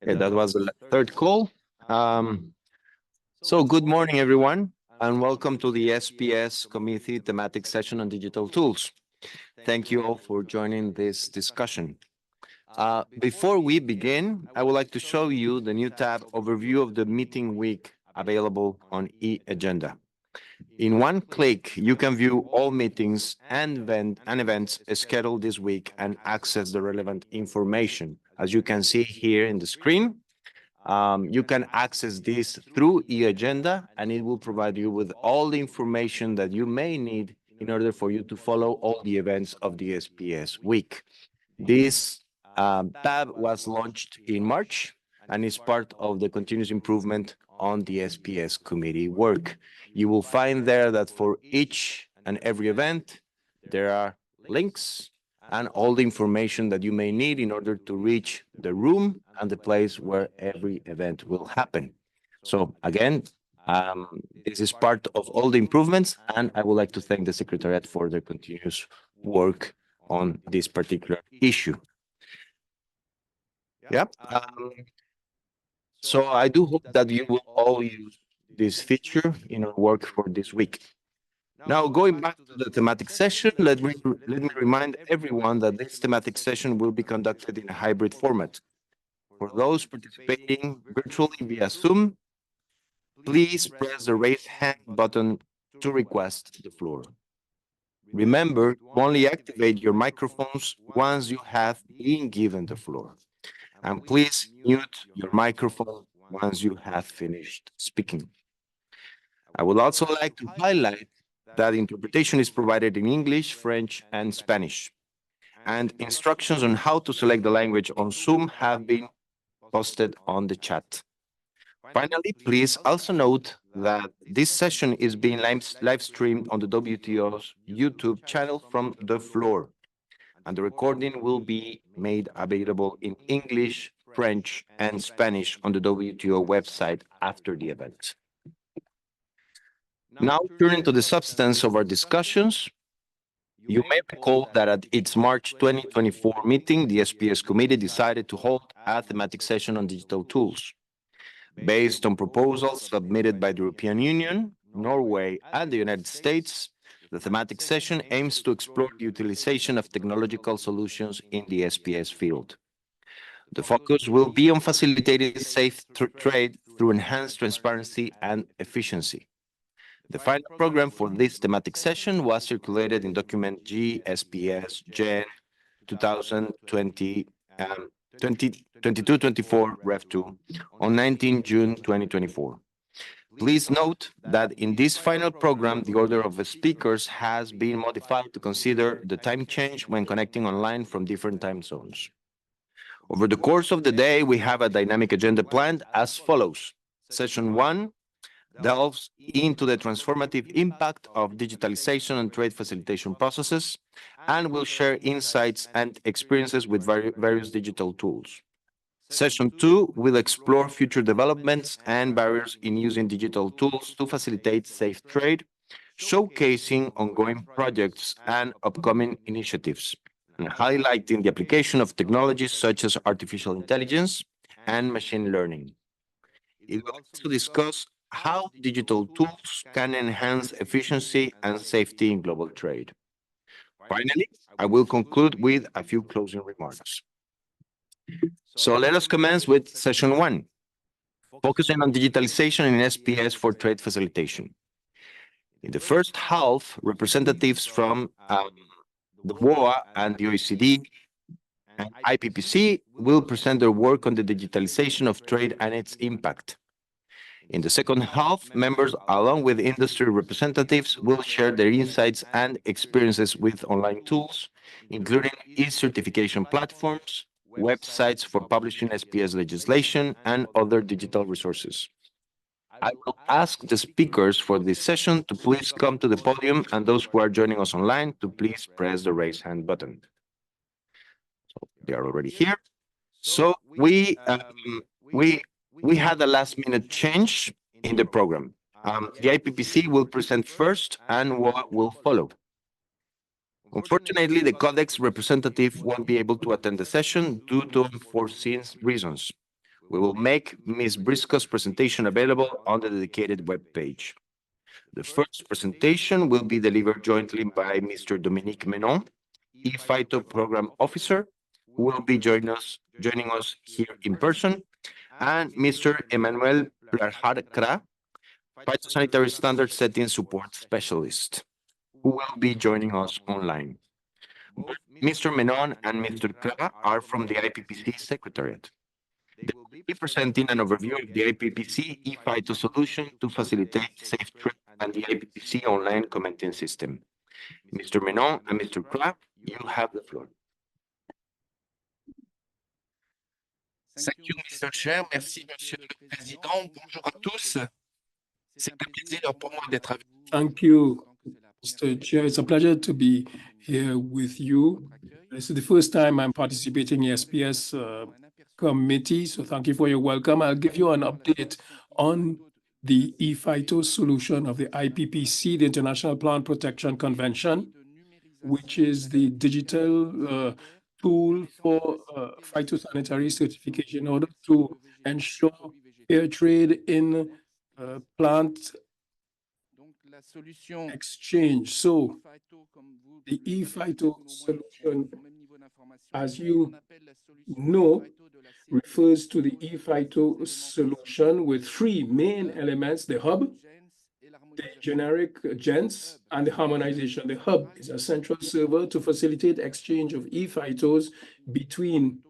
Okay, that was the third call. So good morning, everyone, and welcome to the SPS Committee Thematic Session on Digital Tools. Thank you all for joining this discussion. Before we begin, I would like to show you the new tab overview of the meeting week available on e-agenda. In one click, you can view all meetings and events scheduled this week and access the relevant information. As you can see here in the screen, you can access this through e-agenda, and it will provide you with all the information that you may need in order for you to follow all the events of the SPS week. This tab was launched in March and is part of the continuous improvement on the SPS committee work. You will find there that for each and every event, there are links and all the information that you may need in order to reach the room and the place where every event will happen. So again, this is part of all the improvements, and I would like to thank the Secretariat for their continuous work on this particular issue. Yeah. So I do hope that you will all use this feature in our work for this week. Now, going back to the thematic session, let me remind everyone that this thematic session will be conducted in a hybrid format. For those participating virtually via Zoom, please press the raise hand button to request the floor. Remember to only activate your microphones once you have been given the floor. And please mute your microphone once you have finished speaking. I would also like to highlight that interpretation is provided in English, French, and Spanish. And instructions on how to select the language on Zoom have been posted on the chat. Finally, please also note that this session is being live streamed on the WTO's YouTube channel from the floor, and the recording will be made available in English, French, and Spanish on the WTO website after the event. Now, turning to the substance of our discussions, you may recall that at its March 2024 meeting, the SPS committee decided to hold a thematic session on digital tools. Based on proposals submitted by the European Union, Norway, and the United States, the thematic session aims to explore the utilization of technological solutions in the SPS field. The focus will be on facilitating safe trade through enhanced transparency and efficiency. The final program for this thematic session was circulated in document GSPS Gen 2020 22-24 Rev 2 on 19 June 2024. Please note that in this final program, the order of the speakers has been modified to consider the time change when connecting online from different time zones. Over the course of the day, we have a dynamic agenda planned as follows. Session 1 delves into the transformative impact of digitalization and trade facilitation processes, and will share insights and experiences with various digital tools. Session 2 will explore future developments and barriers in using digital tools to facilitate safe trade, showcasing ongoing projects and upcoming initiatives, and highlighting the application of technologies such as artificial intelligence and machine learning. It will also discuss how digital tools can enhance efficiency and safety in global trade. Finally, I will conclude with a few closing remarks. So let us commence with session 1, focusing on digitalization in SPS for trade facilitation. In the first half, representatives from the WOA and the OECD and IPPC will present their work on the digitalization of trade and its impact. In the second half, members, along with industry representatives, will share their insights and experiences with online tools, including e-certification platforms, websites for publishing SPS legislation, and other digital resources. I will ask the speakers for this session to please come to the podium, and those who are joining us online to please press the raise hand button. So they are already here. So we had a last-minute change in the program. The IPPC will present first, and what will follow. Unfortunately, the Codex representative won't be able to attend the session due to unforeseen reasons. We will make Ms. Briscoe's presentation available on the dedicated web page. The first presentation will be delivered jointly by Mr. Dominique Menon, eFITO Program Officer, who will be joining us here in person, and Mr. Emmanuel Plarhar-Kra, Phytosanitary Standard Setting Support Specialist, who will be joining us online. Both Mr. Menon and Mr. Kra are from the IPPC Secretariat. They will be presenting an overview of the IPPC eFITO solution to facilitate safe trade and the IPPC online commenting system. Mr. Menon and Mr. Kra, you have the floor. Thank you, Mr. Chair. Merci, Monsieur le Président. Bonjour à tous. C'est un plaisir pour moi d'être avec vous. Thank you, Mr. Chair. It's a pleasure to be here with you. This is the first time I'm participating in SPS committee, so thank you for your welcome. I'll give you an update on the eFITO solution of the IPPC, the International Plant Protection Convention, which is the digital tool for phytosanitary certification in order to ensure fair trade in plant exchange. So the eFITO solution, as you know, refers to the eFITO solution with three main elements: the hub, the generic gens, and the harmonization. The hub is a central server to facilitate exchange of eFITOs between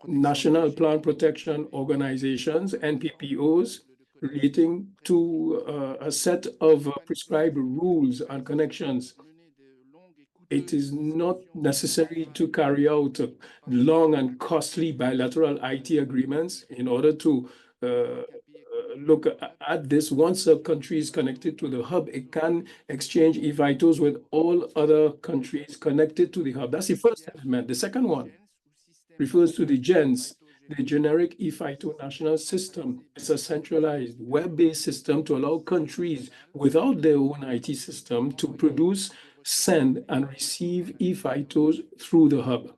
national plant protection organizations, NPPOs, relating to a set of prescribed rules and connections. It is not necessary to carry out long and costly bilateral IT agreements in order to look at this. Once a country is connected to the hub, it can exchange eFITOs with all other countries connected to the hub. That's the first element. The second one refers to the gens, the generic eFITO national system. It's a centralized web-based system to allow countries without their own IT system to produce, send, and receive eFITOs through the hub.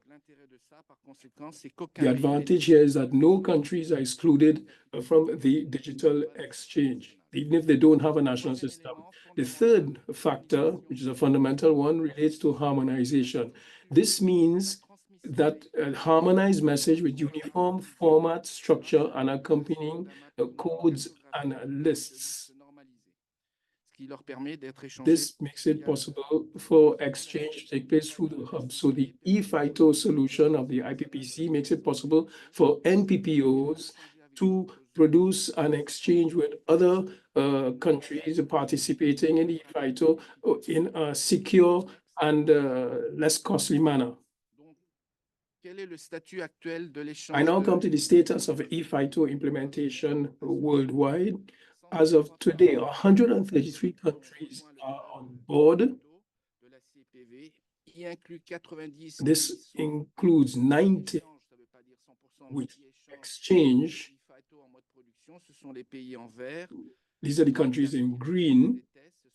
The advantage here is that no countries are excluded from the digital exchange, even if they don't have a national system. The third factor, which is a fundamental one, relates to harmonization. This means that a harmonized message with uniform format, structure, and accompanying codes and lists. This makes it possible for exchange to take place through the hub. So the eFITO solution of the IPPC makes it possible for NPPOs to produce and exchange with other countries participating in eFITO in a secure and less costly manner. I now come to the status of eFITO implementation worldwide. As of today, 133 countries are on board. This includes 90 which exchange. These are the countries in green,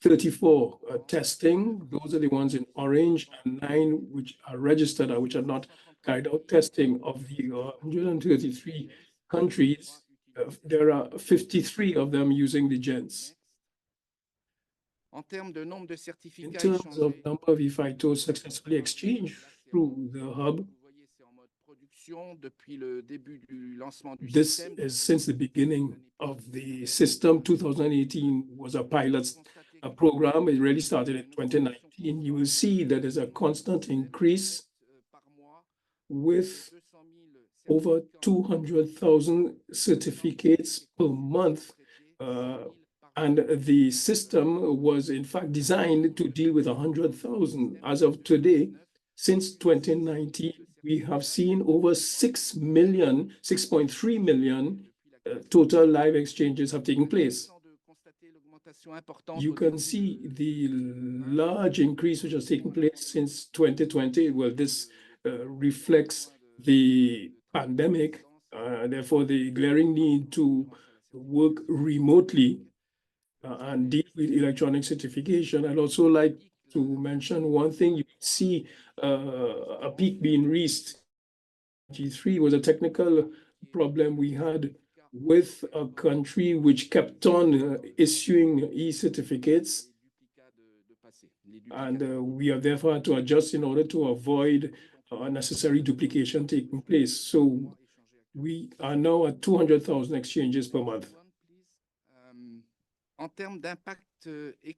34 testing. Those are the ones in orange, and 9 which are registered and which are not carried out testing. Of the 133 countries, there are 53 of them using the gens. In terms of number of eFITOs successfully exchanged through the hub, this is since the beginning of the system. 2018 was a pilot program. It really started in 2019. You will see that there's a constant increase with over 200,000 certificates per month. And the system was in fact designed to deal with 100,000. As of today, since 2019, we have seen over 6 million, 6.3 million total live exchanges have taken place. You can see the large increase which has taken place since 2020. Well, this reflects the pandemic, therefore the glaring need to work remotely and deal with electronic certification. I'd also like to mention one thing. You see a peak being reached G3 was a technical problem we had with a country which kept on issuing e-certificates, and we have therefore had to adjust in order to avoid unnecessary duplication taking place. So we are now at 200,000 exchanges per month.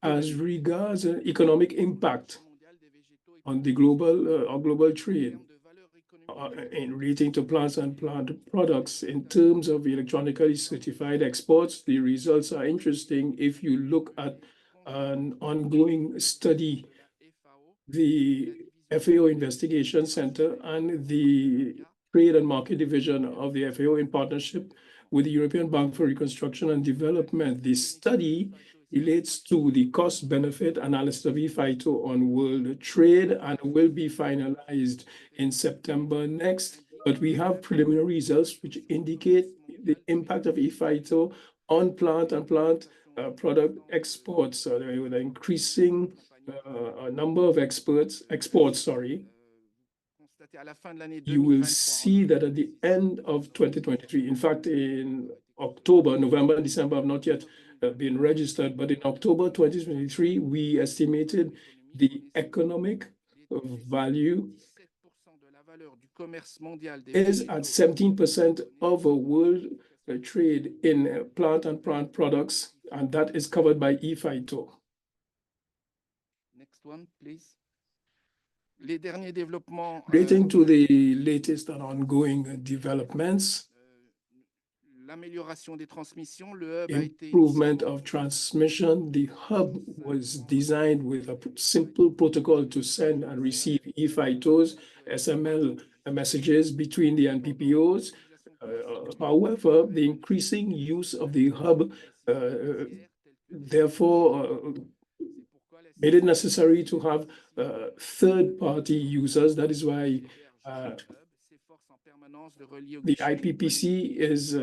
As regards economic impact on the global trade, in relating to plants and plant products, in terms of electronically certified exports, the results are interesting if you look at an ongoing study. The FAO Investigation Center and the Trade and Market Division of the FAO, in partnership with the European Bank for Reconstruction and Development. The study relates to the cost-benefit analysis of e-phyto on world trade and will be finalized in September next. But we have preliminary results which indicate the impact of e-phyto on plant and plant product exports, with an increasing a number of exports, you will see that at the end of 2023, in fact, in October, November, and December have not yet been registered, but in October 2023, we estimated the economic value is at 17% of a world trade in plant and plant products, and that is covered by e-phyto. Next one, please. Les derniers développements. Relating to the latest and ongoing developments, l'amélioration des transmissions, le hub improvement of transmission. The hub was designed with a simple protocol to send and receive e-phytos, SML messages between the NPPOs. However, the increasing use of the hub therefore made it necessary to have third-party users. That is why the IPPC is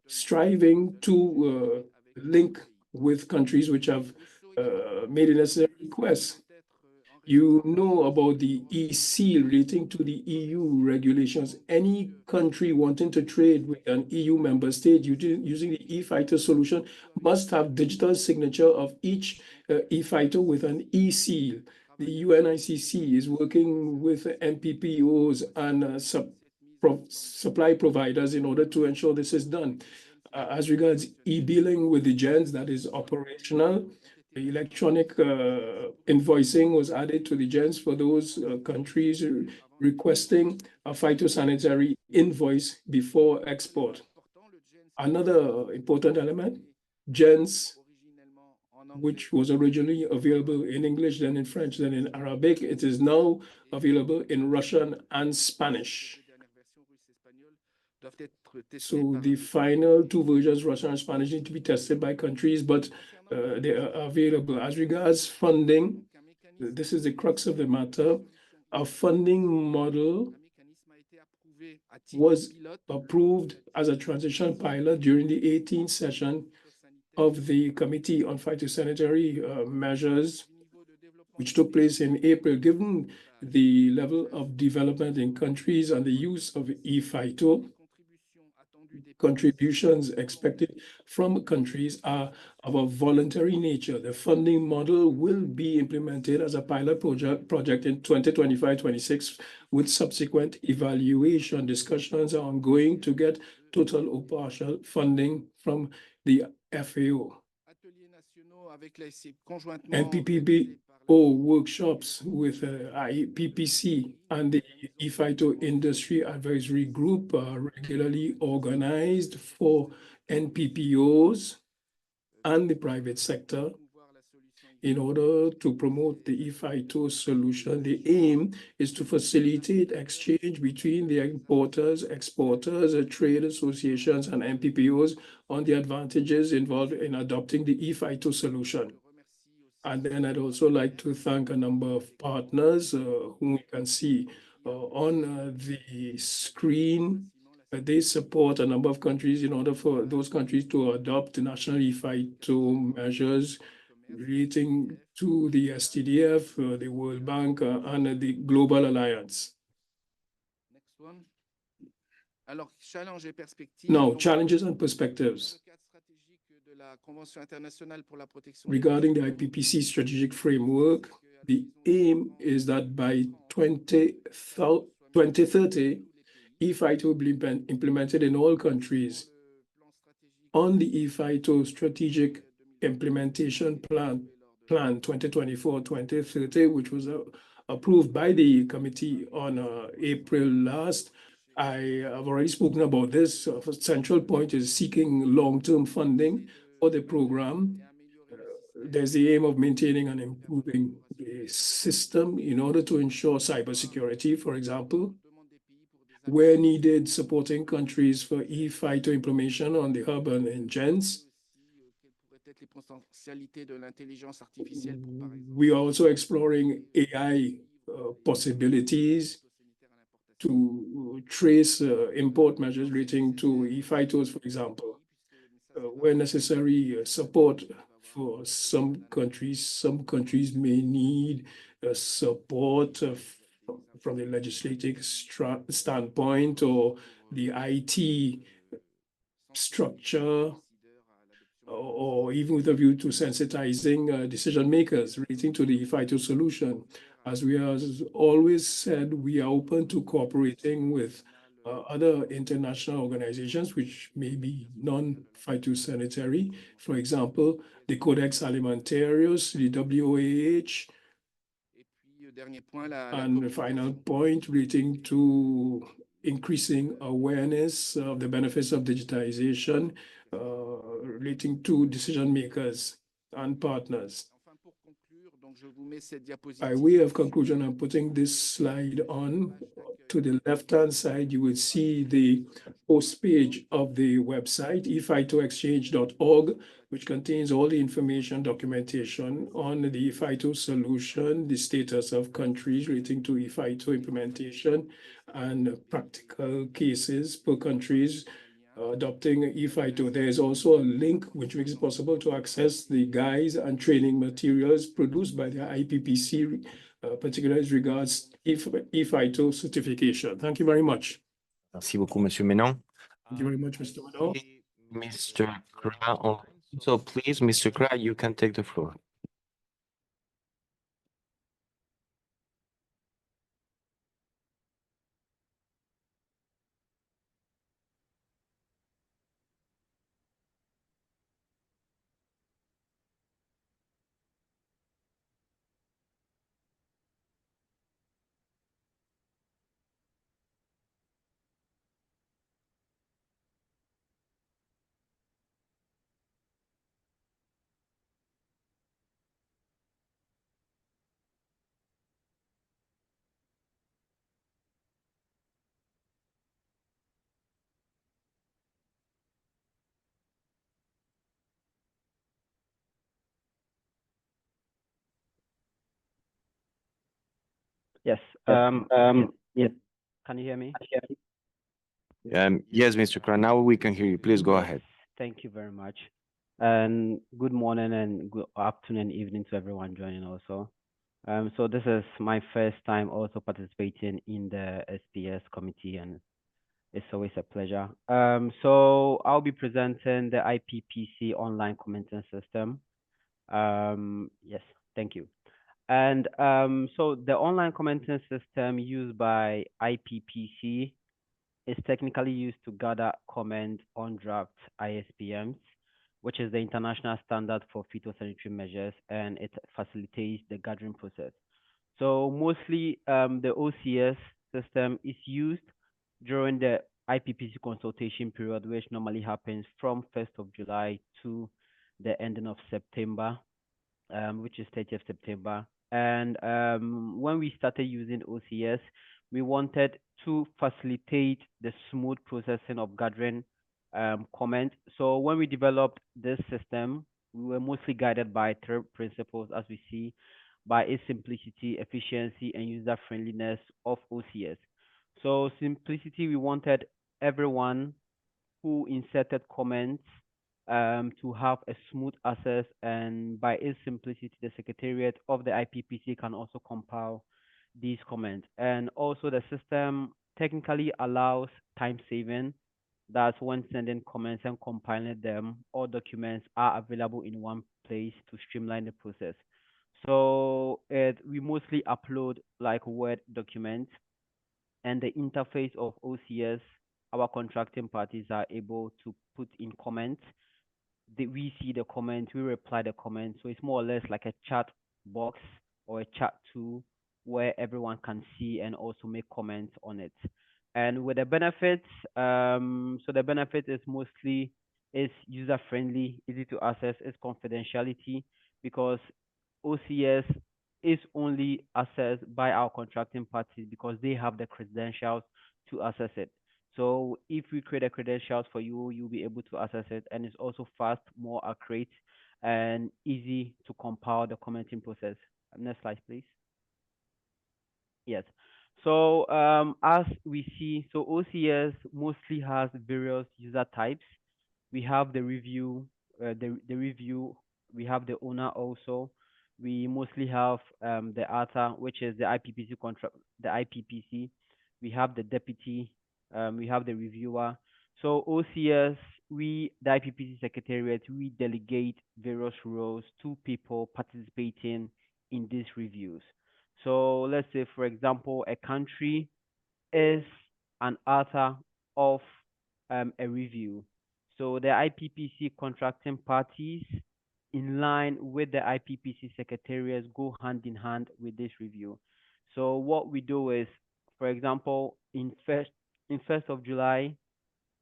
striving to link with countries which have made a necessary request. You know about the e-seal relating to the EU regulations. Any country wanting to trade with an EU member state using the e-phyto solution must have digital signature of each e-phyto with an e-seal. The UNICC is working with NPPOs and supply providers in order to ensure this is done. As regards e-billing with the gens, that is operational. The electronic invoicing was added to the gens for those countries requesting a phytosanitary invoice before export. Another important element, gens, which was originally available in English, then in French, then in Arabic, it is now available in Russian and Spanish. So the final two versions, Russian and Spanish, need to be tested by countries, but they are available. As regards funding, this is the crux of the matter. A funding model was approved as a transition pilot during the 18th session of the Committee on Phytosanitary Measures, which took place in April. Given the level of development in countries and the use of e-phyto, contributions expected from countries are of a voluntary nature. The funding model will be implemented as a pilot project in 2025-26 with subsequent evaluation. Discussions are ongoing to get total or partial funding from the FAO. NPPO workshops with IPPC and the e-phyto Industry Advisory Group are regularly organized for NPPOs and the private sector in order to promote the e-phyto solution. The aim is to facilitate exchange between the importers, exporters, trade associations, and NPPOs on the advantages involved in adopting the e-phyto solution. And then I'd also like to thank a number of partners whom we can see on the screen. They support a number of countries in order for those countries to adopt national e-phyto measures relating to the STDF, the World Bank, and the Global Alliance. Next one. Alors, challenge et perspectives. Now, Donc, challenges and dans perspectives. le cadre stratégique de la Convention internationale pour la protection des Regarding the données, IPPC strategic framework, the aim is that by 2030, e-FITO will be implemented in all countries. On the e-FITO strategic implementation plan 2024-2030, which was approved by the committee on April last, I have already spoken about this. A central point is seeking long-term funding for the program. There's the aim of maintaining and improving the system in order to ensure cybersecurity, for example, where needed, supporting countries for e-FITO implementation on the hub and in gens. We are also exploring AI possibilities to trace import measures relating to e-FITOs, for example, where necessary support for some countries may need support from the legislative standpoint or the IT structure, or even with a view to sensitizing decision makers relating to the FITO solution. As we have always said, we are open to cooperating with other international organizations which may be non-phytosanitary. For example, the Codex Alimentarius, the WOAH, and the final point relating to increasing awareness of the benefits of digitization relating to decision makers and partners. By way of conclusion, I'm putting this slide on. To the left-hand side, you will see the host page of the website, efitoexchange.org, which contains all the information documentation on the FITO solution, the status of countries relating to FITO implementation, and practical cases per countries adopting eFITO. There is also a link which makes it possible to access the guides and training materials produced by the IPPC, particularly as regards eFITO certification. Thank you very much. Merci beaucoup, Monsieur Menon. Thank you very much, Mr. Mano. Mr. Kra, so please, Mr. Kra, you can take the floor. Yes. Yes. Can you hear me? Yes, Mr. Kra, now we can hear you. Please go Yes, ahead. Thank you very much. And good morning and good afternoon and evening to everyone joining also. So this is my first time also participating in the SPS committee, and it's always a pleasure. So I'll be presenting the IPPC online commenting system. Yes, thank you. And so the online commenting system used by IPPC is technically used to gather comment on draft ISPMs, which is the international standard for phytosanitary measures, and it facilitates the gathering process. So mostly the OCS system is used during the IPPC consultation period, which normally happens from 1st of July to the ending of September, which is 30th September. And when we started using OCS, we wanted to facilitate the smooth processing of gathering comments. So when we developed this system, we were mostly guided by three principles, as we see, by its simplicity, efficiency, and user friendliness of OCS. So simplicity, we wanted everyone who inserted comments to have a smooth access, and by its simplicity, the Secretariat of the IPPC can also compile these comments. And also the system technically allows time saving. That's when sending comments and compiling them. All documents are available in one place to streamline the process. So we mostly upload like Word documents, and the interface of OCS, our contracting parties are able to put in comments. We see the comments, we reply the comments. So it's more or less like a chat box or a chat tool where everyone can see and also make comments on it. And with the benefits, so the benefit is mostly is user friendly, easy to access, is confidentiality, because OCS is only accessed by our contracting parties because they have the credentials to access it. So if we create a credentials for you, you'll be able to access it, and it's also fast, more accurate, and easy to compile the commenting process. Next slide, please. Yes. So as we see, so OCS mostly has various user types. We have the review, the review. We have the owner also. We mostly have the author, which is the IPPC contract, the IPPC. We have the deputy. We have the reviewer. So OCS, the IPPC secretariat, we delegate various roles to people participating in these reviews. So let's say, for example, a country is an author of a review. So the IPPC contracting parties, in line with the IPPC secretariats, go hand in hand with this review. So what we do is, for example, in 1st of July,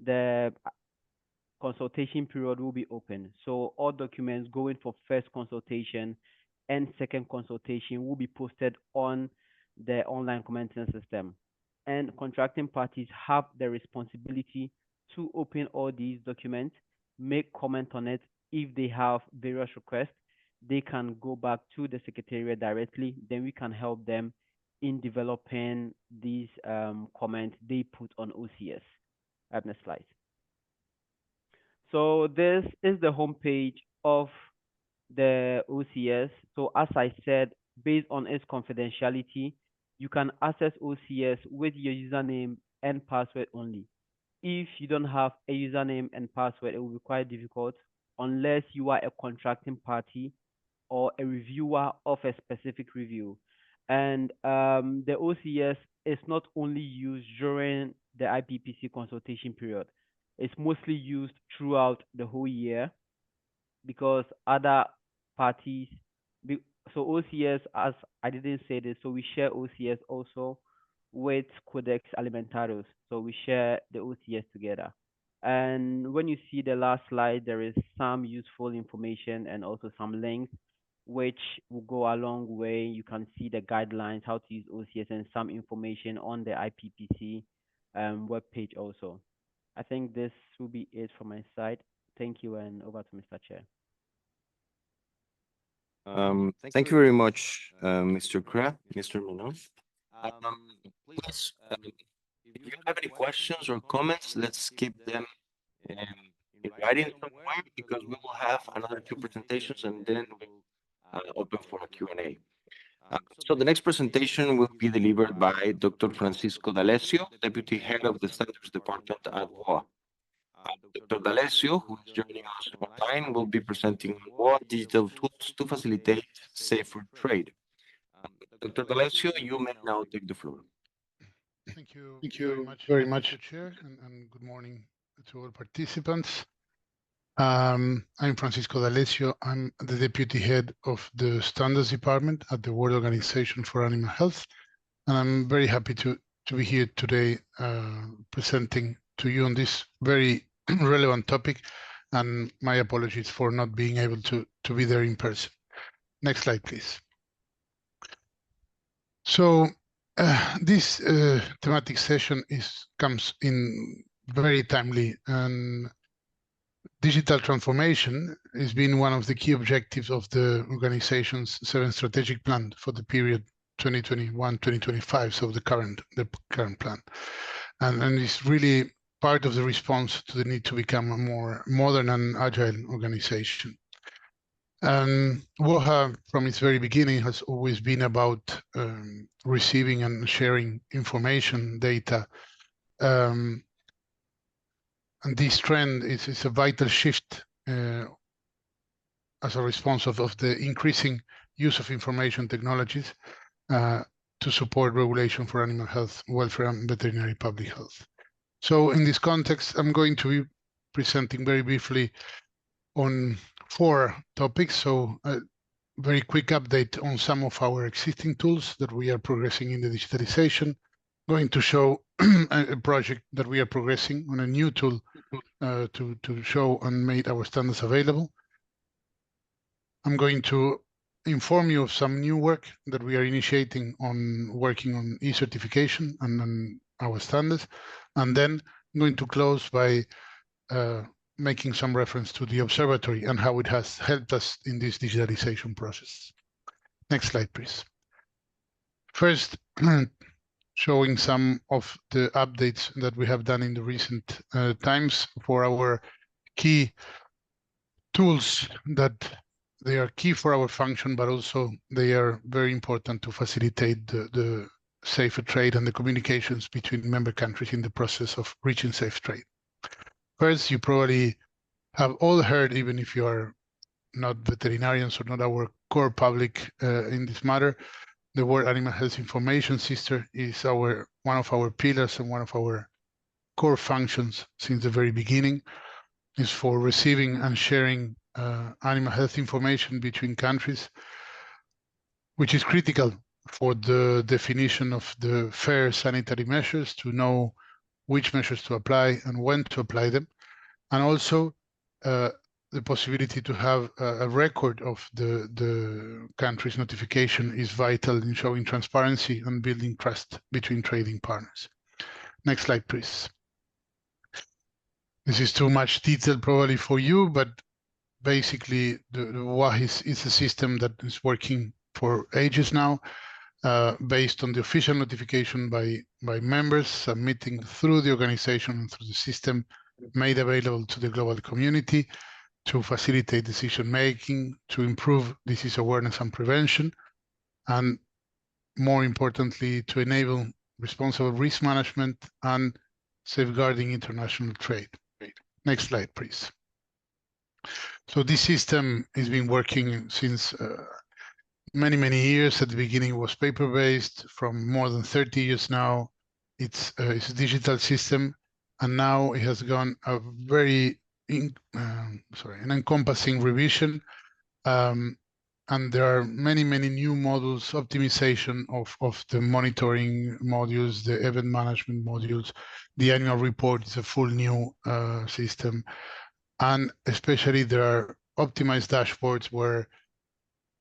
the consultation period will be open. So all documents going for first consultation and second consultation will be posted on the online commenting system. And contracting parties have the responsibility to open all these documents, make comment on it. If they have various requests, they can go back to the secretariat directly. Then we can help them in developing these comments they put on OCS. Next slide. So this is the homepage of the OCS. So as I said, based on its confidentiality, you can access OCS with your username and password only. If you don't have a username and password, it will be quite difficult unless you are a contracting party or a reviewer of a specific review. And the OCS is not only used during the IPPC consultation period. It's mostly used throughout the whole year because other parties, so OCS, as I didn't say this, so we share OCS also with Codex Alimentarius. So we share the OCS together. And when you see the last slide, there is some useful information and also some links which will go a long way. You can see the guidelines, how to use OCS, and some information on the IPPC webpage also. I think this will be it from my side. Thank you, and over to Mr. Chair. Thank you very much, Mr. Kra, Mr. Manon. Please, if you have any questions or comments, let's keep them in writing somewhere, because we will have another two presentations and then we'll open for a Q&A. So the next presentation will be delivered by Dr. Francisco D'Alessio, Deputy Head of the Standards Department at WOA. Dr. D'Alessio, who is joining us online, will be presenting WOA digital tools to facilitate safer trade. Dr. D'Alessio, you may now take the floor. Thank you very much, Mr. Chair, and good morning to all participants. I'm Francisco D'Alessio. I'm the Deputy Head of the Standards Department at the World Organization for Animal Health, and I'm very happy to be here today presenting to you on this very relevant topic, and my apologies for not being able to be there in person. Next slide, please. So this thematic session comes in very timely, and digital transformation has been one of the key objectives of the organization's 7th strategic plan for the period 2021-2025, so the current plan, and it's really part of the response to the need to become a more modern and agile organization. And WOHA, from its very beginning, has always been about receiving and sharing information, data, And this trend is a vital shift as a response of the increasing use of information technologies to support regulation for animal health, welfare, and veterinary public health. So in this context, I'm going to be presenting very briefly on 4 topics. So a very quick update on some of our existing tools that we are progressing in the digitalization. Going to show a project that we are progressing on a new tool to show and make our standards available. I'm going to inform you of some new work that we are initiating on working on e-certification and on our standards. And then I'm going to close by making some reference to the observatory and how it has helped us in this digitalization process. Next slide, please. First, showing some of the updates that we have done in the recent times for our key tools that they are key for our function, but also they are very important to facilitate the safer trade and the communications between member countries in the process of reaching safe trade. First, you probably have all heard, even if you are not veterinarians or not our core public in this matter, the word animal health information system is one of our pillars and one of our core functions since the very beginning. Is for receiving and sharing animal health information between countries, which is critical for the definition of the fair sanitary measures, to know which measures to apply and when to apply them, and also the possibility to have a record of the country's notification is vital in showing transparency and building trust between trading partners. Next slide, please. This is too much detail probably for you, but basically the WAH is a system that is working for ages now, based on the official notification by members submitting through the organization and through the system, made available to the global community to facilitate decision making, to improve disease awareness and prevention, and more importantly, to enable responsible risk management and safeguarding international trade. Next slide, please. So this system has been working since many years. At the beginning, it was paper-based. From more than 30 years now, it's a digital system, and now it has gone a very an encompassing revision, and there are many new modules, optimization of the monitoring modules, the event management modules. The annual report is a full new system, and especially there are optimized dashboards where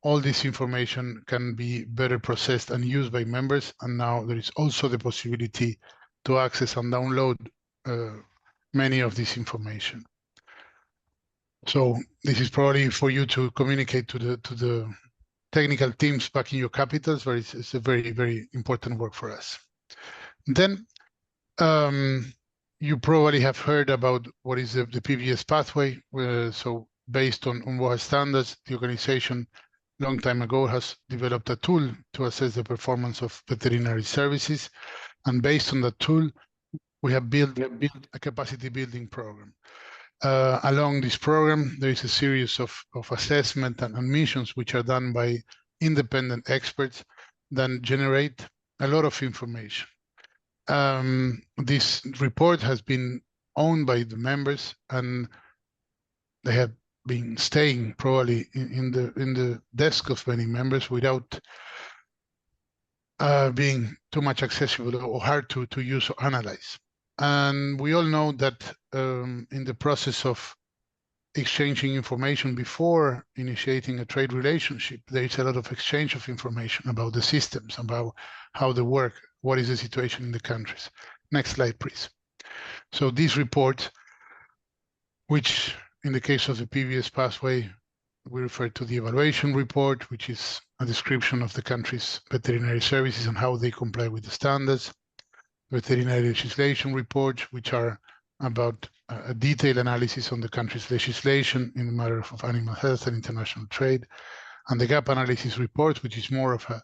all this information can be better processed and used by members. And now there is also the possibility to access and download many of this information. So this is probably for you to communicate to the technical teams back in your capitals, but it's a very important work for us. Then you probably have heard about what is the PBS pathway. So based on WAH standards, the organization long time ago has developed a tool to assess the performance of veterinary services. And based on that tool, we have built a capacity building program. Along this program, there is a series of assessment and missions which are done by independent experts that generate a lot of information. This report has been owned by the members, and they have been staying probably in the desk of many members without being too much accessible or hard to use or analyze. And we all know that in the process of exchanging information before initiating a trade relationship, there is a lot of exchange of information about the systems, about how they work, what is the situation in the countries. Next slide, please. So this report, which in the case of the PBS pathway, we refer to the evaluation report, which is a description of the country's veterinary services and how they comply with the standards. Veterinary legislation reports, which are about a detailed analysis on the country's legislation in the matter of animal health and international trade. And the gap analysis report, which is more of a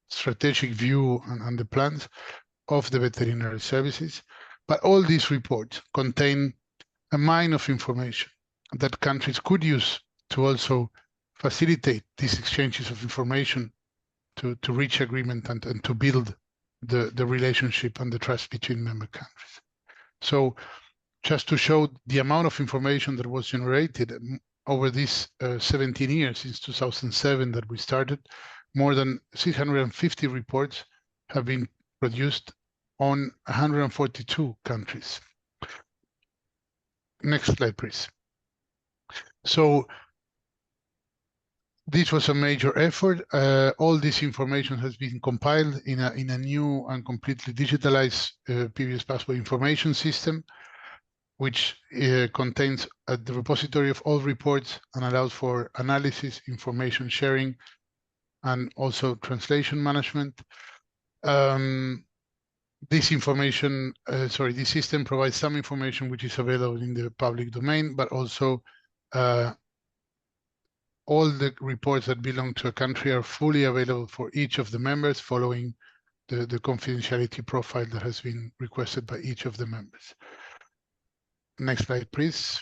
strategic view and the plans of the veterinary services. But all these reports contain a mine of information that countries could use to also facilitate these exchanges of information to reach agreement and to build the relationship and the trust between member countries. So just to show the amount of information that was generated over these 17 years, since 2007 that we started, more than 650 reports have been produced on 142 countries. Next slide, please. So this was a major effort. All this information has been compiled in a new and completely digitalized PBS Passport information system, which contains the repository of all reports and allows for analysis, information sharing, and also translation management. This system provides some information which is available in the public domain, but also all the reports that belong to a country are fully available for each of the members following the confidentiality profile that has been requested by each of the members. Next slide, please.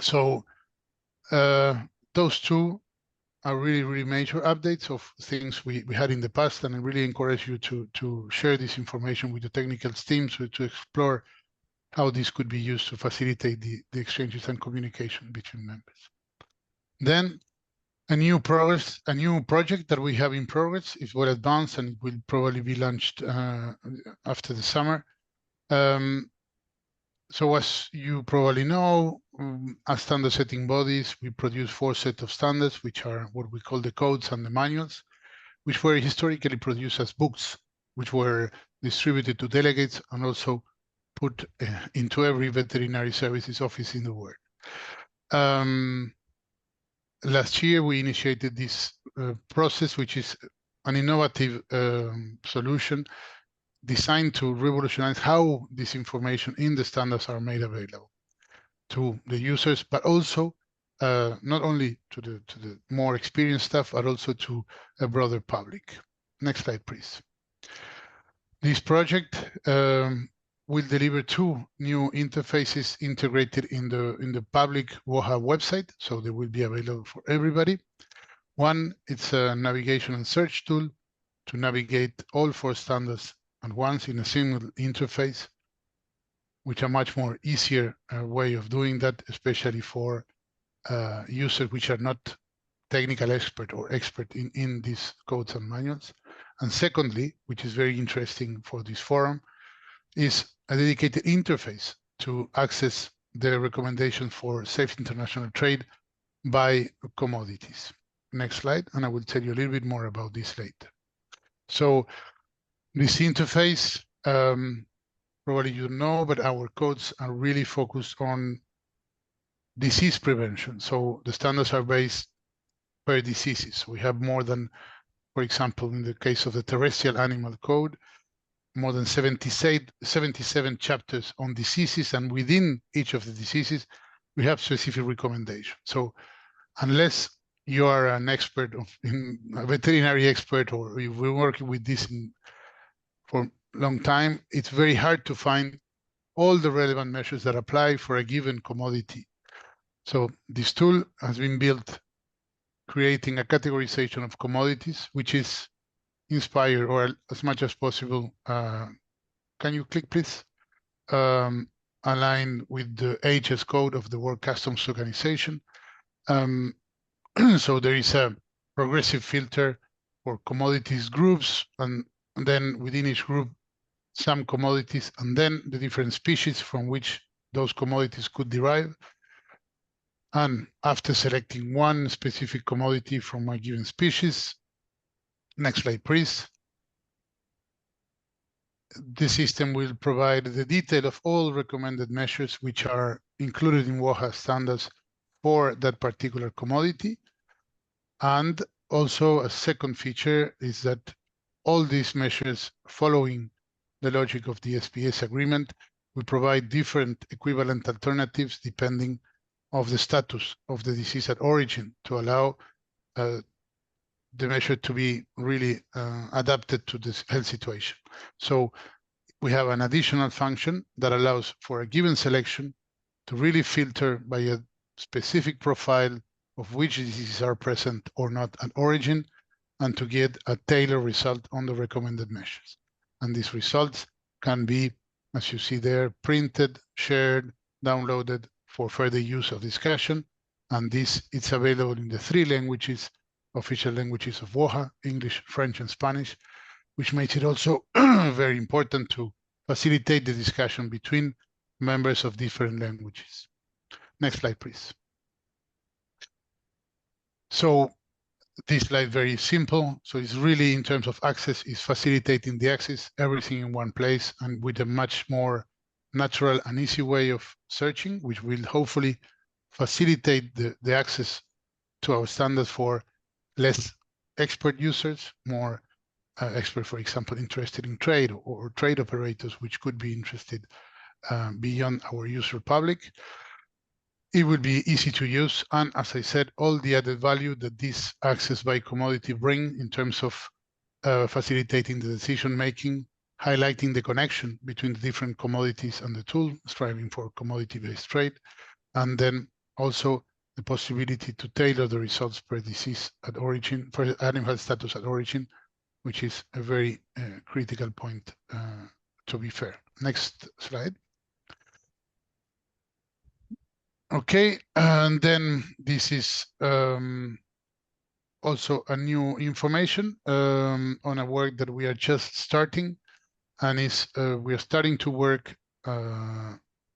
So those two are really major updates of things we had in the past, and I really encourage you to share this information with the technical team to explore how this could be used to facilitate the exchanges and communication between members. Then a new project that we have in progress is well advanced and will probably be launched after the summer. So as you probably know, as standard setting bodies, we produce 4 sets of standards, which are what we call the codes and the manuals, which were historically produced as books, which were distributed to delegates and also put into every veterinary services office in the world. Last year, we initiated this process, which is an innovative solution designed to revolutionize how this information in the standards are made available to the users, but also not only to the more experienced staff, but also to a broader public. Next slide, please. This project will deliver 2 new interfaces integrated in the public WOHA website, so they will be available for everybody. One, it's a navigation and search tool to navigate all 4 standards at once in a single interface, which are much more easier way of doing that, especially for users which are not technical expert or expert in these codes and manuals. And secondly, which is very interesting for this forum, is a dedicated interface to access the recommendations for safe international trade by commodities. Next slide, and I will tell you a little bit more about this later. So this interface, probably you know, but our codes are really focused on disease prevention. So the standards are based per diseases. We have more than, for example, in the case of the terrestrial animal code, more than 77 chapters on diseases, and within each of the diseases, we have specific recommendations. So unless you are an expert, a veterinary expert, or if we're working with this for a long time, it's very hard to find all the relevant measures that apply for a given commodity. So this tool has been built creating a categorization of commodities, which is inspired, or as much as possible, can you click please? Aligned with the HS code of the World Customs Organization. So there is a progressive filter for commodities groups, and then within each group, some commodities, and then the different species from which those commodities could derive. And after selecting one specific commodity from a given species, next slide, please. The system will provide the detail of all recommended measures which are included in WOHA standards for that particular commodity. And also a second feature is that all these measures, following the logic of the SPS agreement, will provide different equivalent alternatives depending of the status of the disease at origin, to allow the measure to be really adapted to this health situation. So we have an additional function that allows for a given selection to really filter by a specific profile of which diseases are present or not at origin, and to get a tailored result on the recommended measures. And these results can be, as you see there, printed, shared, downloaded for further use of discussion. And this is available in the 3 languages, official languages of WOHA, English, French, and Spanish, which makes it also very important to facilitate the discussion between members of different languages. Next slide, please. So this slide very simple. So it's really, in terms of access, is facilitating the access, everything in one place, and with a much more natural and easy way of searching, which will hopefully facilitate the access to our standards for less expert users, more experts, for example, interested in trade, or trade operators, which could be interested beyond our user public. It will be easy to use, and as I said, all the added value that this access by commodity bring in terms of facilitating the decision making, highlighting the connection between the different commodities and the tool, striving for commodity-based trade, and then also the possibility to tailor the results per disease at origin, for animal status at origin, which is a very critical point, to be fair. Next slide. Okay, and then this is also a new information on a work that we are just starting, and we are starting to work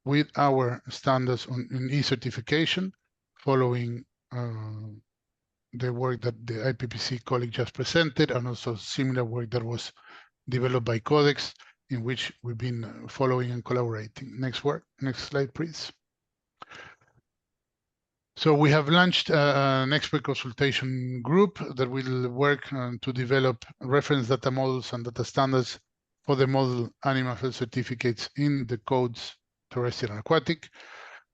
with our standards in e-certification, following the work that the IPPC colleague just presented, and also similar work that was developed by Codex, in which we've been following and collaborating. Next slide, please. So we have launched an expert consultation group that will work to develop reference data models and data standards for the model animal health certificates in the codes terrestrial and aquatic,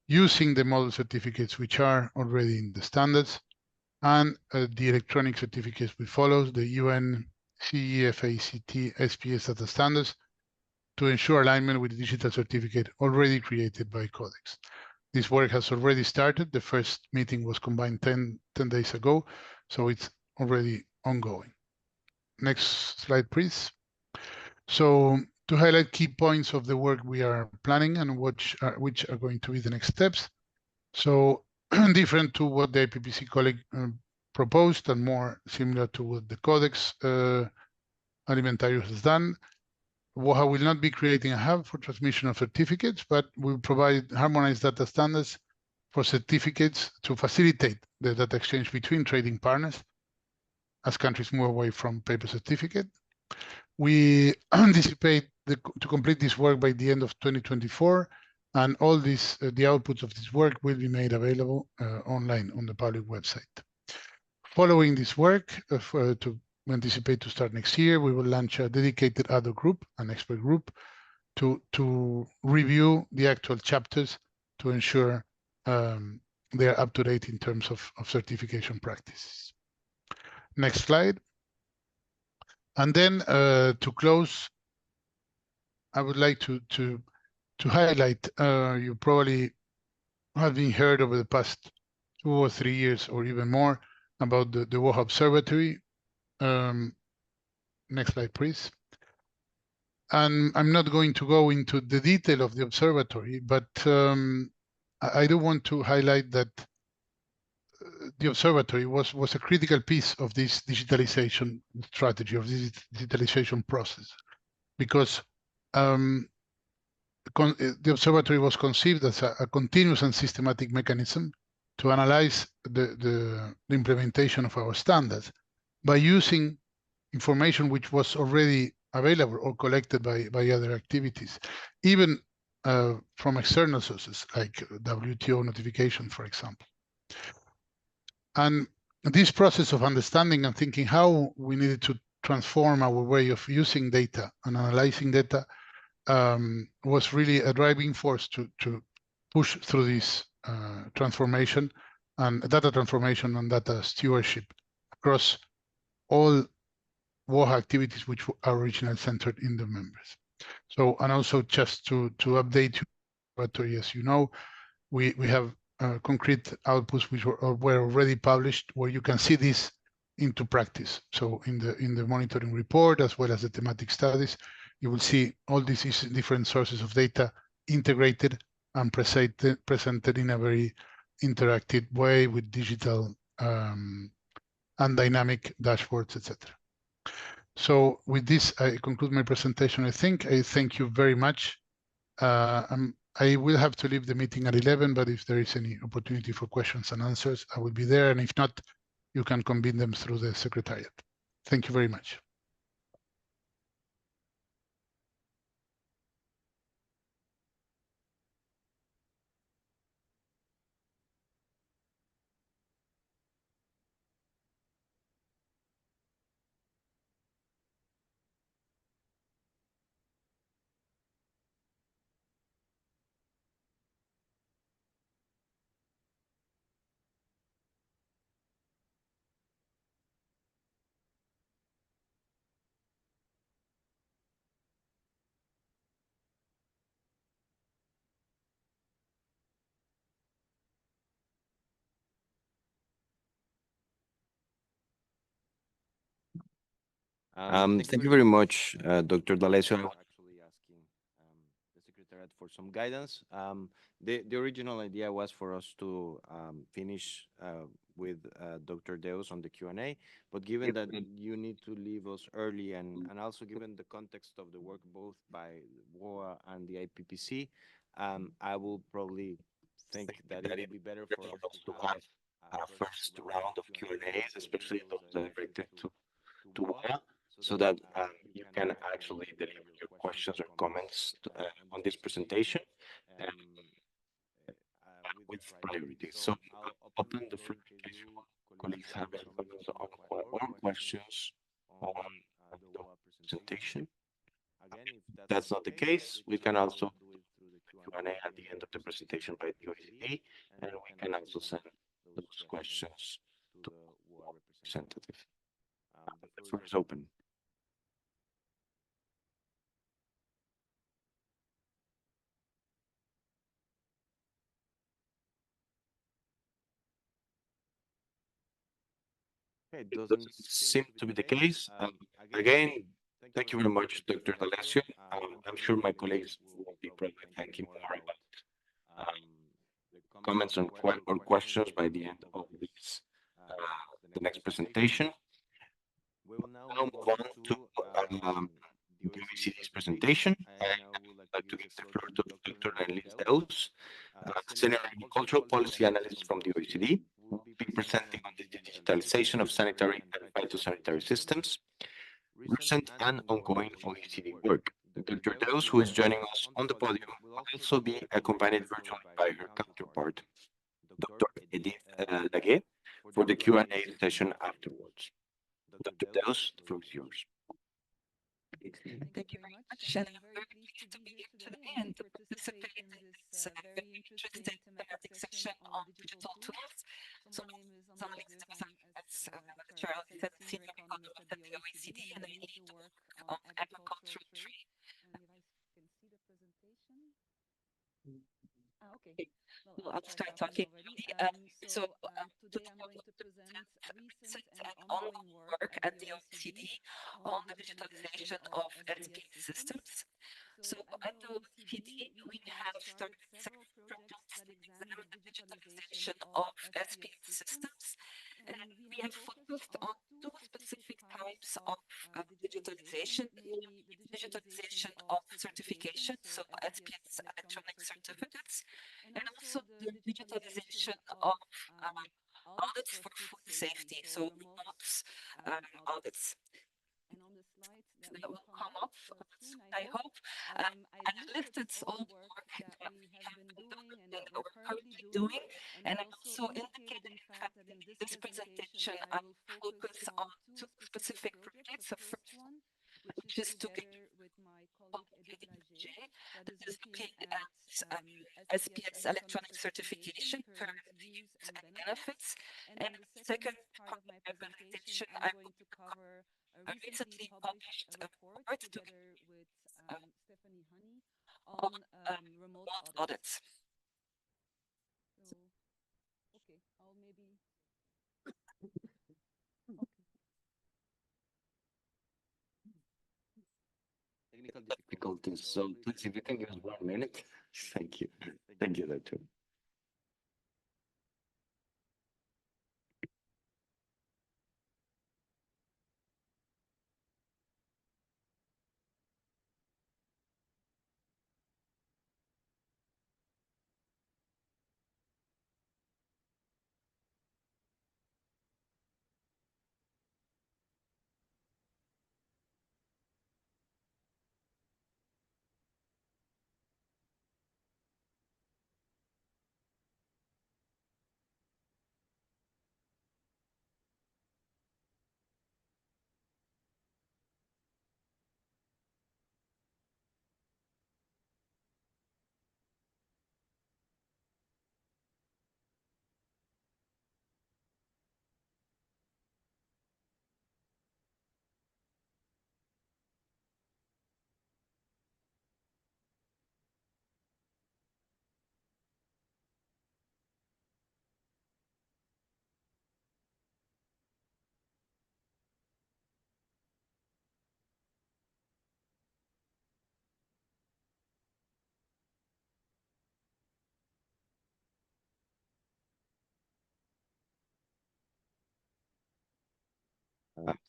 using the model certificates which are already in the standards, and the electronic certificates which follows the UN CEFACT SPS data standards to ensure alignment with the digital certificate already created by Codex. This work has already started. The first meeting was combined 10 days ago, so it's already ongoing. Next slide, please. So to highlight key points of the work we are planning and which are going to be the next steps. So different to what the IPPC colleague proposed, and more similar to what the Codex Alimentarius has done, WOHA will not be creating a hub for transmission of certificates, but will provide harmonized data standards for certificates to facilitate the data exchange between trading partners as countries move away from paper certificate. We anticipate to complete this work by the end of 2024, and all this, the outputs of this work will be made available online on the public website. Following this work, we anticipate to start next year, we will launch a dedicated other group, an expert group, to review the actual chapters to ensure they are up to date in terms of certification practices. Next slide. And then to close, I would like to highlight, you probably have been heard over the past 2 or 3 years or even more about the WOHA Observatory. Next slide, please. And I'm not going to go into the detail of the observatory, but I do want to highlight that the observatory was a critical piece of this digitalization strategy, of this digitalization process, because the observatory was conceived as a continuous and systematic mechanism to analyze the implementation of our standards by using information which was already available or collected by other activities, even from external sources like WTO notification, for example. And this process of understanding and thinking how we needed to transform our way of using data and analyzing data was really a driving force to push through this transformation and data stewardship across all WOHA activities which are originally centered in the members. So, and also just to update you, as you know, we have concrete outputs which were already published, where you can see this into practice. So in the monitoring report, as well as the thematic studies, you will see all these different sources of data integrated and presented in a very interactive way with digital and dynamic dashboards, etc. So with this, I conclude my presentation. I thank you very much. I will have to leave the meeting at 11, but if there is any opportunity for questions and answers, I will be there. And if not, you can convene them through the secretariat. Thank you very much. Thank you very much, Dr. D'Alessio. I was actually asking the Secretariat for some guidance. The original idea was for us to finish with Dr. Deus on the Q&A, but given that you need to leave us early, and also given the context of the work both by WOA and the IPPC, I will probably think that it would be better for us to have a first round of Q&As, especially those directed to WOA, so that you can actually deliver your questions or comments on this presentation with priority. So I'll open the floor in case your colleagues have any comments on or questions on the presentation. If that's not the case, we can also do it through the Q&A at the end of the presentation by the OECD, and we can also send those questions to the WOA representative. The floor is open. Okay, it doesn't seem to be the case. Again, thank you very much, Dr. D'Alessio. I'm sure my colleagues will be probably thanking more about the comments on or questions by the end of this, the next presentation. We will now move on to the OECD's presentation. I would like to give the floor to Dr. Annelies Deus, Senior Agricultural Policy Analyst from the OECD, who will be presenting on the digitalization of sanitary and phytosanitary systems, recent and ongoing OECD work. Dr. Deus, who is joining us on the podium, will also be accompanied virtually by her counterpart, Dr. Edith Laguet, for the Q&A session afterwards. Dr. Deus, the floor is yours. Thank you very much, and I'm very pleased to be here today and to participate in this very interesting thematic session on digital tools. So my name is Annelies Deus. I'm, as Charles said, Senior Economist at the OECD, and I lead the work on agriculture trade. And if I can see the presentation. Okay. Well, I'll start talking already. Today I'm going to present recent and ongoing work at the OECD on the digitalization of SPS systems. So at the OECD, we have started several projects that examine the digitalization of SPS systems, and we have focused on two specific types of digitalization, namely the digitalization of certification, so SPS electronic certificates, and also the digitalization of audits for food safety, so remote audits. And on the slides that will come up soon, I hope, I listed all the work that we have been doing and that we're currently doing, and I also indicated, in fact, that in this presentation I will focus on two specific projects. The first one, which is together with my colleague Edith Laguet, that is looking at SPS electronic certification, current views and benefits. And in the second part of my presentation, I'm going to cover a recently published report together with Stephanie on remote audits. Okay, I'll maybe. Technical difficulties. So please, if you can give us 1 minute. Thank you. Thank you, Doctor.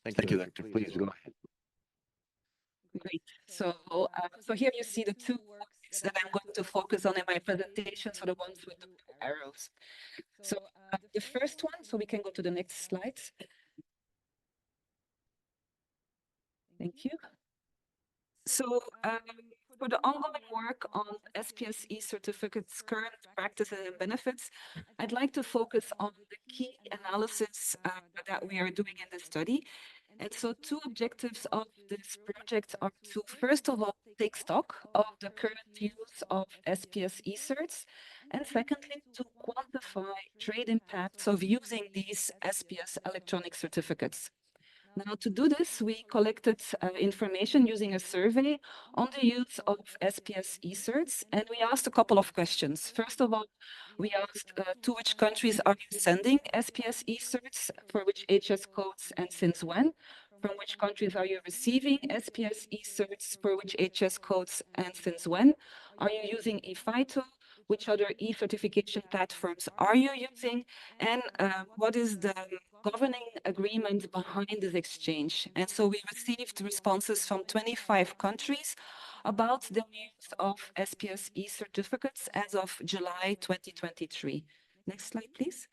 Thank you, Doctor. Please go ahead. Great. So here you see the two works that I'm going to focus on in my presentation, so the ones with the blue arrows. So the first one, so we can go to the next slide. Thank you. So for the ongoing work on SPS e-certificates, current practices and benefits, I'd like to focus on the key analysis that we are doing in the study. And so two objectives of this project are to, first of all, take stock of the current use of SPS e-certs, and secondly, to quantify trade impacts of using these SPS electronic certificates. Now, to do this, we collected information using a survey on the use of SPS e-certs, and we asked a couple of questions. First of all, we asked to which countries are you sending SPS e-certs, for which HS codes, and since when? From which countries are you receiving SPS e-certs, for which HS codes, and since when? Are you using eFITO? Which other e-certification platforms are you using? And what is the governing agreement behind this exchange? And so we received responses from 25 countries about the use of SPS e-certificates as of July 2023. Next slide, please.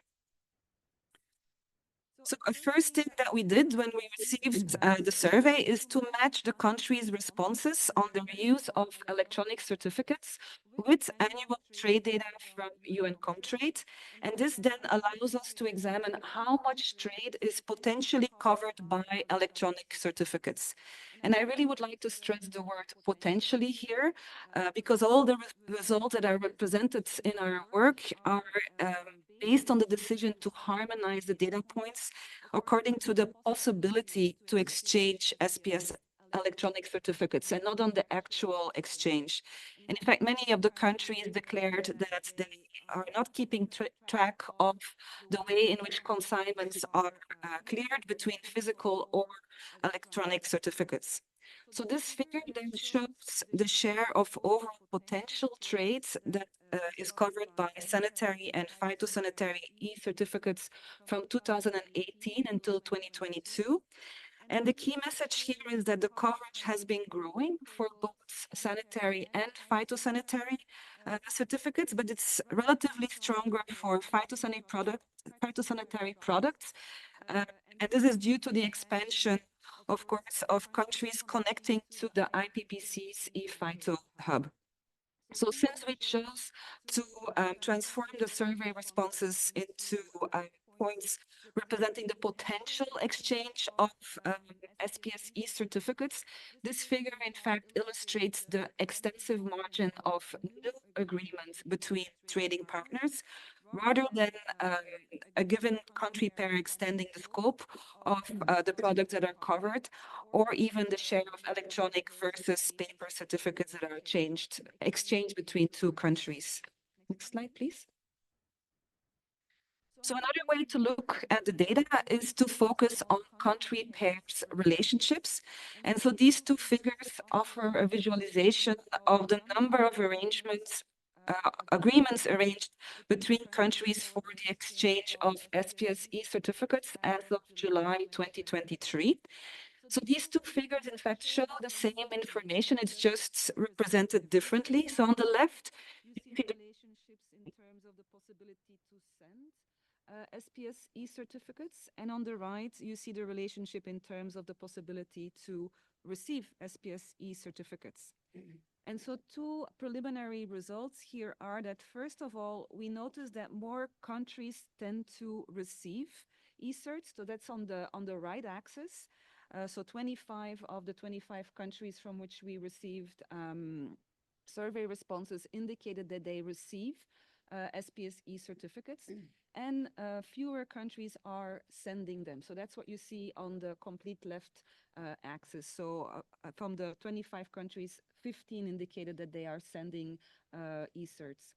So a first thing that we did when we received the survey is to match the countries' responses on the use of electronic certificates with annual trade data from UN Comtrade. And this then allows us to examine how much trade is potentially covered by electronic certificates. And I really would like to stress the word potentially here, because all the results that are represented in our work are based on the decision to harmonize the data points according to the possibility to exchange SPS electronic certificates and not on the actual exchange. And in fact, many of the countries declared that they are not keeping track of the way in which consignments are cleared between physical or electronic certificates. So this figure then shows the share of overall potential trades that is covered by sanitary and phytosanitary e-certificates from 2018 until 2022. And the key message here is that the coverage has been growing for both sanitary and phytosanitary certificates, but it's relatively stronger for phytosanitary products. And this is due to the expansion, of course, of countries connecting to the IPPC's ePhyto hub. So since we chose to transform the survey responses into points representing the potential exchange of SPS e-certificates, this figure in fact illustrates the extensive margin of new agreements between trading partners, rather than a given country pair extending the scope of the products that are covered, or even the share of electronic versus paper certificates that are exchanged between two countries. Next slide, please. So another way to look at the data is to focus on country pairs relationships. And so these two figures offer a visualization of the number of agreements arranged between countries for the exchange of SPS certificates as of July 2023. So these two figures, in fact, show the same information. It's just represented differently. So on the left, you see the relationships in terms of the possibility to send SPS certificates, and on the right, you see the relationship in terms of the possibility to receive SPS certificates. And so two preliminary results here are that, first of all, we notice that more countries tend to receive certs. So that's on the right axis. So 25 of the 25 countries from which we received survey responses indicated that they receive SPS certificates, and fewer countries are sending them. So that's what you see on the complete left axis. So from the 25 countries, 15 indicated that they are sending certs.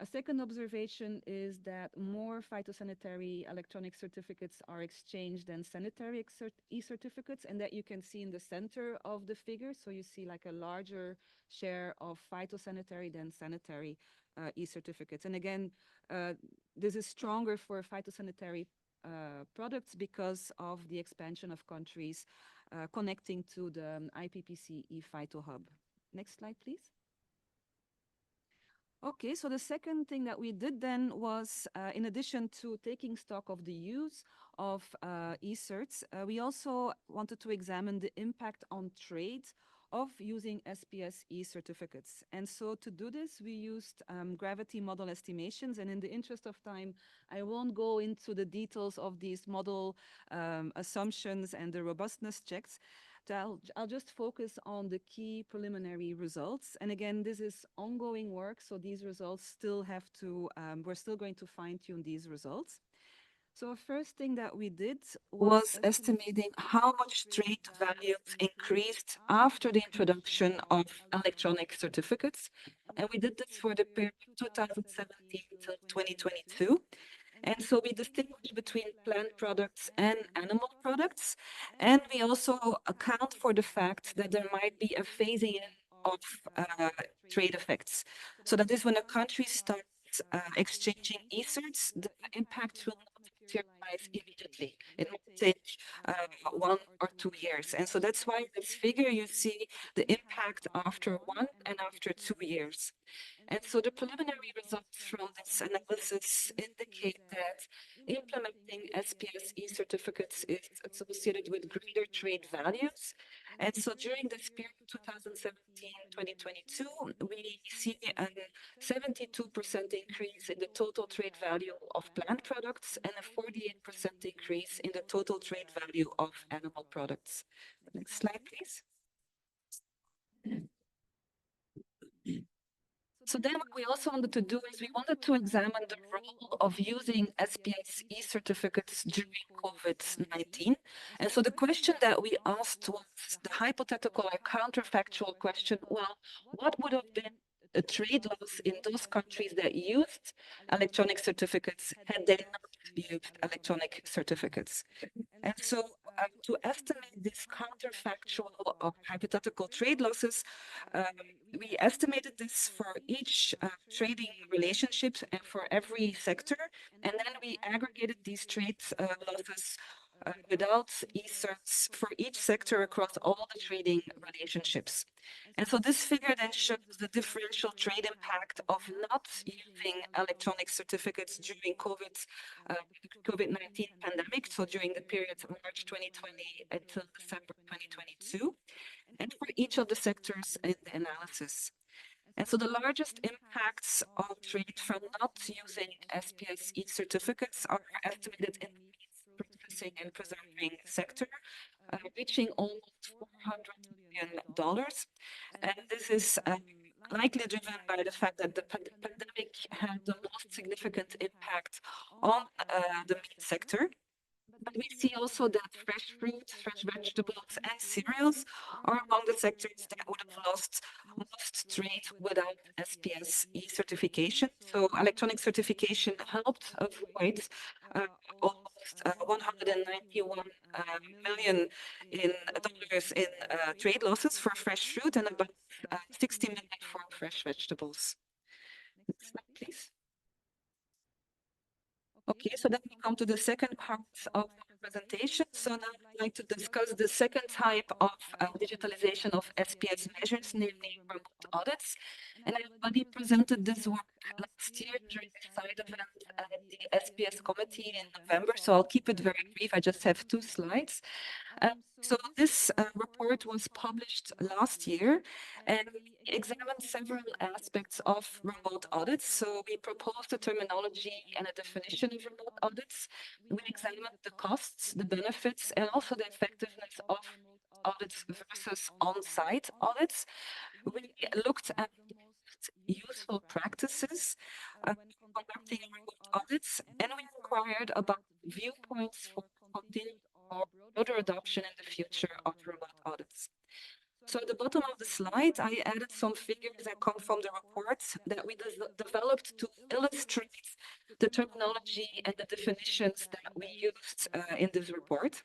A second observation is that more phytosanitary electronic certificates are exchanged than sanitary certificates, and that you can see in the center of the figure. So you see like a larger share of phytosanitary than sanitary certificates. And again, this is stronger for phytosanitary products because of the expansion of countries connecting to the IPPC ePhyto hub. Next slide, please. Okay, so the second thing that we did then was, in addition to taking stock of the use of certs, we also wanted to examine the impact on trade of using SPS certificates. And so to do this, we used gravity model estimations. And in the interest of time, I won't go into the details of these model assumptions and the robustness checks. I'll just focus on the key preliminary results. And again, this is ongoing work, so these results still have to, we're still going to fine tune these results. So first thing that we did was estimating how much trade values increased after the introduction of electronic certificates. And we did this for the period 2017 till 2022. And so we distinguish between plant products and animal products. And we also account for the fact that there might be a phasing in of trade effects. So that is when a country starts exchanging certs, the impact will not materialize immediately. It might take 1 or 2 years. And so that's why this figure you see the impact after 1 and after 2 years. And so the preliminary results from this analysis indicate that implementing SPS certificates is associated with greater trade values. And so during this period, 2017-2022, we see a 72% increase in the total trade value of plant products and a 48% increase in the total trade value of animal products. Next slide, please. So then what we also wanted to do is we wanted to examine the role of using SPS certificates during COVID-19. And so the question that we asked was the hypothetical or counterfactual question, well, what would have been a trade loss in those countries that used electronic certificates had they not used electronic certificates? And so to estimate this counterfactual or hypothetical trade losses, we estimated this for each trading relationship and for every sector. And then we aggregated these trade losses without certs for each sector across all the trading relationships. And so this figure then shows the differential trade impact of not using electronic certificates during COVID-19 pandemic, so during the period of March 2020 until December 2022, and for each of the sectors in the analysis. And so the largest impacts on trade from not using SPS certificates are estimated in the processing and preserving sector, reaching almost $400 million. And this is likely driven by the fact that the pandemic had the most significant impact on the meat sector. But we see also that fresh fruits, fresh vegetables, and cereals are among the sectors that would have lost most trade without SPS certification. So electronic certification helped avoid almost 191 million in dollars in trade losses for fresh fruit and about 60 million for fresh vegetables. Next slide, please. Okay, so then we come to the second part of the presentation. So now I'd like to discuss the second type of digitalization of SPS measures, namely remote audits. And I already presented this work last year during the side event at the SPS committee in November, so I'll keep it very brief. I just have 2 slides. So this report was published last year, and we examined several aspects of remote audits. So we proposed a terminology and a definition of remote audits. We examined the costs, the benefits, and also the effectiveness of audits versus on-site audits. We looked at useful practices conducting remote audits, and we inquired about viewpoints for continued or broader adoption in the future of remote audits. So at the bottom of the slide, I added some figures that come from the reports that we developed to illustrate the terminology and the definitions that we used in this report.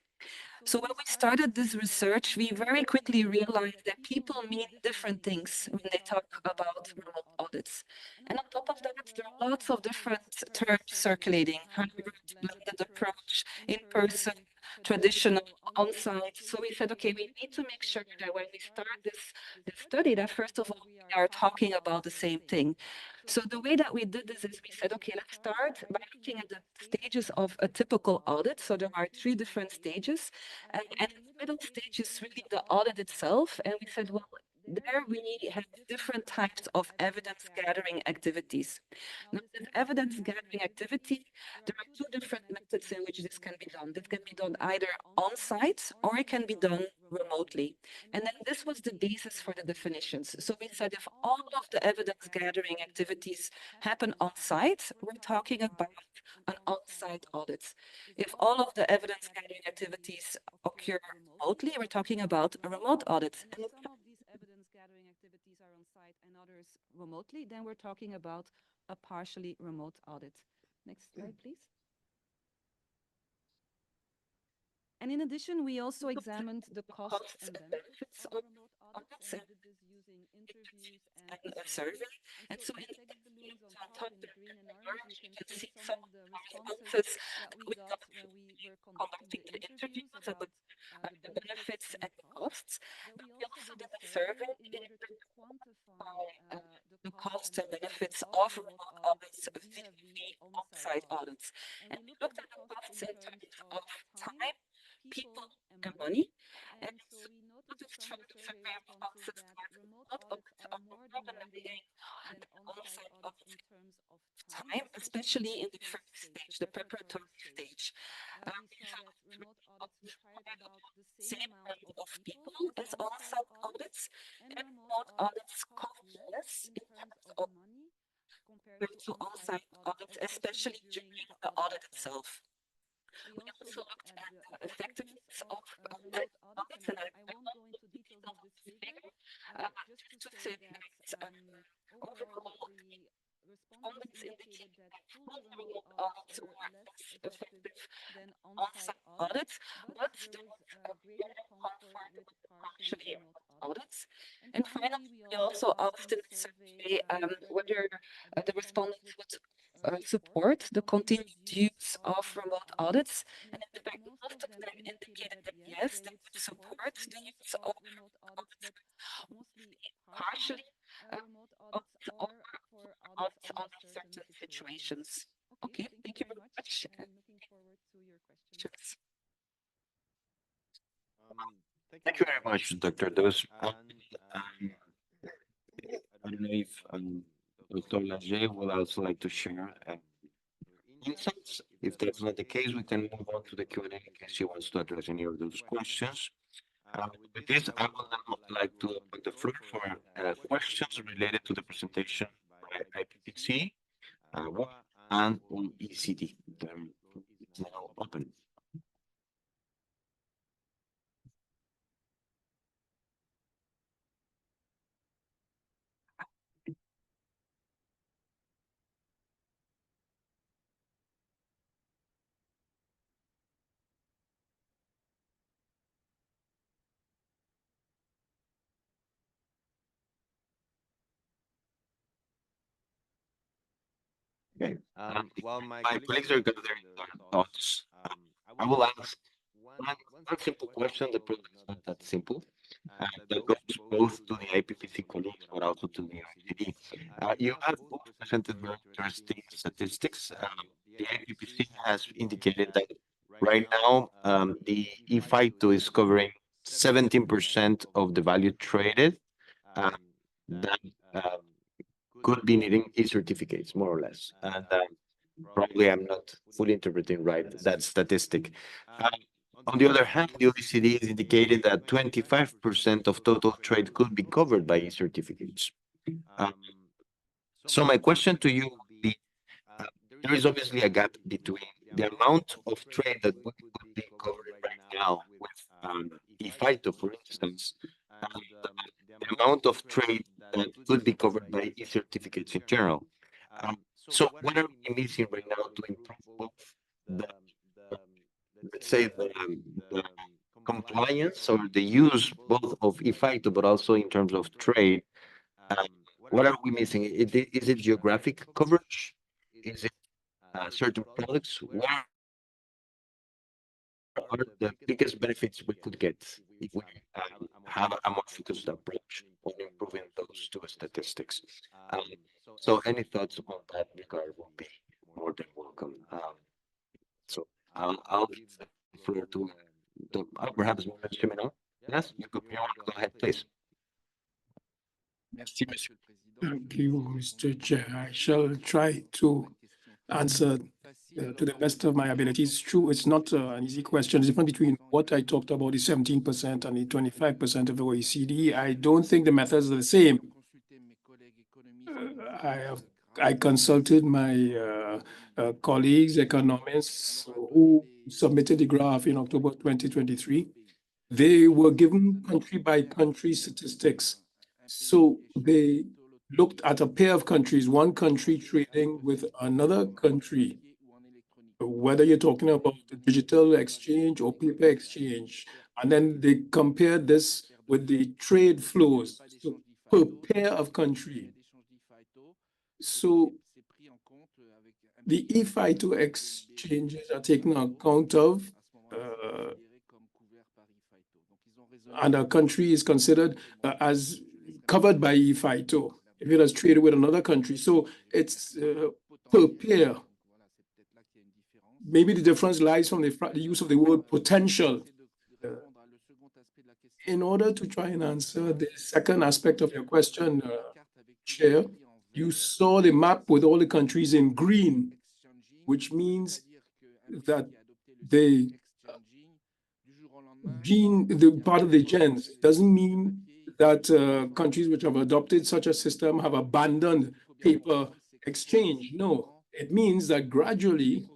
So when we started this research, we very quickly realized that people mean different things when they talk about remote audits. And on top of that, there are lots of different terms circulating: hybrid, blended approach, in person, traditional, on-site. So we said, okay, we need to make sure that when we start this study, that first of all, we are talking about the same thing. So the way that we did this is we said, okay, let's start by looking at the stages of a typical audit. So there are 3 different stages. And the middle stage is really the audit itself. And we said, well, there we have different types of evidence gathering activities. Now, this evidence gathering activity, there are 2 different methods in which this can be done. This can be done either on site or it can be done remotely. And then this was the basis for the definitions. So we said if all of the evidence gathering activities happen on site, we're talking about an on-site audit. If all of the evidence gathering activities occur remotely, we're talking about a remote audit. And if some of these evidence gathering activities are on site and others remotely, then we're talking about a partially remote audit. Next slide, please. And in addition, we also examined the costs and benefits of remote audits, and we did this using interviews and a survey. And so in the balloons on top, in green and orange, you can see some of the responses that we got when we were conducting the interviews about the benefits and the costs. But we also did a survey in order to quantify the costs and benefits of remote audits vis-a-vis on-site audits. And we looked at the costs in terms of time, people, and money. And so we noticed from the survey responses that remote audits are more demanding than on-site audits in terms of time, especially in the first stage, the preparatory stage. We saw that remote audits required about the same amount of people as on-site audits, and remote audits cost less in terms of money compared to on-site audits, especially during the audit itself. We also looked at the effectiveness of remote audits, and I won't go into details of this figure, just to say that overall the respondents indicated that fully remote audits were less effective than on-site audits, but there was a greater comfort with partially remote audits. And finally, we also asked in the survey whether the respondents would support the continued use of remote audits. And in fact, most of them indicated that yes, they would support the use of remote audits, but mostly partially remote audits or for audits under certain situations. Okay, thank you very much. I'm looking forward to your questions. Thank you very much, Dr. Dos. I don't know if Dr. Lager would also like to share insights. If that's not the case, we can move on to the Q&A in case she wants to address any of those questions. With this, I will now like to open the floor for questions related to the presentation by IPPC and on ECD. It's now open. Okay. While my colleagues are gathering their thoughts, I will ask one simple question that probably is not that simple, that goes both to the IPPC colleagues but also to the OECD. You have both presented very interesting statistics. The IPPC has indicated that right now the E-FITO is covering 17% of the value traded that could be needing e-certificates, more or less. And probably I'm not fully interpreting right that statistic. On the other hand, the OECD is indicating that 25% of total trade could be covered by e-certificates. So my question to you would be, there is obviously a gap between the amount of trade that would be covered right now with e-FITO, for instance, and the amount of trade that could be covered by e-certificates in general. So what are we missing right now to improve both the, let's say, the compliance or the use both of e-FITO, but also in terms of trade? What are we missing? Is it geographic coverage? Is it certain products? What are the biggest benefits we could get if we have a more focused approach on improving those two statistics? So any thoughts on that regard will be more than welcome. So I'll give the floor to perhaps Mr. Chimino. Yes, you could go ahead, please. Merci, Monsieur le Président. Thank you, Mr. Chair. I shall try to answer to the best of my abilities. It's true, it's not an easy question. It's different between what I talked about, the 17% and the 25% of the OECD. I don't think the methods are the same. I consulted my colleagues, economists, who submitted the graph in October 2023. They were given country-by-country statistics. So they looked at a pair of countries, one country trading with another country, whether you're talking about the digital exchange or paper exchange. And then they compared this with the trade flows per pair of country. So the e-FITO exchanges are taken account of, and a country is considered as covered by e-FITO if it has traded with another country. So it's per pair. Maybe the difference lies from the use of the word potential. In order to try and answer the second aspect of your question, Chair, you saw the map with all the countries in green, which means that the part of the gens doesn't mean that countries which have adopted such a system have abandoned paper exchange. No, it means that gradually,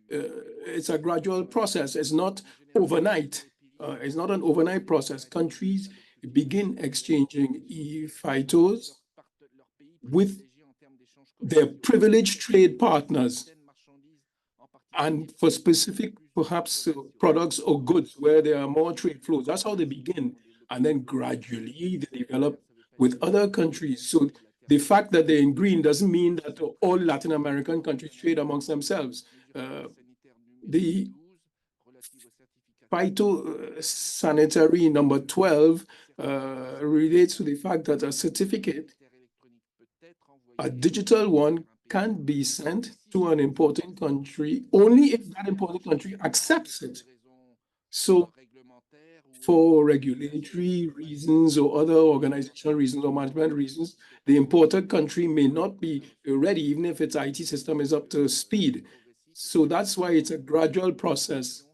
it's a gradual process. It's not overnight. It's not an overnight process. Countries begin exchanging e-FITOs with their privileged trade partners, and for specific, perhaps, products or goods where there are more trade flows. That's how they begin. And then gradually they develop with other countries. So the fact that they're in green doesn't mean that all Latin American countries trade amongst themselves. The phytosanitary number 12 relates to the fact that a certificate, a digital one, can be sent to an importing country only if that importing country accepts it. So for regulatory reasons or other organizational reasons or management reasons, the imported country may not be ready, even if its IT system is up to speed. So that's why it's a gradual process.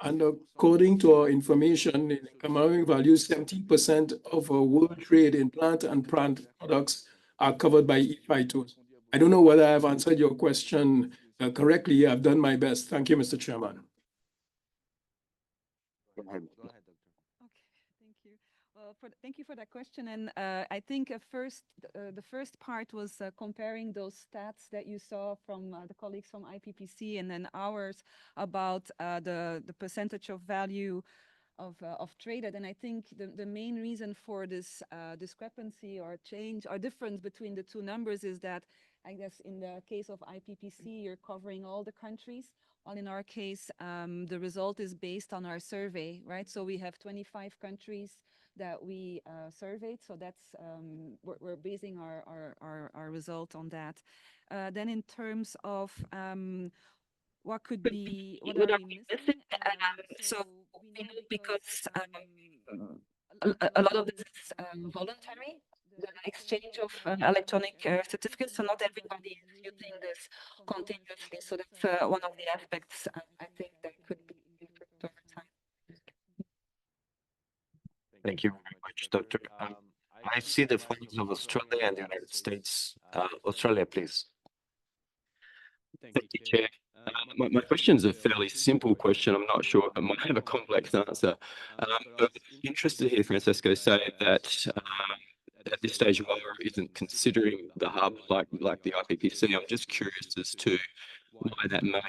And according to our information, in economic value, 70% of our world trade in plant and plant products are covered by E5 I don't know whether I've answered your question correctly. I've done my best. Thank you, Mr. Chairman. Go ahead. Okay, thank you. Well, thank you for that question. And I think the first part was comparing those stats that you saw from the colleagues from IPPC and then ours about the percentage of value of traded. And I think the main reason for this discrepancy or change or difference between the two numbers is that I guess in the case of IPPC, you're covering all the countries. While in our case, the result is based on our survey, right? So we have 25 countries that we surveyed. So that's we're basing our result on that. Then in terms of what could be what are we missing? So we know because a lot of this is voluntary, the exchange of electronic certificates, so not everybody is using this continuously. So that's one of the aspects I think that could be improved over time. Thank you very much, Doctor. I see the flags of Australia and the United States. Australia, please. Thank you, Chair. My question is a fairly simple question. I'm not sure it might have a complex answer. But interested to hear Francesco say that at this stage, Wara isn't considering the hub like the IPPC. I'm just curious as to why that may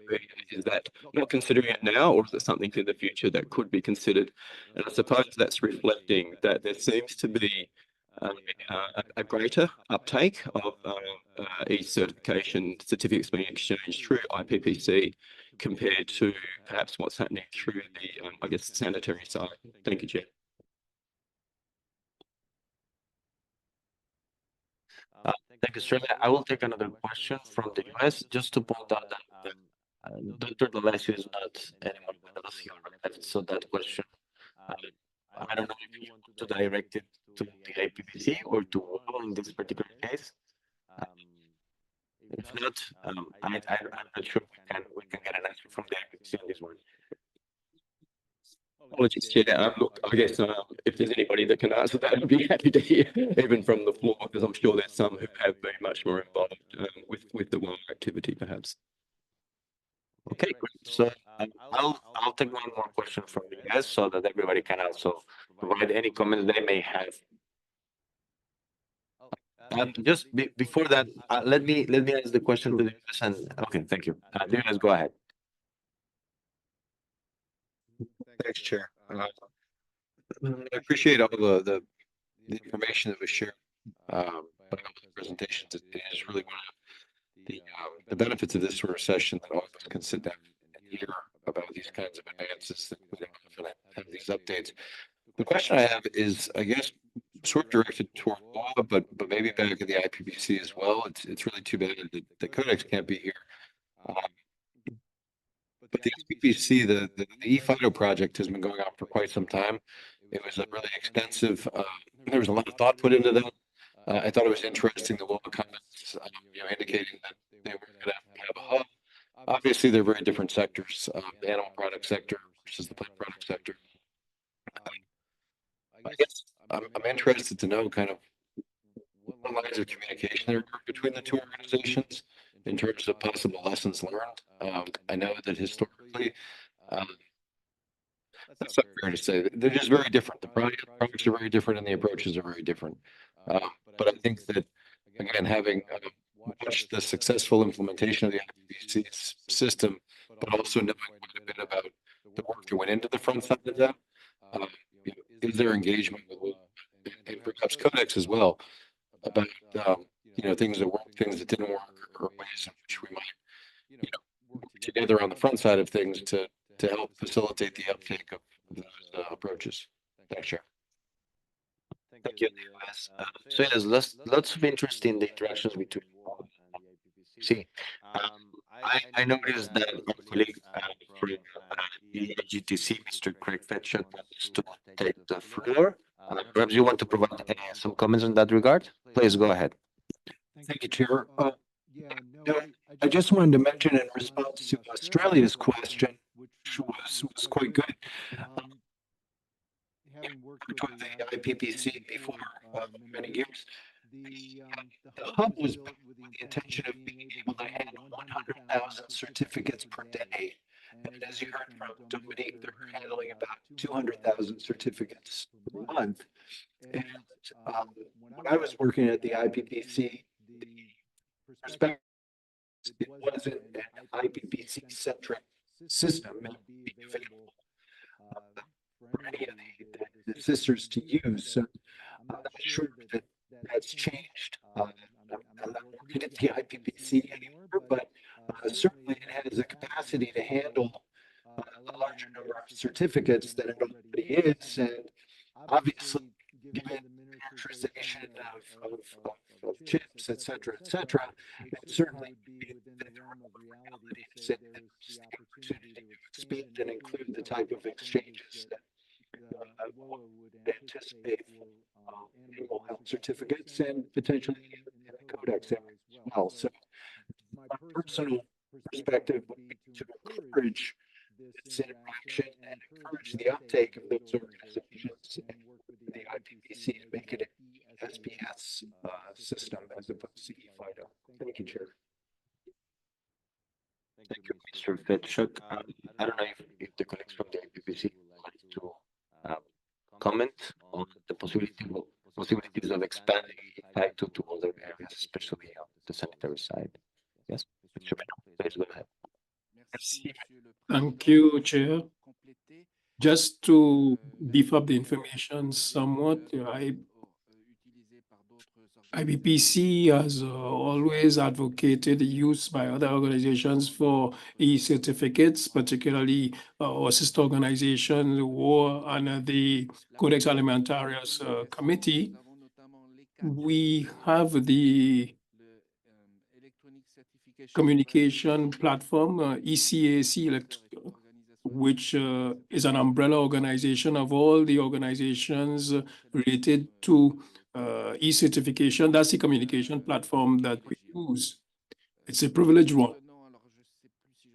be. Is that not considering it now, or is it something in the future that could be considered? And I suppose that's reflecting that there seems to be a greater uptake of e-certification certificates being exchanged through IPPC compared to perhaps what's happening through the, I guess, sanitary side. Thank you, Chair. Thank you, Australia. I will take another question from the US just to point out that Dr. D'Alessio is not anymore with us here, right? So that question, I don't know if you want to direct it to the IPPC or to Wara in this particular case. If not, I'm not sure we can get an answer from the IPPC on this one. Apologies, Chair. Look, I guess if there's anybody that can answer that, I'd be happy to hear, even from the floor, because I'm sure there's some who have been much more involved with the Wara activity, perhaps. Okay, great. So I'll take one more question from you guys so that everybody can also provide any comments they may have. Just before that, let me ask the question to the US and okay, thank you. The US, go ahead. Thanks, Chair. I appreciate all the information that was shared by all the presentations. It is really one of the benefits of this sort of session that all of us can sit down and hear about these kinds of advances that we don't often have these updates. The question I have is, I guess, sort of directed toward law, but maybe back at the IPPC as well. It's really too bad that the Codex can't be here. But the SPPC, the eFIDO project has been going on for quite some time. It was a really extensive, there was a lot of thought put into that. I thought it was interesting, the WOA comments, indicating that they were going to have a hub. Obviously, they're very different sectors, the animal product sector versus the plant product sector. I guess I'm interested to know kind of what lines of communication there are between the two organizations in terms of possible lessons learned. I know that historically, that's not fair to say. They're just very different. The products are very different and the approaches are very different. But I think that, again, having watched the successful implementation of the IPPC system, but also knowing quite a bit about the work that went into the front side of that, is there engagement with, and perhaps Codex as well, about things that worked, things that didn't work, or ways in which we might work together on the front side of things to help facilitate the uptake of those approaches. Thanks, Chair. Thank you, US. So there's lots of interest in the interactions between. See, I noticed that our colleague from GTC, Mr. Craig Fetcher, wants to take the floor. Perhaps you want to provide some comments in that regard? Please go ahead. Thank you, Chair. I just wanted to mention in response to Australia's question, was quite good. Having worked with the IPPC before many years, the hub was built with the intention of being able to handle 100,000 certificates per day. And as you heard from Dominique, they're handling about 200,000 certificates per month. And when I was working at the IPPC, the perspective it wasn't an IPPC-centric system and being available for any of the sisters to use. So I'm not sure that that's changed. I'm not working at the IPPC anymore, but certainly it has the capacity to handle a larger number of certificates than it already is. And obviously, given the miniaturization of chips, et cetera, it certainly would be within the realm of reality to say there's the opportunity to expand and include the type of exchanges that WOA would anticipate for animal health certificates and potentially in the codex area as well. So my personal perspective would be to encourage this interaction and encourage the uptake of those organizations and work with the IPPC to make it an SPS system as opposed to eFIDO. Thank you, Chair. Thank you, Mr. Fetchuk. I don't know if the colleagues from the IPPC would like to comment on the possibilities of expanding IPITO to other areas, especially on the sanitary side. Yes, Mr. Menon, please go ahead. Thank you, Chair. Just to beef up the information somewhat, IBPC has always advocated the use by other organizations for e-certificates, particularly our sister organization, WAR, and the Codex Alimentarius Committee. We have the communication platform, ECAC, which is an umbrella organization of all the organizations related to e-certification. That's the communication platform that we use. It's a privileged one.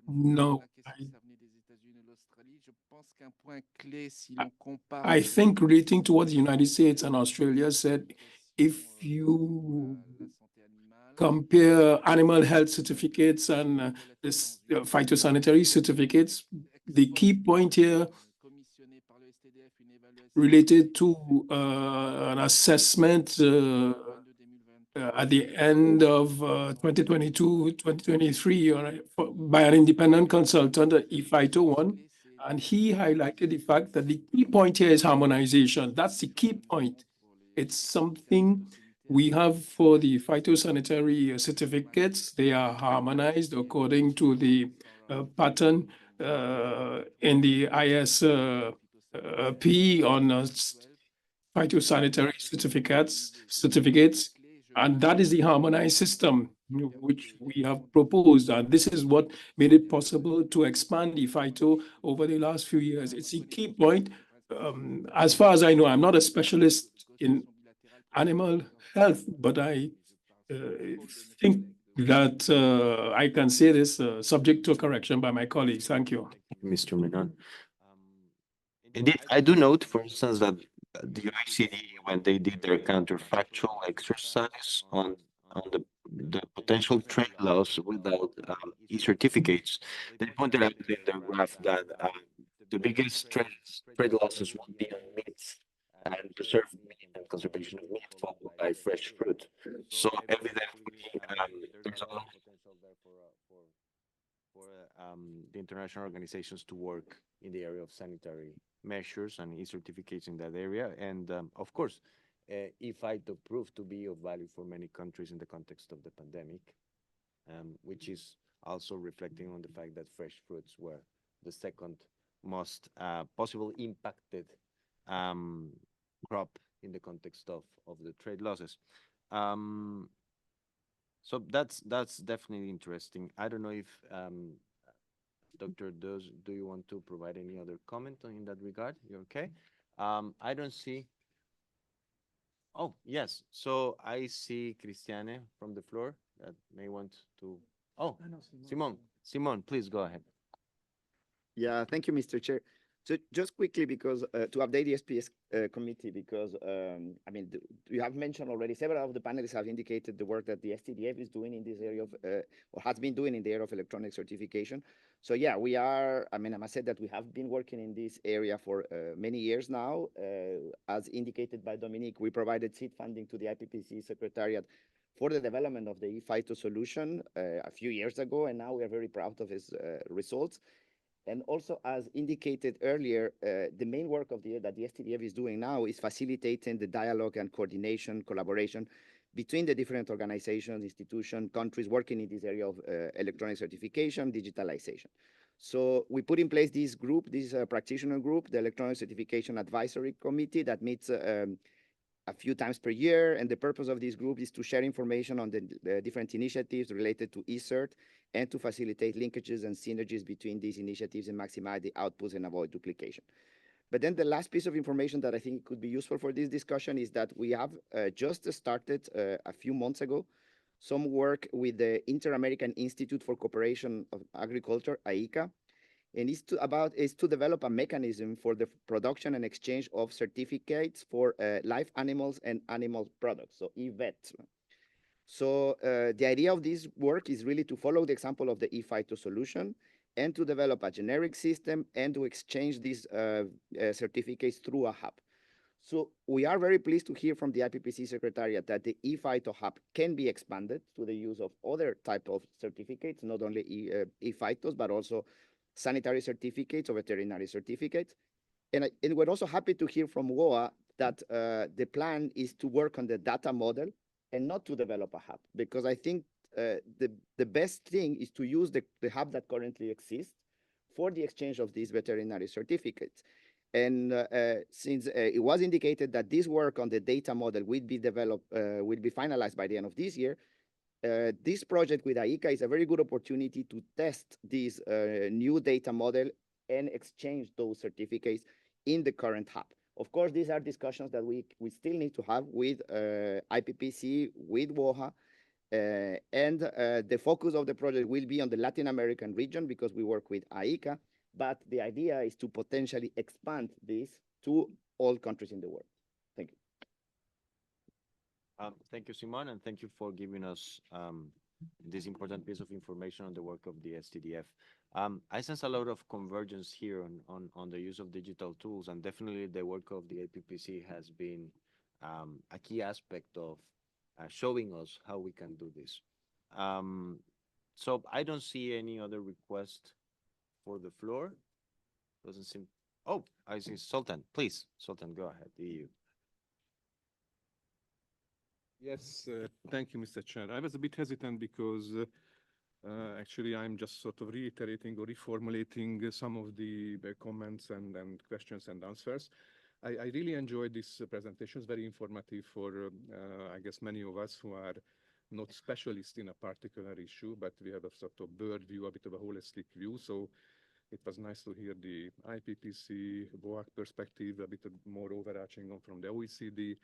No, I think relating towards the United States and Australia said, if you compare animal health certificates and this phytosanitary certificates, the key point here related to an assessment at the end of 2022, 2023 by an independent consultant, ePhyto one, and he highlighted the fact that the key point here is harmonization. That's the key point. It's something we have for the phytosanitary certificates. They are harmonized according to the pattern in the ISP on phytosanitary certificates, and that is the harmonized system which we have proposed. And this is what made it possible to expand the phyto over the last few years. It's a key point. As far as I know, I'm not a specialist in animal health, but I think that I can say this subject to correction by my colleagues. Thank you. Mr. Menon. Indeed, I do note, for instance, that the OECD, when they did their counterfactual exercise on the potential trade loss without e-certificates, they pointed out in their graph that the biggest trade losses would be on meat and preserved meat and conservation of meat, followed by fresh fruit. So evidently, there's a lot of potential there for the international organizations to work in the area of sanitary measures and e-certificates in that area. And of course, ePhyto proved to be of value for many countries in the context of the pandemic, which is also reflecting on the fact that fresh fruits were the second most possible impacted crop in the context of the trade losses. So that's definitely interesting. I don't know if Dr. do you want to provide any other comment in that regard? You're okay? I don't see. Oh, yes. So I see Cristiane from the floor that may want to. Oh, Simon, please go ahead. Yeah, thank you, Mr. Chair. So just quickly, because to update the SPS committee, because I mean, you have mentioned already, several of the panelists have indicated the work that the STDF is doing in this area of, or has been doing in the area of electronic certification. So yeah, we are, I mean, I must say that we have been working in this area for many years now. As indicated by Dominique, we provided seed funding to the IPPC Secretariat for the development of the eFITO solution a few years ago, and now we are very proud of its results. And also, as indicated earlier, the main work of that the STDF is doing now is facilitating the dialogue and coordination, collaboration between the different organizations, institutions, countries working in this area of electronic certification, digitalization. So we put in place this group, this practitioner group, the Electronic Certification Advisory Committee that meets a few times per year. And the purpose of this group is to share information on the different initiatives related to eCert and to facilitate linkages and synergies between these initiatives and maximize the outputs and avoid duplication. But then the last piece of information that I think could be useful for this discussion is that we have just started a few months ago some work with the Inter-American Institute for Cooperation of Agriculture, AICA, and is to develop a mechanism for the production and exchange of certificates for live animals and animal products, so eVet. So the idea of this work is really to follow the example of the eFITO solution and to develop a generic system and to exchange these certificates through a hub. So we are very pleased to hear from the IPPC Secretariat that the eFITO hub can be expanded to the use of other type of certificates, not only eFITOs, but also sanitary certificates or veterinary certificates. And we're also happy to hear from WOA that the plan is to work on the data model and not to develop a hub, because I think the best thing is to use the hub that currently exists for the exchange of these veterinary certificates. And since it was indicated that this work on the data model will be developed, will be finalized by the end of this year, this project with AICA is a very good opportunity to test this new data model and exchange those certificates in the current hub. Of course, these are discussions that we still need to have with IPPC, with WOHA, and the focus of the project will be on the Latin American region because we work with AICA, but the idea is to potentially expand this to all countries in the world. Thank you. Thank you, Simon, and thank you for giving us this important piece of information on the work of the STDF. I sense a lot of convergence here on the use of digital tools, and definitely the work of the APPC has been a key aspect of showing us how we can do this. So I don't see any other request for the floor. Doesn't seem. Oh, I see Sultan. Please, Sultan, go ahead. EU. Yes, thank you, Mr. Chair. I was a bit hesitant because actually I'm just sort of reiterating or reformulating some of the comments and questions and answers. I really enjoyed this presentation. It's very informative for, I guess, many of us who are not specialists in a particular issue, but we have a sort of bird view, a bit of a holistic view. So it was nice to hear the IPPC, BOAC perspective, a bit more overarching from the OECD,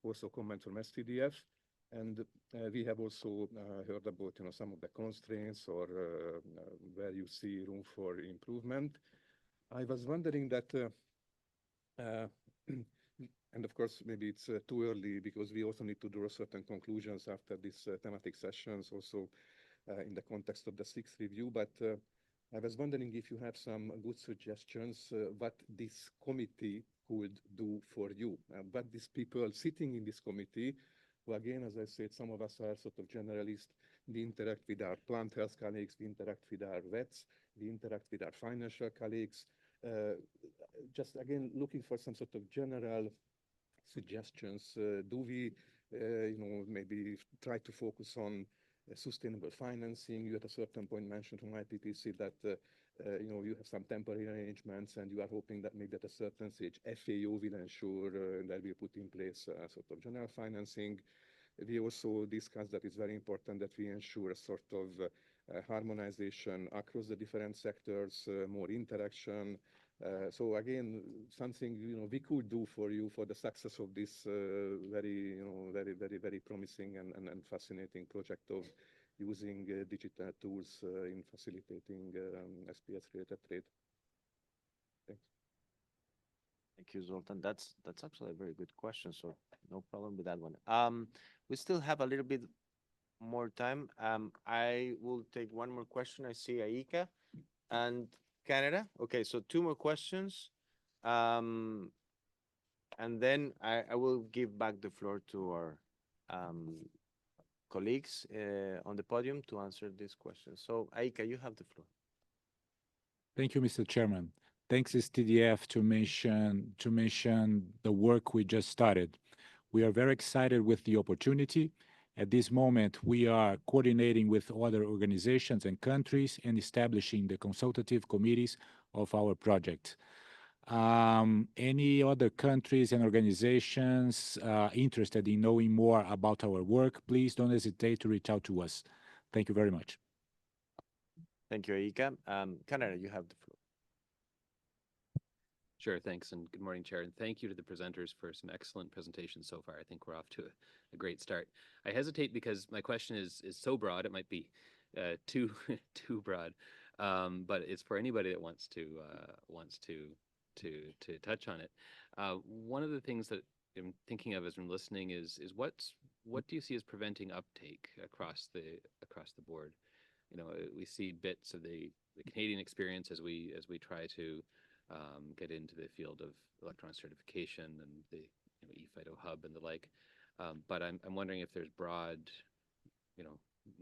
also comment from STDF. And we have also heard about some of the constraints or where you see room for improvement. I was wondering that, and of course, maybe it's too early because we also need to draw certain conclusions after these thematic sessions, also in the context of the sixth review. But I was wondering if you have some good suggestions what this committee could do for you, what these people sitting in this committee, who again, as I said, some of us are sort of generalists, we interact with our plant health colleagues, we interact with our vets, we interact with our financial colleagues, just again, looking for some sort of general suggestions. Do we, maybe try to focus on sustainable financing? You at a certain point mentioned from IPPC that you have some temporary arrangements and you are hoping that maybe at a certain stage FAO will ensure that we put in place sort of general financing. We also discussed that it's very important that we ensure a sort of harmonization across the different sectors, more interaction. So again, something we could do for you for the success of this very promising and fascinating project of using digital tools in facilitating SPS-related trade. Thank you, Zoltan. That's actually a very good question, so no problem with that one. We still have a little bit more time. I will take one more question. I see Aika and Canada. Okay, so two more questions. Um, and then I will give back the floor to our um, colleagues on the podium to answer these questions. So, Aika, you have the floor. Thank you, Mr. Chairman. Thanks, STDF, to mention the work we just started. We are very excited with the opportunity. At this moment, we are coordinating with other organizations and countries and establishing the consultative committees of our project. Any other countries and organizations interested in knowing more about our work, please don't hesitate to reach out to us. Thank you very much. Thank you, Aika. Canada, you have the floor. Sure, thanks, and good morning, Chair, and thank you to the presenters for some excellent presentations so far. I think we're off to a great start. I hesitate because my question is so broad, it might be too too broad, but it's for anybody that wants to touch on it. One of the things that I'm thinking of as I'm listening is what do you see as preventing uptake across the board? You know, we see bits of the Canadian experience as we try to get into the field of electronic certification and the eFIDO hub and the like. But I'm wondering if there's broad,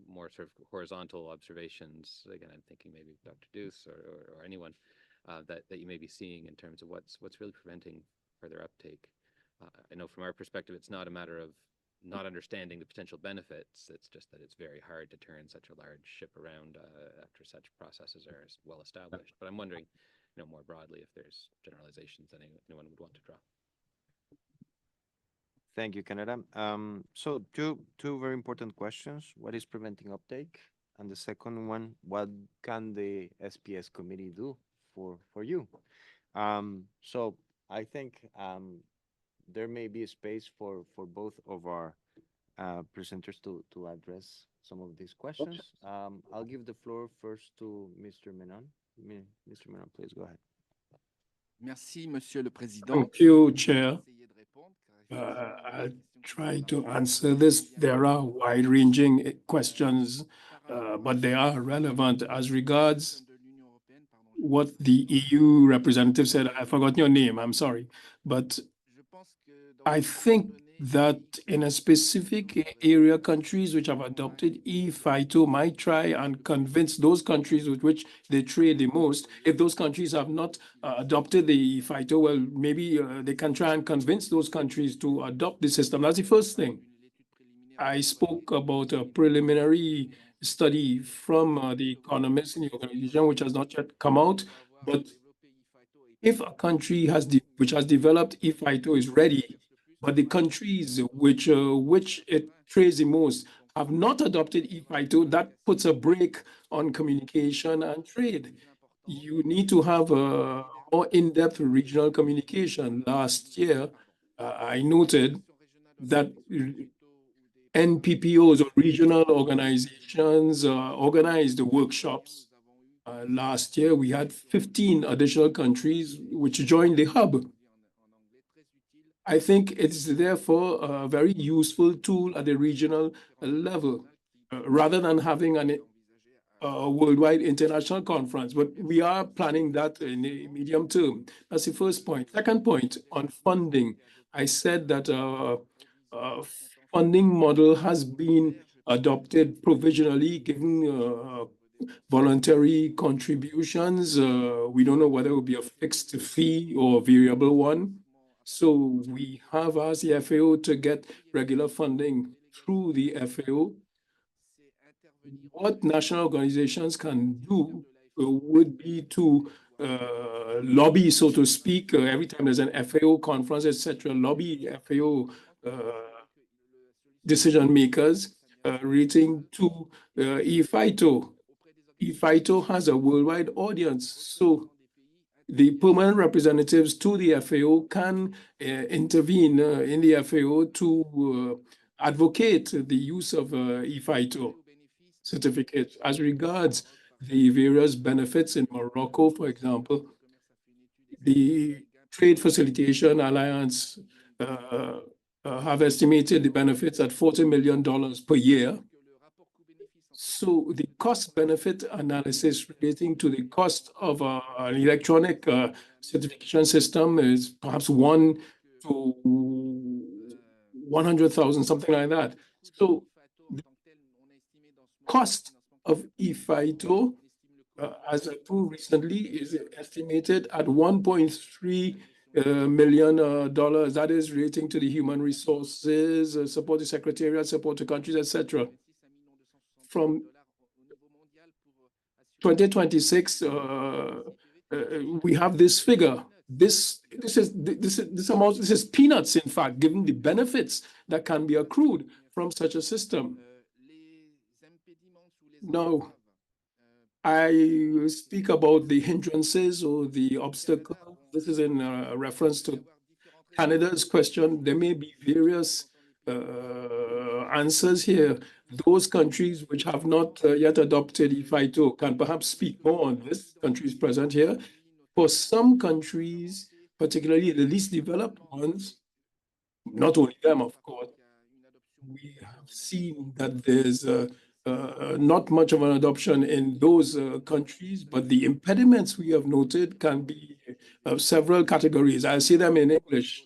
more sort of horizontal observations. Again, I'm thinking maybe Dr. Deuce or anyone that you may be seeing in terms of what's really preventing further uptake. I know from our perspective, it's not a matter of not understanding the potential benefits. It's just that it's very hard to turn such a large ship around after such processes are well established. But I'm wondering, more broadly, if there's generalizations that anyone would want to draw. Thank you, Canada. So two very important questions. What is preventing uptake? And the second one, what can the SPS committee do for you? So I think there may be a space for both of our presenters to address some of these questions. I'll give the floor first to Mr. Menon. Mr. Menon, please go ahead. Merci, Monsieur le Président. Thank you, Chair. I'll try to answer this. There are wide-ranging questions, but they are relevant as regards what the EU representative said. I forgot your name, I'm sorry. But I think that in a specific area, countries which have adopted eFITO might try and convince those countries with which they trade the most. If those countries have not adopted the eFITO, well, maybe they can try and convince those countries to adopt the system. That's the first thing. I spoke about a preliminary study from the economists in the organization, which has not yet come out. But if a country which has developed eFITO is ready, but the countries which it trades the most have not adopted eFITO, that puts a brake on communication and trade. You need to have a more in-depth regional communication. Last year, I noted that NPPOs or regional organizations organized the workshops. Last year, we had 15 additional countries which joined the hub. I think it's therefore a very useful tool at the regional level, rather than having a worldwide international conference. But we are planning that in the medium term. That's the first point. Second point, on funding. I said that funding model has been adopted provisionally, given voluntary contributions. We don't know whether it will be a fixed fee or a variable one. So we have asked the FAO to get regular funding through the FAO. What national organizations can do would be to lobby, so to speak, every time there's an FAO conference, etc., lobby FAO decision makers relating to eFITO. eFITO has a worldwide audience, so the permanent representatives to the FAO can intervene in the FAO to advocate the use of eFITO certificates. As regards the various benefits in Morocco, for example, the Trade Facilitation Alliance have estimated the benefits at $40 million per year. So the cost-benefit analysis relating to the cost of an electronic certification system is perhaps 1 to 100,000, something like that. So the cost of eFITO, as approved recently, is estimated at $1.3 million. That is relating to the human resources, support to secretariat, support to countries, etc. From 2026, we have this figure. This is peanuts, in fact, given the benefits that can be accrued from such a system. Now, I speak about the hindrances or the obstacle. This is in reference to Canada's question. There may be various answers here. Those countries which have not yet adopted eFITO can perhaps speak more on this, countries present here. For some countries, particularly the least developed ones, not only them, of course, we have seen that there's not much of an adoption in those countries, but the impediments we have noted can be of several categories. I'll see them in English.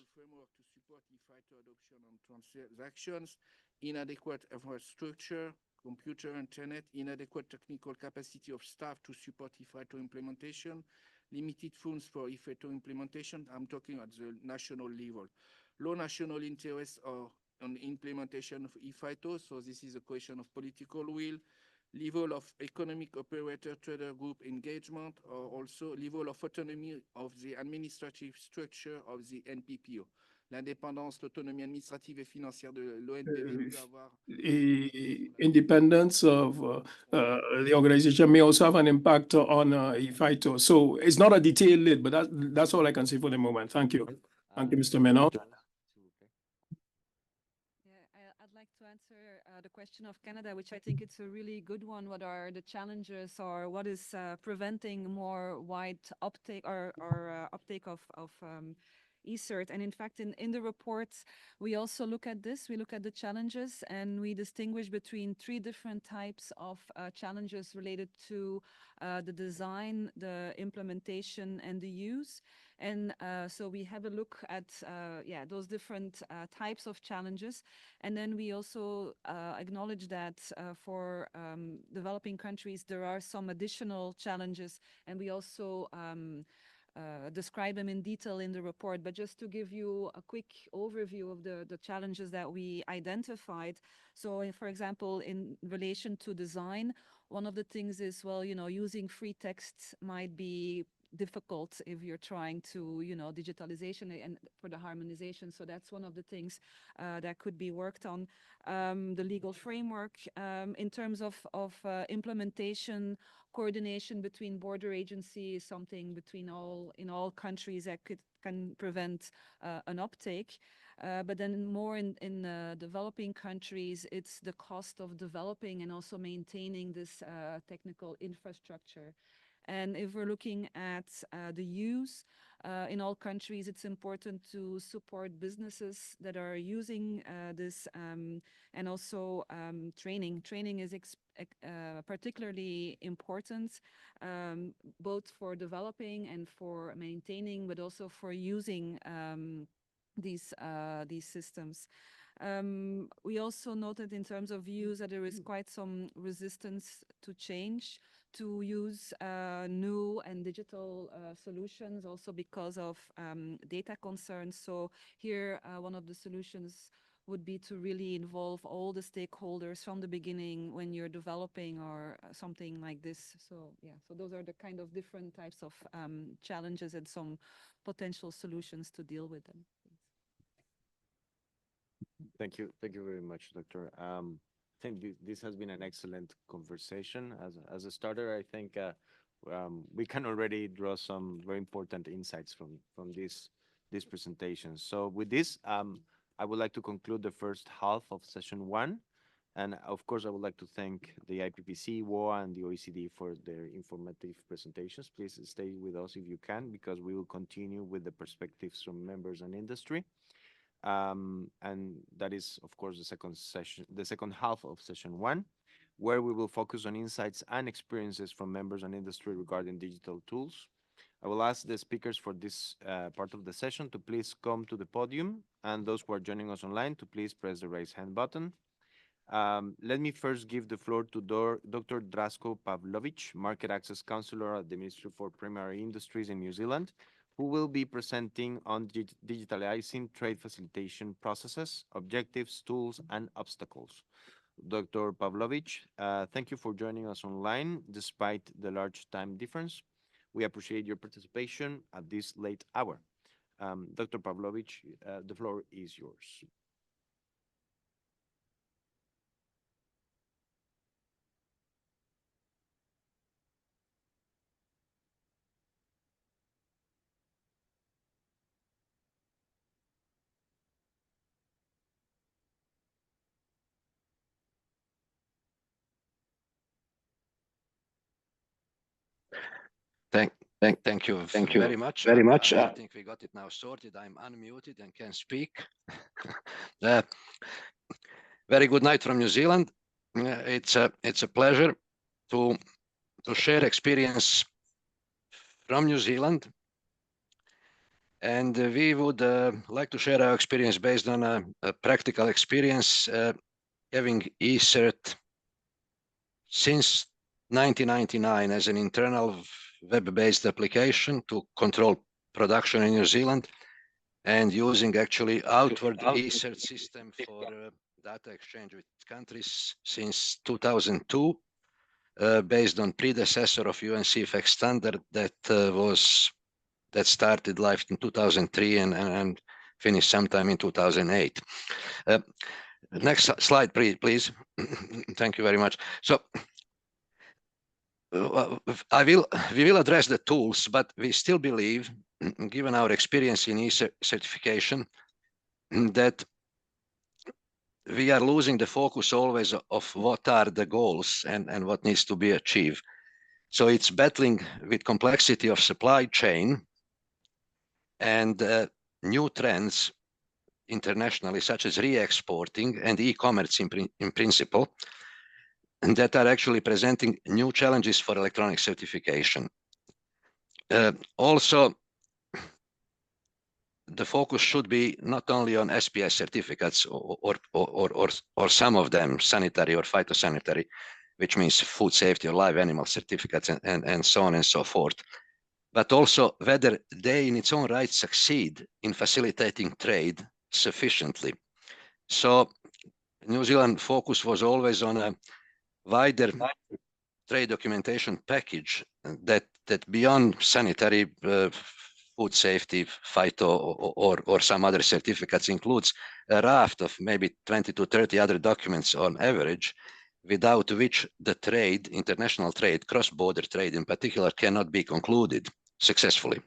Transactions, inadequate infrastructure, computer, internet, inadequate technical capacity of staff to support eFITO implementation, limited funds for eFITO implementation. I'm talking at the national level. Low national interest on implementation of eFITO, so this is a question of political will, level of economic operator trader group engagement, or also level of autonomy of the administrative structure of the NPPO. L'indépendance, l'autonomie administrative et financière de l'ONPV peut avoir. Independence of the organization may also have an impact on eFITO. So it's not a detailed list, but that's all I can say for the moment. Thank you. Thank you, Mr. Menon. I'd like to answer the question of Canada, which I think it's a really good one. What are the challenges, or what is preventing more wide uptake or uptake of eCert? And in fact, in the reports, we also look at this. We look at the challenges, and we distinguish between 3 different types of challenges related to the design, the implementation, and the use. And so we have a look at those different types of challenges. And then we also acknowledge that for developing countries, there are some additional challenges, and we also describe them in detail in the report. But just to give you a quick overview of the challenges that we identified. So for example, in relation to design, one of the things is, well, using free text might be difficult if you're trying to, digitalization and for the harmonization. So that's one of the things that could be worked on. The legal framework in terms of implementation, coordination between border agencies, something in all countries that can prevent an uptake. But then more in developing countries, it's the cost of developing and also maintaining this technical infrastructure. And if we're looking at the use in all countries, it's important to support businesses that are using this, and also training. Training is particularly important, both for developing and for maintaining, but also for using these systems. We also noted in terms of use that there is quite some resistance to change, to use new and digital solutions, also because of data concerns. So here, one of the solutions would be to really involve all the stakeholders from the beginning when you're developing or something like this. So so those are the kind of different types of challenges and some potential solutions to deal with them. Thank you. Thank you very much, Doctor. I think this has been an excellent conversation. As a starter, I think we can already draw some very important insights from this presentation. So with this, I would like to conclude the first half of session 1. And of course, I would like to thank the IPPC, WOA, and the OECD for their informative presentations. Please stay with us if you can, because we will continue with the perspectives from members and industry. And that is, of course, the second half of session 1, where we will focus on insights and experiences from members and industry regarding digital tools. I will ask the speakers for this part of the session to please come to the podium, and those who are joining us online to please press the raise hand button. Let me first give the floor to Dr. Drasko Pavlovic, Market Access Counselor at the Ministry for Primary Industries in New Zealand, who will be presenting on digitalizing trade facilitation processes, objectives, tools, and obstacles. Dr. Pavlovic, thank you for joining us online despite the large time difference. We appreciate your participation at this late hour. Dr. Pavlovic, the floor is yours. Thank you very much. I think we got it now sorted. I'm unmuted and can speak. Very good night from New Zealand. It's a pleasure to share experience from New Zealand, and we would like to share our experience based on a practical experience having eCert since 1999 as an internal web-based application to control production in New Zealand, and using actually outward eCert system for data exchange with countries since 2002, based on predecessor of UNCFX standard that started life in 2003 and finished sometime in 2008. Next slide, please. Thank you very much. So we will address the tools, but we still believe, given our experience in e-certification, that we are losing the focus always of what are the goals and what needs to be achieved. So it's battling with complexity of supply chain and new trends internationally, such as re-exporting and e-commerce in principle, and that are actually presenting new challenges for electronic certification. Also, the focus should be not only on SPS certificates or some of them, sanitary or phytosanitary, which means food safety or live animal certificates and so on and so forth, but also whether they in its own right succeed in facilitating trade sufficiently. So New Zealand focus was always on a wider trade documentation package that beyond sanitary, food safety, phyto, or some other certificates includes a raft of maybe 20 to 30 other documents on average, without which the trade, international trade, cross-border trade in particular, cannot be concluded successfully.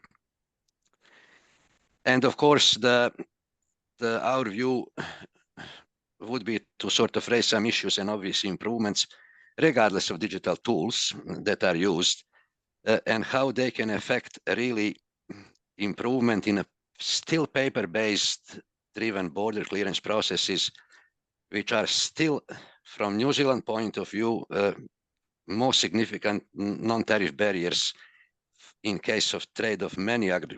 And of course, our view would be to sort of raise some issues and obvious improvements regardless of digital tools that are used, and how they can affect a really improvement in a still paper-based driven border clearance processes, which are still, from New Zealand point of view, most significant non-tariff barriers in case of trade of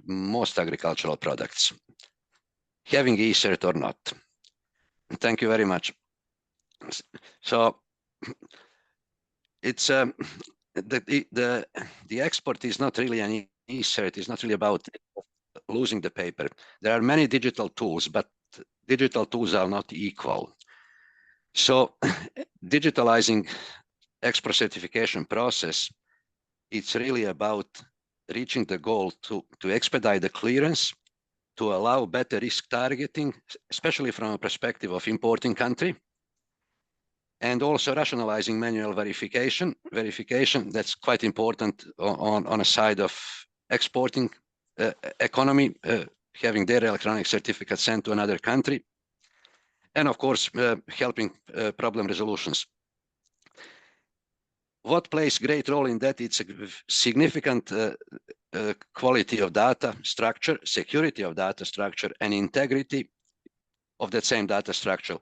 most agricultural products, having eCert or not. Thank you very much. So it's the export is not really an eCert. It's not really about losing the paper. There are many digital tools, but digital tools are not equal. So digitalizing export certification process, it's really about reaching the goal to expedite the clearance, to allow better risk targeting, especially from a perspective of importing country, and also rationalizing manual verification. That's quite important on a side of exporting economy, having their electronic certificate sent to another country. and of course, helping problem resolutions. What plays great role in that? It's a significant quality of data structure, security of data structure, and integrity of that same data structure.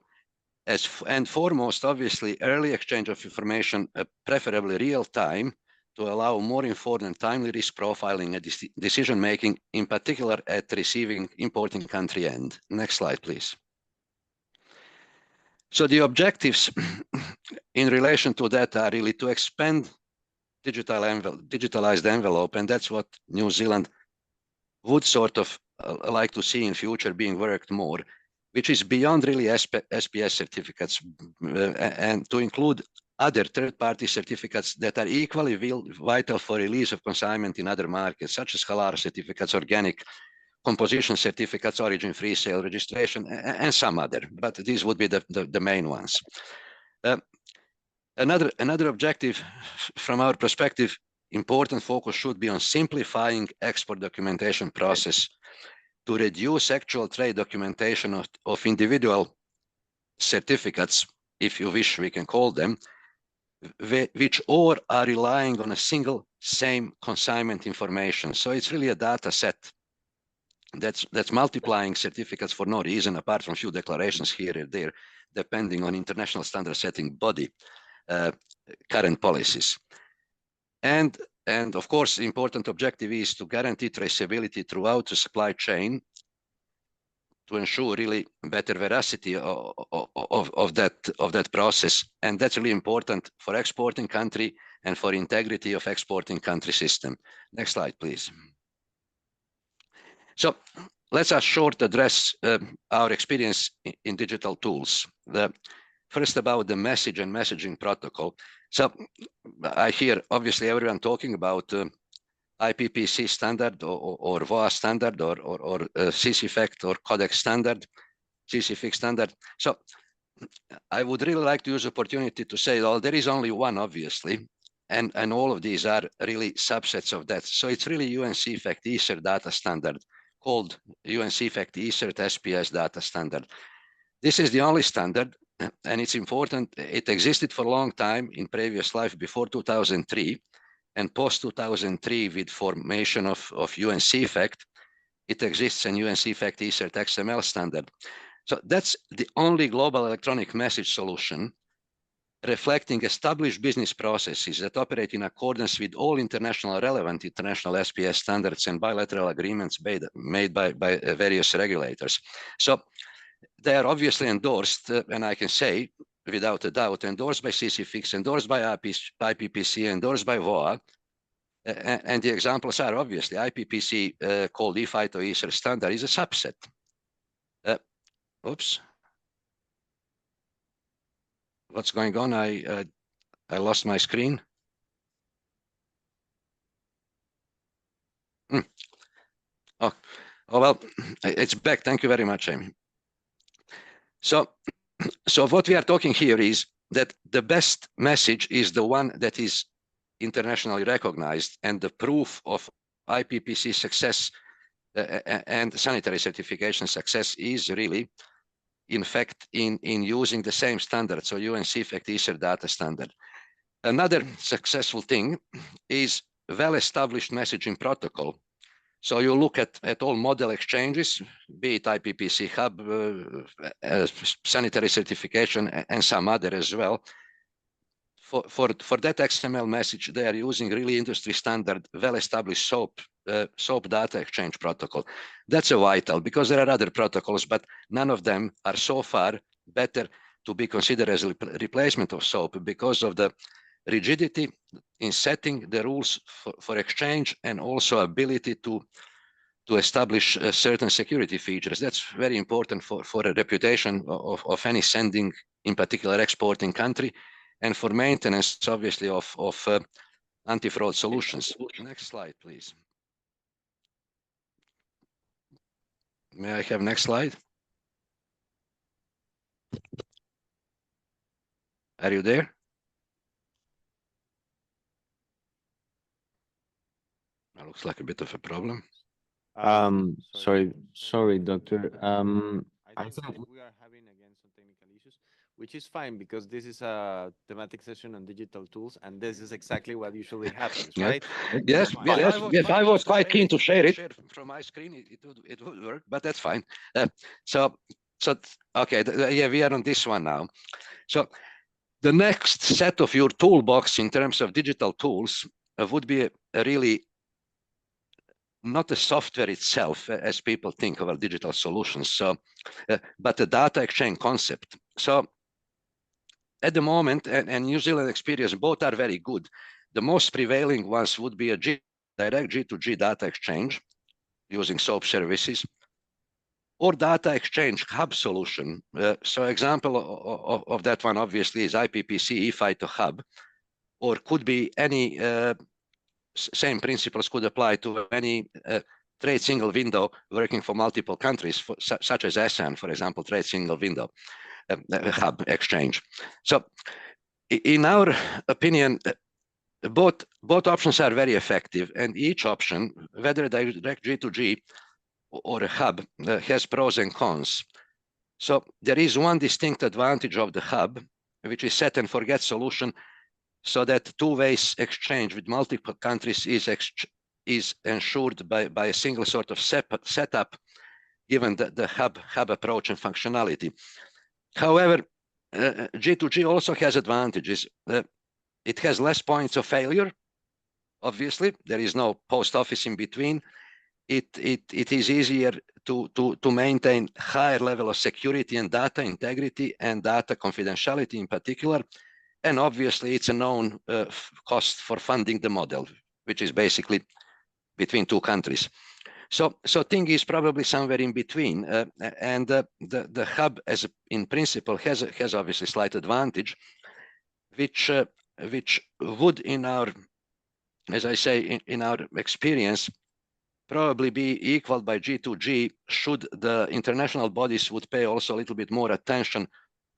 And foremost, obviously, early exchange of information, preferably real time, to allow more informed and timely risk profiling and decision making, in particular at receiving importing country end. Next slide, please. So the objectives in relation to that are really to expand digitalized envelope, and that's what New Zealand would sort of like to see in future being worked more, which is beyond really SPS certificates, and to include other third-party certificates that are equally vital for release of consignment in other markets, such as halal certificates, organic composition certificates, origin-free sale registration, and some other, but these would be the main ones. Another objective from our perspective, important focus should be on simplifying export documentation process to reduce actual trade documentation of individual certificates, if you wish, we can call them, which all are relying on a single same consignment information. So it's really a data set that's multiplying certificates for no reason, apart from few declarations here and there, depending on international standard setting body current policies. And of course, the important objective is to guarantee traceability throughout the supply chain to ensure really better veracity of that process. And that's really important for exporting country and for integrity of exporting country system. Next slide, please. So let's short address our experience in digital tools. First about the message and messaging protocol. So I hear obviously everyone talking about IPPC standard or VOA standard or CCFACT or Codex standard, CCFIX standard. So I would really like to use the opportunity to say, well, there is only one, obviously, and all of these are really subsets of that. So it's really UNCFACT ESER data standard called UNCFACT ESER SPS data standard. This is the only standard, and it's important. It existed for a long time in previous life before 2003. And post-2003, with formation of UNCFACT, it exists in UNCFACT ESERT XML standard. So that's the only global electronic message solution reflecting established business processes that operate in accordance with all relevant international SPS standards and bilateral agreements made by various regulators. So they are obviously endorsed, and I can say, without a doubt, endorsed by CCFIX, endorsed by IPPC, endorsed by VOA. And the examples are obviously IPPC called eFITO ESER standard is a subset. Oops. What's going on? I lost my screen. Oh, well, it's back. Thank you very much, Amy. So what we are talking here is that the best message is the one that is internationally recognized, and the proof of IPPC success and sanitary certification success is really, in fact, in using the same standard, so UNCFACT ESER data standard. Another successful thing is well-established messaging protocol. So you look at all model exchanges, be it IPPC Hub, sanitary certification, and some other as well. For that XML message, they are using really industry standard, well-established SOAP data exchange protocol. That's a vital, because there are other protocols, but none of them are so far better to be considered as a replacement of SOAP because of the rigidity in setting the rules for exchange, and also ability to establish certain security features. That's very important for a reputation of any sending, in particular exporting country, and for maintenance, obviously, of anti-fraud solutions. Next slide, please. May I have next slide? Are you there? That looks like a bit of a problem. Sorry, doctor. I think we are having again some Which is fine because this is a thematic session on digital tools, and this is exactly what usually happens, Yeah. right? Yes, Fine. yes, I was quite keen to share it from my screen. It would work, but that's fine. So okay, yeah, we are on this one now. So the next set of your toolbox in terms of digital tools would be a really not the software itself as people think of digital solutions, so but the data exchange concept. So at the moment, and New Zealand experience, both are very good. The most prevailing ones would be a direct G2G data exchange using SOAP services, or data exchange hub solution. So example of that one obviously is IPPC eFITO hub, or could be any same principles could apply to any trade single window working for multiple countries, such as ASEAN, for example, trade single window hub exchange. So in our opinion, both options are very effective, and each option, whether direct G2G or a hub, has pros and cons. So there is one distinct advantage of the hub, which is set and forget solution, so that two-way exchange with multiple countries is ensured by a single sort of setup, given the hub approach and functionality. However, G2G also has advantages. It has less points of failure. Obviously, there is no post office in between. It is easier to maintain higher level of security and data integrity and data confidentiality in particular. And obviously, it's a known cost for funding the model, which is basically between two countries. So thing is probably somewhere in between, and the hub, as in principle, has obviously slight advantage, which would, in our, as I say, in our experience, probably be equaled by G2G should the international bodies would pay also a little bit more attention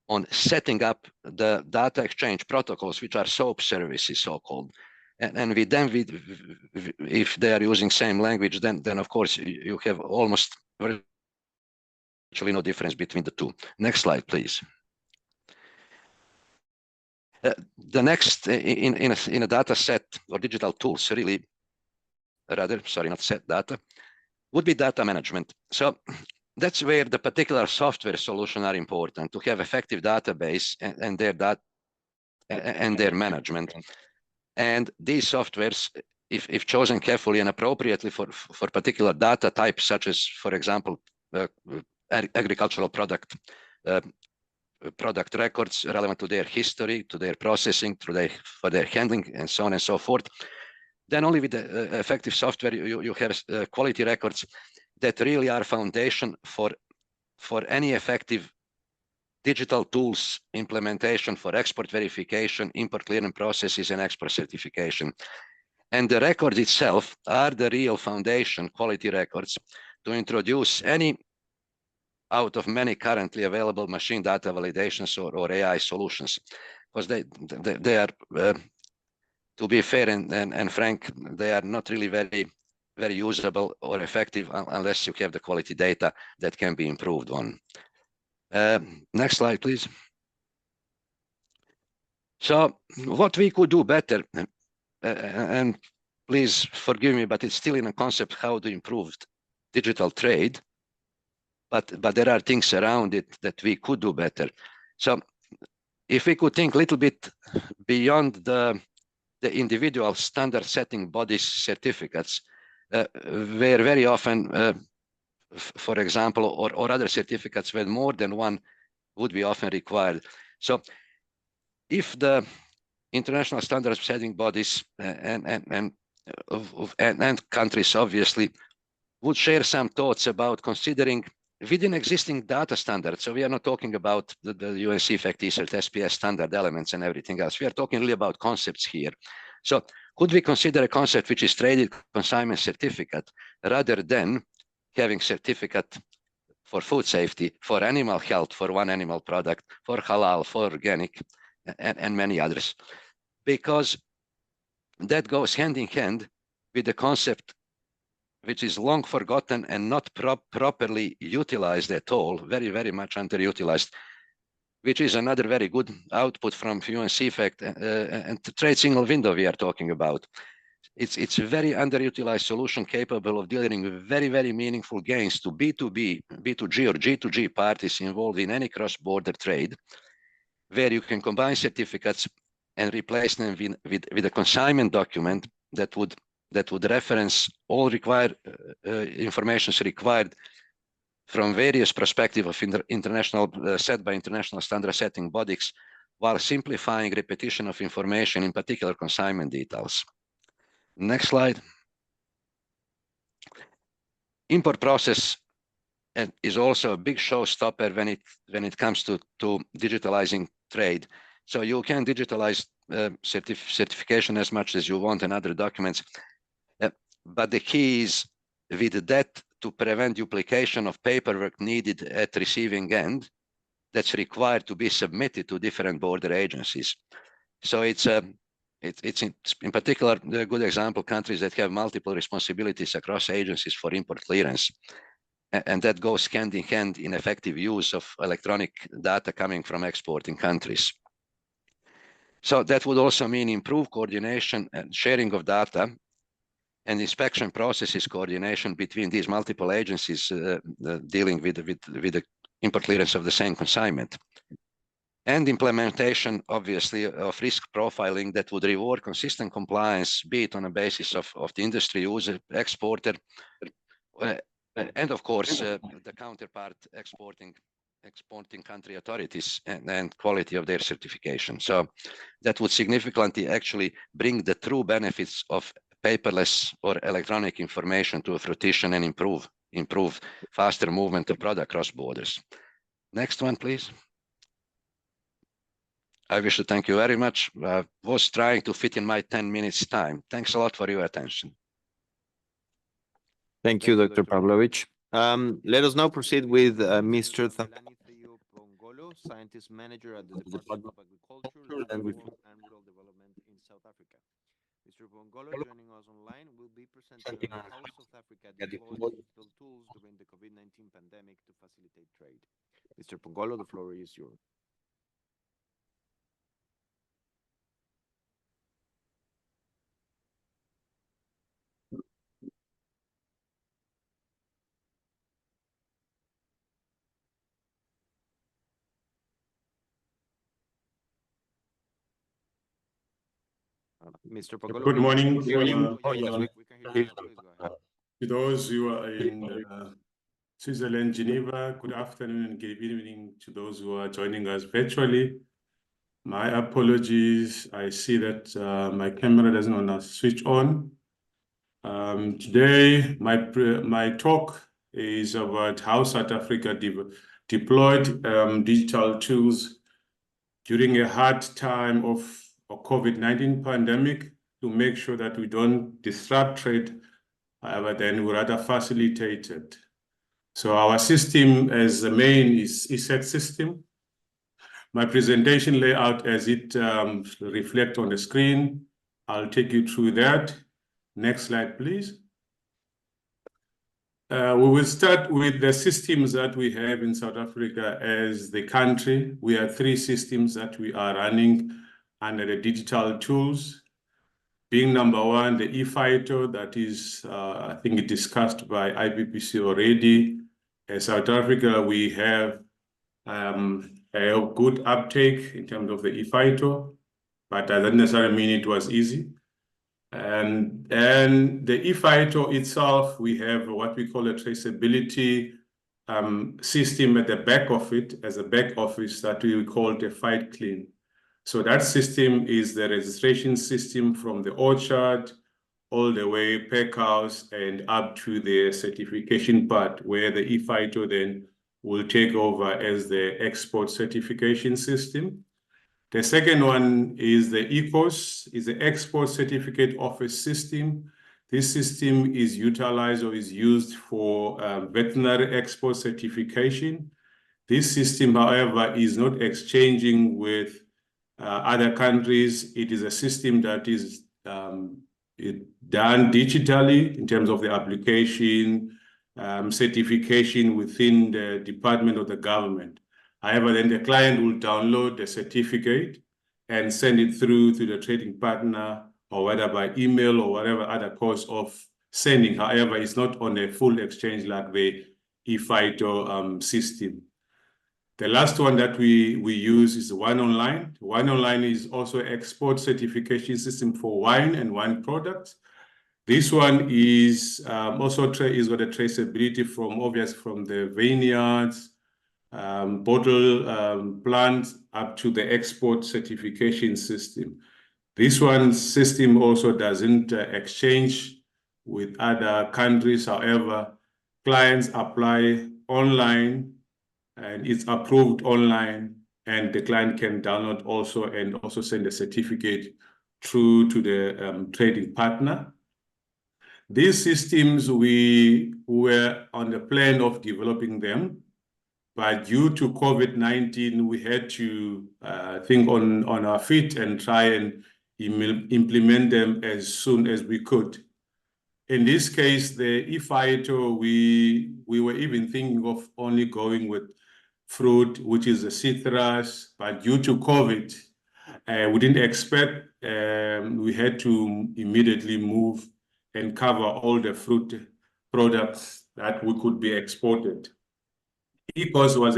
on setting up the data exchange protocols, which are SOAP services, so-called. And if they are using same language, then of course you have almost virtually no difference between the two. Next slide, please. The next in a data set or digital tools, really, rather, sorry, not set data, would be data management. So that's where the particular software solution are important to have effective database and their data and their management. And these softwares, if chosen carefully and appropriately for particular data types, such as, for example, agricultural product records relevant to their history, to their processing, for their handling, and so on and so forth, then only with the effective software you have quality records that really are foundation for any effective digital tools implementation for export verification, import clearance processes, and export certification. And the records itself are the real foundation, quality records, to introduce any out of many currently available machine data validations or AI solutions, because they are, to be fair and frank, they are not really very usable or effective unless you have the quality data that can be improved on. Next slide, please. So what we could do better, and please forgive me, but it's still in a concept how to improve digital trade, but there are things around it that we could do better. So if we could think a little bit beyond the individual standard setting bodies certificates, where very often, for example, or other certificates where more than one would be often required. So if the international standard setting bodies and countries obviously would share some thoughts about considering within existing data standards. So we are not talking about the UNC FACT cert SPS standard elements and everything else. We are talking really about concepts here. So could we consider a concept which is traded consignment certificate rather than having certificate for food safety, for animal health, for one animal product, for halal, for organic, and many others? Because that goes hand in hand with the concept which is long forgotten and not properly utilized at all, very, very much underutilized, which is another very good output from UNC fact and the trade single window we are talking about. It's a very underutilized solution capable of delivering very, very meaningful gains to B2B, B2G or G2G parties involved in any cross-border trade, where you can combine certificates and replace them with a consignment document that would reference all required information required from various perspectives of international set by international standard setting bodies, while simplifying repetition of information, in particular consignment details. Next slide. Import process is also a big showstopper when it comes to digitalizing trade. So you can digitalize certification as much as you want and other documents, but the key is with that to prevent duplication of paperwork needed at receiving end that's required to be submitted to different border agencies. So it's in particular a good example countries that have multiple responsibilities across agencies for import clearance. And that goes hand in hand in effective use of electronic data coming from exporting countries. So that would also mean improved coordination and sharing of data and inspection processes coordination between these multiple agencies dealing with the import clearance of the same consignment. And implementation, obviously, of risk profiling that would reward consistent compliance, be it on a basis of the industry user, exporter, and of course, the counterpart exporting country authorities and quality of their certification. So that would significantly actually bring the true benefits of paperless or electronic information to a fruition and improve faster movement of product across borders. Next one, please. I wish to thank you very much. I was trying to fit in my 10 minutes time. Thanks a lot for your attention. Thank you, Dr. Pavlovich. Let us now proceed with Mr. Pongolo, Scientist Manager at the Department of Agriculture, Land Reform and Rural Development in South Africa. Mr. Pongolo, joining us online, will be presenting on how South Africa deployed digital tools during the COVID-19 pandemic to facilitate trade. Mr. Pongolo, the floor is yours. Mr. Pongolo, good morning. Oh, yes, we can hear you. Please go ahead. To those who are in Switzerland, Geneva, good afternoon and good evening to those who are joining us virtually. My apologies. I see that my camera doesn't want to switch on. Today, my talk is about how South Africa deployed digital tools during a hard time of a COVID-19 pandemic to make sure that we don't disrupt trade, but then we rather facilitate it. So our system as the main is ESET system. My presentation layout as it reflects on the screen. I'll take you through that. Next slide, please. We will start with the systems that we have in South Africa as the country. We have 3 systems that we are running under the digital tools. Being number 1, the eFITO, that is, I think, discussed by IPPC already. In South Africa, we have a good uptake in terms of the eFITO, but that doesn't necessarily mean it was easy. And the eFITO itself, we have what we call a traceability system at the back of it, as a back office that we call the Fight Clean. So that system is the registration system from the orchard all the way pack house and up to the certification part, where the eFITO then will take over as the export certification system. The second one is the ECOS, is the Export Certificate Office system. This system is utilized or is used for veterinary export certification. This system, however, is not exchanging with other countries. It is a system that is done digitally in terms of the application, certification within the department of the government. However, then the client will download the certificate and send it through to the trading partner, or whether by email or whatever other course of sending. However, it's not on a full exchange like the eFITO system. The last one that we use is Wine Online. Wine Online is also an export certification system for wine and wine products. This one is also is got a traceability from the vineyards, bottle plants up to the export certification system. This one system also doesn't exchange with other countries. However, clients apply online and it's approved online, and the client can download also and also send a certificate through to the trading partner. These systems, we were on the plan of developing them, but due to COVID-19, we had to think on our feet and try and implement them as soon as we could. In this case, the eFITO, we were even thinking of only going with fruit, which is a citrus, but due to COVID, we didn't expect, we had to immediately move and cover all the fruit products that we could be exported. ECOS was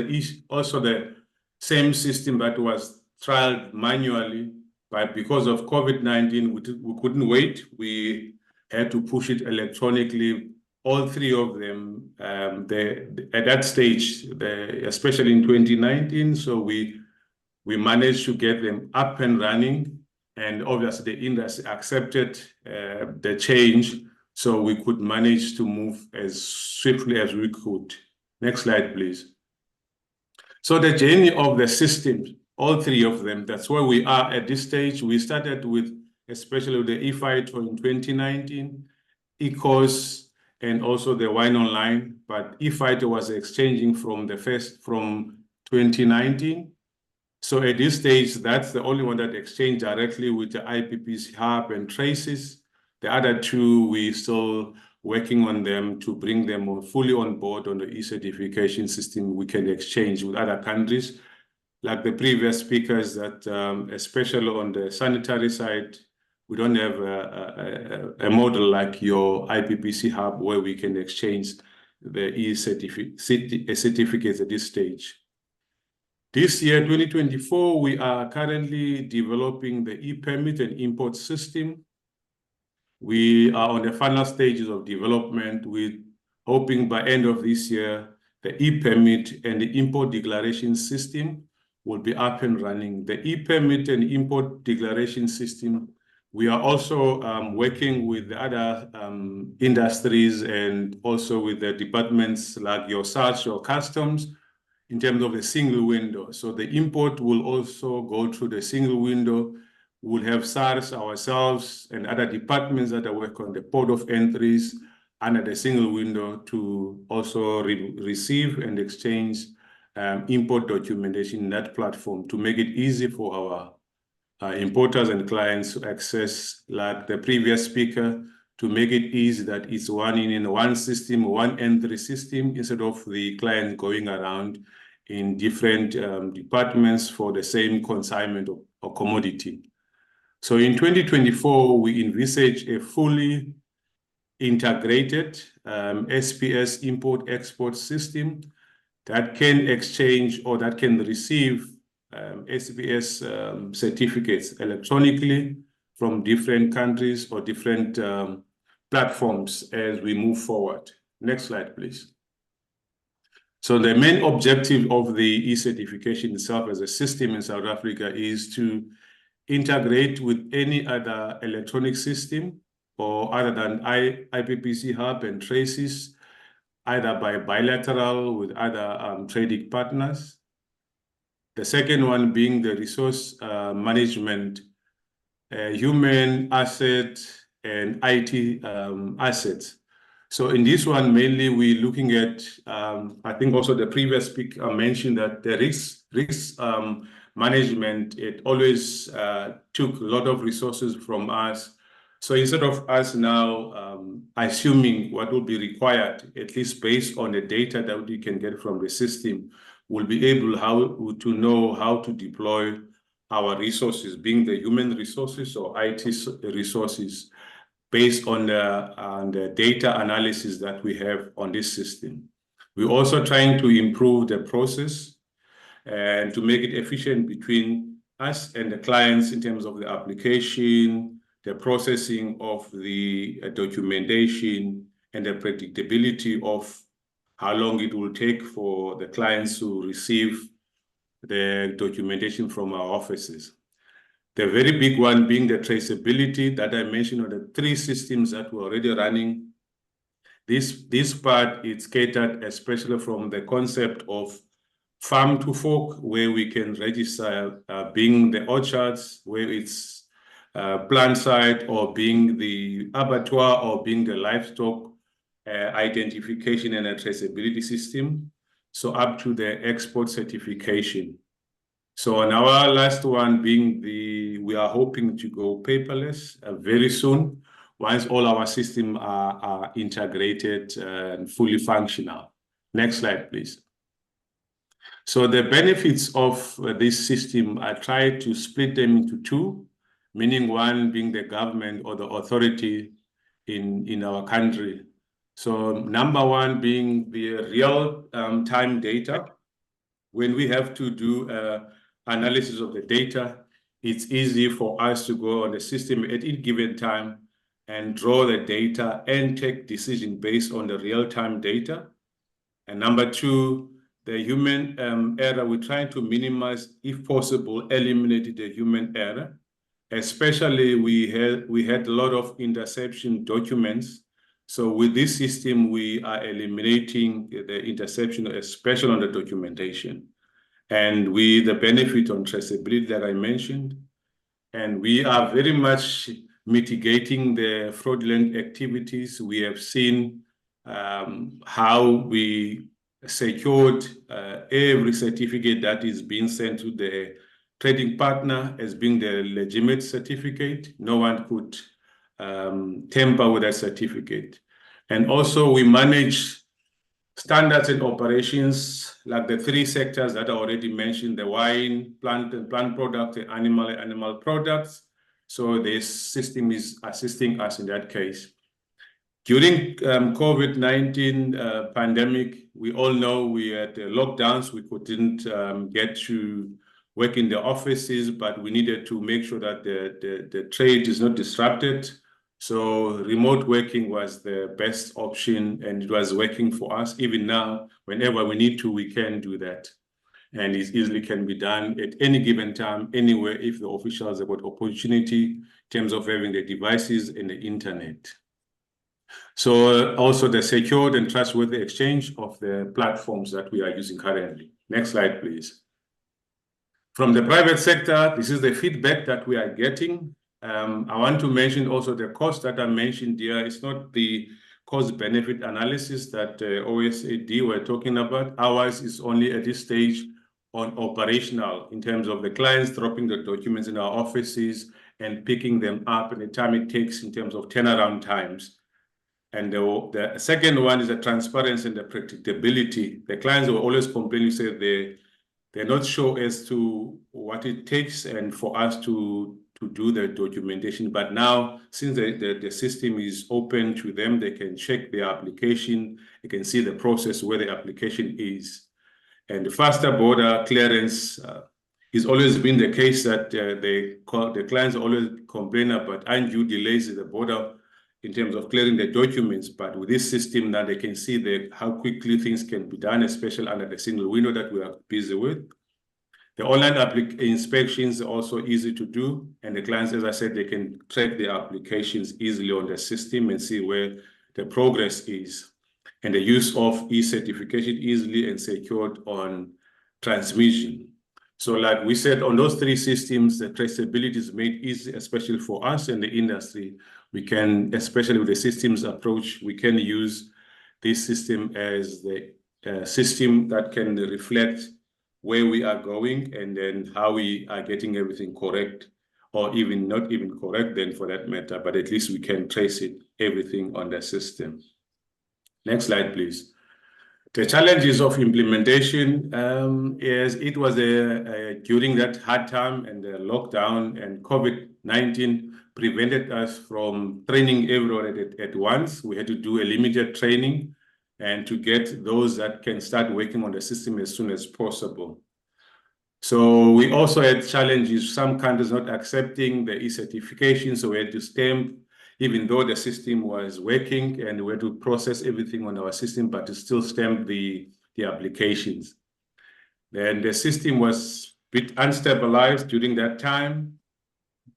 also the same system that was trialed manually, but because of COVID-19, we couldn't wait. We had to push it electronically. All three of them, at that stage, especially in 2019, so we managed to get them up and running, and obviously the industry accepted the change, so we could manage to move as swiftly as we could. Next slide, please. So the journey of the systems, all three of them, that's where we are at this stage. We started with, especially with the eFITO in 2019, ECOS, and also the Wine Online, but eFITO was exchanging from 2019. So at this stage, that's the only one that exchanged directly with the IPPC Hub and Traces. The other two, we still working on them to bring them fully on board on the e-certification system. We can exchange with other countries, like the previous speakers, that especially on the sanitary side, we don't have a model like your IPPC Hub where we can exchange the certificates at this stage. This year, 2024, we are currently developing the e-permit and import system. We are on the final stages of development, with hoping by end of this year, the e-permit and the import declaration system will be up and running. The e-permit and import declaration system, we are also working with the other industries and also with the departments like your SARS, your customs, in terms of the single window. So the import will also go through the single window. We'll have SARS ourselves and other departments that work on the port of entries under the single window to also receive and exchange import documentation in that platform to make it easy for our importers and clients to access, like the previous speaker, to make it easy that it's one in one system, one entry system, instead of the client going around in different departments for the same consignment or commodity. So in 2024, we envisage a fully integrated SPS import-export system that can exchange or that can receive SPS certificates electronically from different countries or different platforms as we move forward. Next slide, please. So the main objective of the e-certification itself as a system in South Africa is to integrate with any other electronic system or other than IPPC Hub and Traces, either by bilateral with other trading partners. The second one being the resource management, human asset and IT assets. So in this one, mainly we're looking at, I think also the previous speaker mentioned that the risk management, it always took a lot of resources from us. So instead of us now assuming what will be required, at least based on the data that we can get from the system, will be able to know how to deploy our resources, being the human resources or IT resources, based on the data analysis that we have on this system. We're also trying to improve the process and to make it efficient between us and the clients in terms of the application, the processing of the documentation, and the predictability of how long it will take for the clients to receive the documentation from our offices. The very big one being the traceability that I mentioned on the 3 systems that we're already running. This part is catered especially from the concept of farm to fork, where we can register being the orchards, where it's plant side, or being the abattoir, or being the livestock identification and a traceability system. So up to the export certification. So on our last one being we are hoping to go paperless very soon, once all our systems are integrated and fully functional. Next slide, please. So the benefits of this system, I try to split them into 2, meaning one being the government or the authority in our country. So number 1 being the real time data. When we have to do analysis of the data, it's easy for us to go on the system at any given time and draw the data and take decision based on the real-time data. And number 2, the human error, we're trying to minimize, if possible, eliminate the human error. Especially we had a lot of interception documents. So with this system, we are eliminating the interception, especially on the documentation. And with the benefit on traceability that I mentioned, and we are very much mitigating the fraudulent activities. We have seen how we secured every certificate that is being sent to the trading partner as being the legitimate certificate. No one could tamper with that certificate. And also we manage standards and operations like the 3 sectors that I already mentioned, the wine, plant and plant products, and animal products. So this system is assisting us in that case. During COVID-19 pandemic, we all know we had lockdowns. We couldn't get to work in the offices, but we needed to make sure that the trade is not disrupted. So remote working was the best option, and it was working for us. Even now, whenever we need to, we can do that. And it easily can be done at any given time, anywhere, if the officials have got opportunity in terms of having the devices and the internet. So also the secured and trustworthy exchange of the platforms that we are using currently. Next slide, please. From the private sector, this is the feedback that we are getting. I want to mention also the cost that I mentioned here. It's not the cost-benefit analysis that OSAD were talking about. Ours is only at this stage on operational, in terms of the clients dropping the documents in our offices and picking them up, and the time it takes in terms of turnaround times. And the second one is the transparency and the predictability. The clients will always complain, say they're not sure as to what it takes and for us to do the documentation. But now, since the system is open to them, they can check their application, they can see the process where the application is. And the faster border clearance has always been the case that the clients always complain about undue delays at the border in terms of clearing the documents. But with this system now, they can see how quickly things can be done, especially under the single window that we are busy with. The online inspections are also easy to do, and the clients, as I said, they can track their applications easily on the system and see where the progress is. And the use of e-certification easily and secured on transmission. So like we said, on those 3 systems, the traceability is made easy, especially for us in the industry. We can, especially with the systems approach, we can use this system as the system that can reflect where we are going and then how we are getting everything correct, or even not even correct then for that matter, but at least we can trace it, everything on the system. Next slide, please. The challenges of implementation is it was during that hard time and the lockdown and COVID-19 prevented us from training everyone at once. We had to do a limited training and to get those that can start working on the system as soon as possible. So we also had challenges, some countries not accepting the e-certification, so we had to stamp, even though the system was working and we had to process everything on our system, but to still stamp the applications. Then the system was a bit unstabilized during that time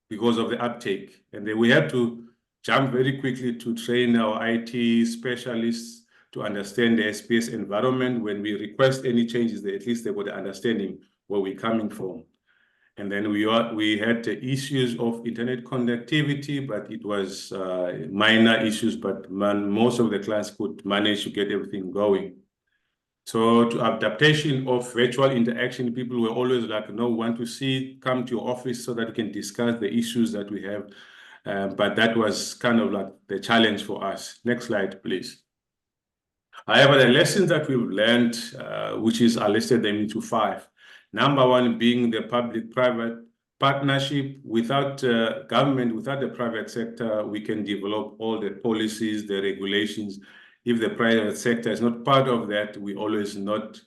because of the uptake. And then we had to jump very quickly to train our IT specialists to understand the SPS environment. When we request any changes, at least they got the understanding where we're coming from. And then we had the issues of internet connectivity, but it was minor issues, but most of the clients could manage to get everything going. So to adaptation of virtual interaction, people were always like, no, want to see, come to your office so that we can discuss the issues that we have. But that was kind of like the challenge for us. Next slide, please. However, the lessons that we've learned, which is I listed them into 5. Number 1 being the public-private partnership. Without government, without the private sector, we can develop all the policies, the regulations. If the private sector is not part of that, we always not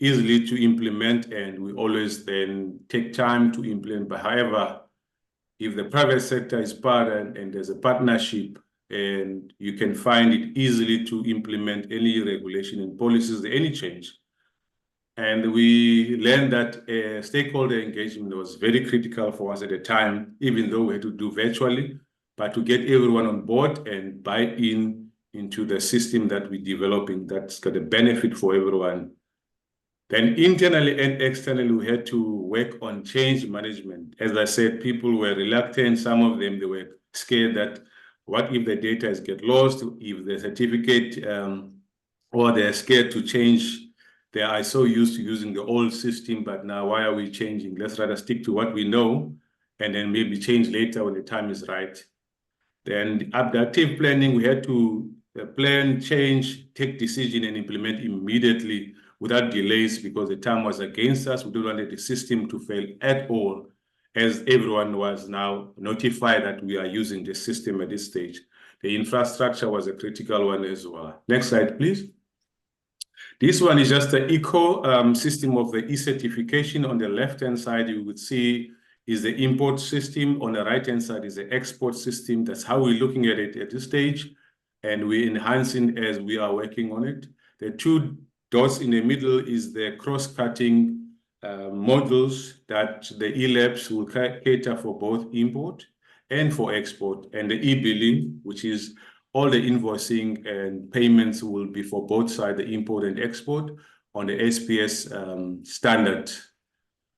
easily to implement, and we always then take time to implement. But however, if the private sector is part and there's a partnership, and you can find it easily to implement any regulation and policies, any change. And we learned that stakeholder engagement was very critical for us at the time, even though we had to do virtually, but to get everyone on board and buy in into the system that we're developing, that's got a benefit for everyone. Then internally and externally, we had to work on change management. As I said, people were reluctant. Some of them, they were scared that what if the data is get lost, if the certificate, or they're scared to change. They are so used to using the old system, but now why are we changing? Let's rather stick to what we know and then maybe change later when the time is right. Then adaptive planning, we had to plan, change, take decision and implement immediately without delays because the time was against us. We don't want the system to fail at all, as everyone was now notified that we are using the system at this stage. The infrastructure was a critical one as well. Next slide, please. This one is just the ecosystem of the e-certification. On the left-hand side, you would see is the import system. On the right-hand side is the export system. That's how we're looking at it at this stage. And we're enhancing as we are working on it. The 2 dots in the middle is the cross-cutting models that the e-labs will cater for both import and for export. And the e-billing, which is all the invoicing and payments will be for both sides, the import and export, on the SPS standard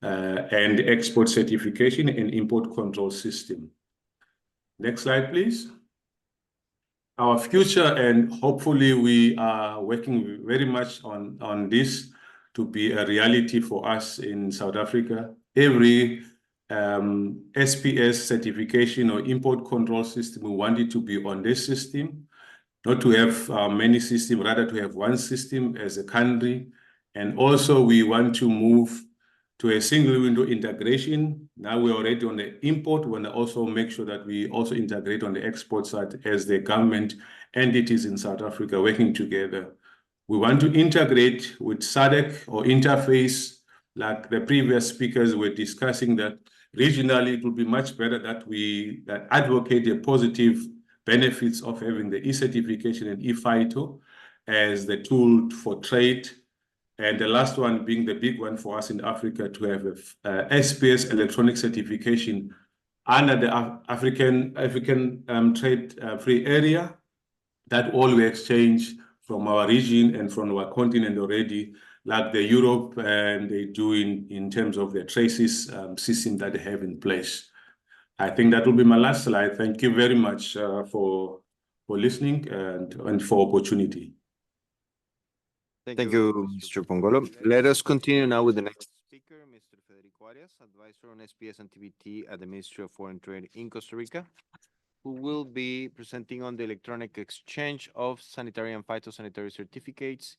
and export certification and import control system. Next slide, please. Our future, and hopefully we are working very much on this to be a reality for us in South Africa. Every SPS certification or import control system, we want it to be on this system, not to have many systems, rather to have one system as a country. And also we want to move to a single window integration. Now we're already on the import. We want to also make sure that we also integrate on the export side as the government entities in South Africa working together. We want to integrate with SADC or interface, like the previous speakers were discussing, that regionally it would be much better that we advocate the positive benefits of having the e-certification and e-FITO as the tool for trade. And the last one being the big one for us in Africa, to have a SPS electronic certification under the African trade free area, that all we exchange from our region and from our continent already, like the Europe and they do in terms of the traces system that they have in place. I think that will be my last slide. Thank you very much for listening and for opportunity. Thank you, Mr. Pongolo. Let us continue now with the next speaker, Mr. Federico Arias, advisor on SPS and TBT at the Ministry of Foreign Trade in Costa Rica, who will be presenting on the electronic exchange of sanitary and phytosanitary certificates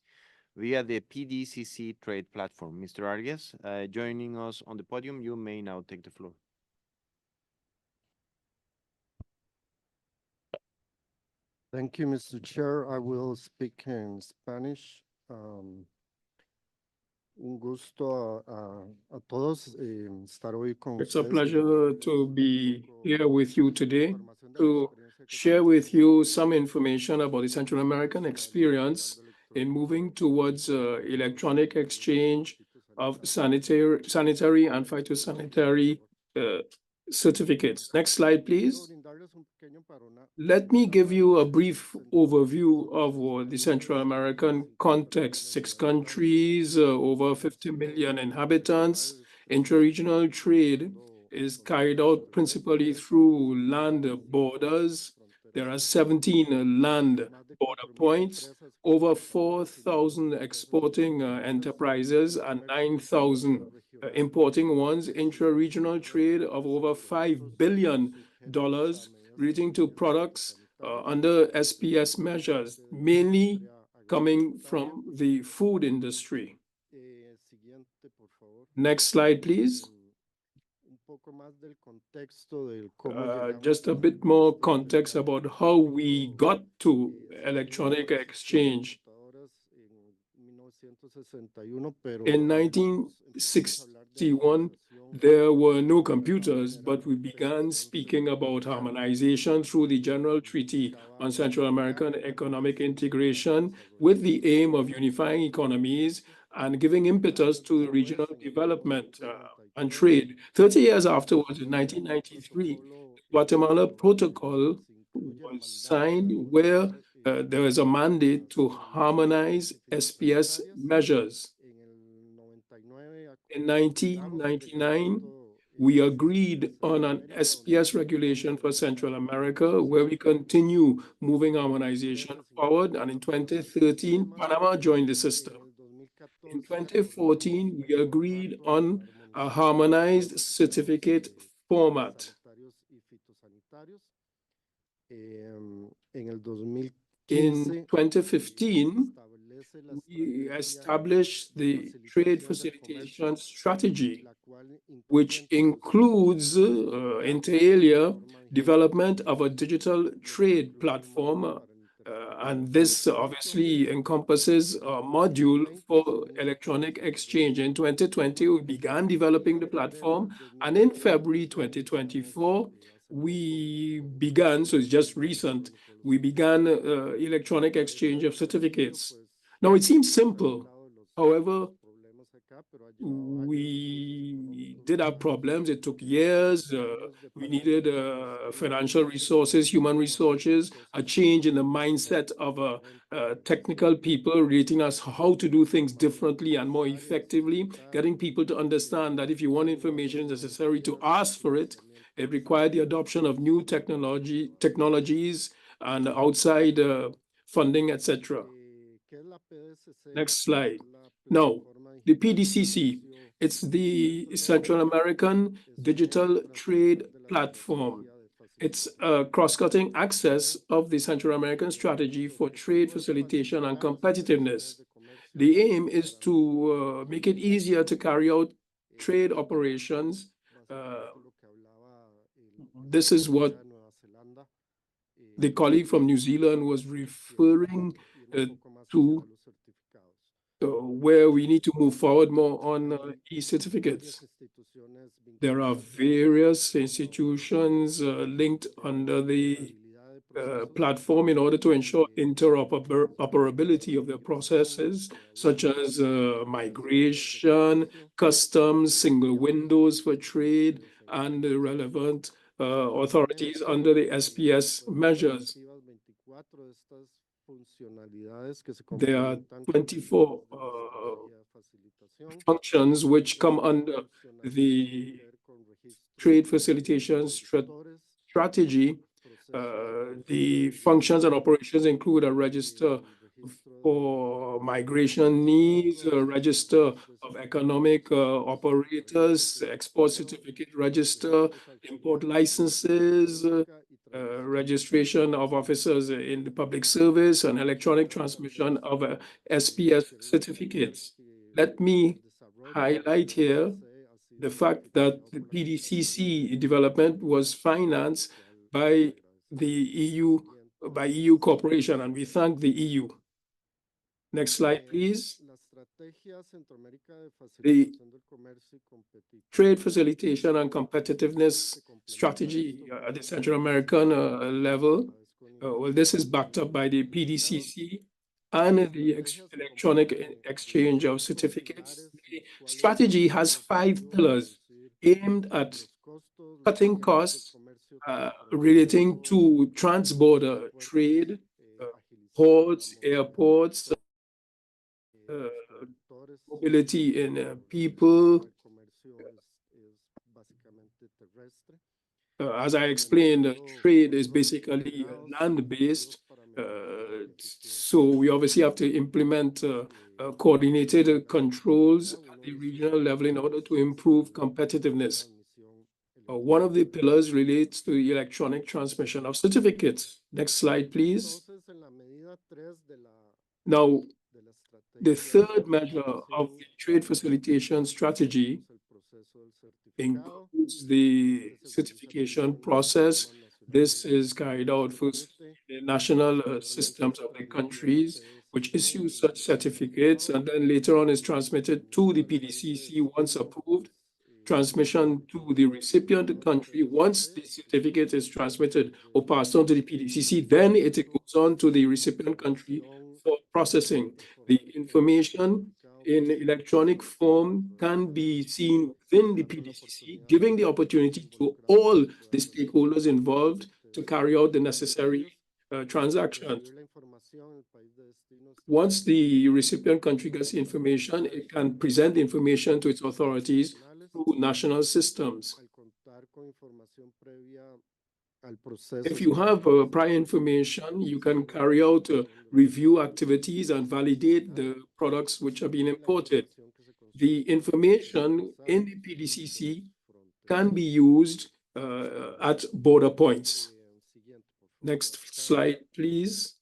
via the PDCC trade platform. Mr. Arias, joining us on the podium, you may now take the floor. Thank you, Mr. Chair. I will speak in Spanish. Un gusto a todos estar hoy con It's a ustedes. pleasure to be here with you today to share with you some information about the Central American experience in moving towards electronic exchange of sanitary and phytosanitary certificates. Next slide, please. Let me give you a brief overview of the Central American context. 6 countries, over 50 million inhabitants. Intra-regional trade is carried out principally through land borders. There are 17 land border points, over 4,000 exporting enterprises and 9,000 importing ones. Intra-regional trade of over $5 billion relating to products under SPS measures, mainly coming from the food industry. Next slide, please. Just a bit more context about how we got to electronic exchange. In 1961, there were no computers, but we began speaking about harmonization through the General Treaty on Central American Economic Integration with the aim of unifying economies and giving impetus to regional development and trade. 30 years afterwards, in 1993, the Guatemala Protocol was signed where there is a mandate to harmonize SPS measures. In 1999, we agreed on an SPS regulation for Central America, where we continue moving harmonization forward. And in 2013, Panama joined the system. In 2014, we agreed on a harmonized certificate format. In 2015, we established the trade facilitation strategy, which includes, inter alia, development of a digital trade platform. And this obviously encompasses a module for electronic exchange. In 2020, we began developing the platform, and in February 2024, we began, so it's just recent, we began electronic exchange of certificates. Now, it seems simple. However, we did have problems. It took years. We needed financial resources, human resources, a change in the mindset of technical people, rating us how to do things differently and more effectively, getting people to understand that if you want information, it's necessary to ask for it. It required the adoption of new technologies and outside funding, etc. Next slide. Now, the PDCC, it's the Central American Digital Trade Platform. It's a cross-cutting access of the Central American strategy for trade facilitation and competitiveness. The aim is to make it easier to carry out trade operations. This is what the colleague from New Zealand was referring to, where we need to move forward more on e-certificates. There are various institutions linked under the platform in order to ensure interoperability of their processes, such as migration, customs, single windows for trade, and the relevant authorities under the SPS measures. There are 24 functions which come under the trade facilitation strategy. The functions and operations include a register for migration needs, a register of economic operators, export certificate register, import licenses, registration of officers in the public service, and electronic transmission of SPS certificates. Let me highlight here the fact that the PDCC development was financed by the EU, by EU cooperation, and we thank the EU. Next slide, please. The trade facilitation and competitiveness strategy at the Central American level, well, this is backed up by the PDCC and the electronic exchange of certificates. The strategy has 5 pillars aimed at cutting costs relating to trans-border trade, ports, airports, mobility in people. As I explained, trade is basically land-based. So we obviously have to implement coordinated controls at the regional level in order to improve competitiveness. One of the pillars relates to the electronic transmission of certificates. Next slide, please. Now, the third measure of the trade facilitation strategy includes the certification process. This is carried out first in the national systems of the countries which issue such certificates, and then later on is transmitted to the PDCC once approved. Transmission to the recipient country. Once the certificate is transmitted or passed on to the PDCC, then it goes on to the recipient country for processing. The information in electronic form can be seen within the PDCC, giving the opportunity to all the stakeholders involved to carry out the necessary transactions. Once the recipient country gets the information, it can present the information to its authorities through national systems. If you have prior information, you can carry out review activities and validate the products which are being imported. The information in the PDCC can be used at border points. Next slide, please.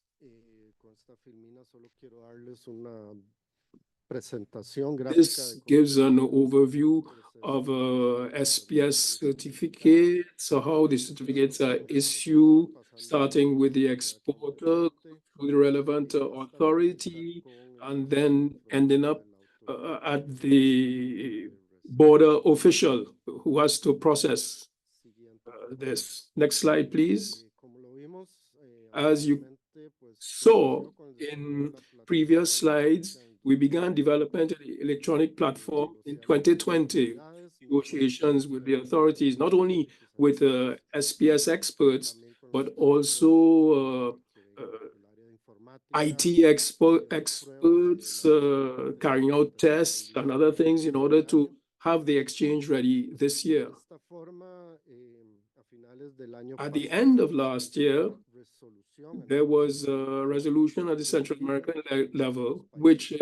This gives an overview of SPS certificates, so how the certificates are issued, starting with the exporter, through the relevant authority, and then ending up at the border official who has to process this. Next slide, please. As you saw in previous slides, we began development of the electronic platform in 2020. Negotiations with the authorities, not only with SPS experts, but also IT experts carrying out tests and other things in order to have the exchange ready this year. At the end of last year, there was a resolution at the Central American level which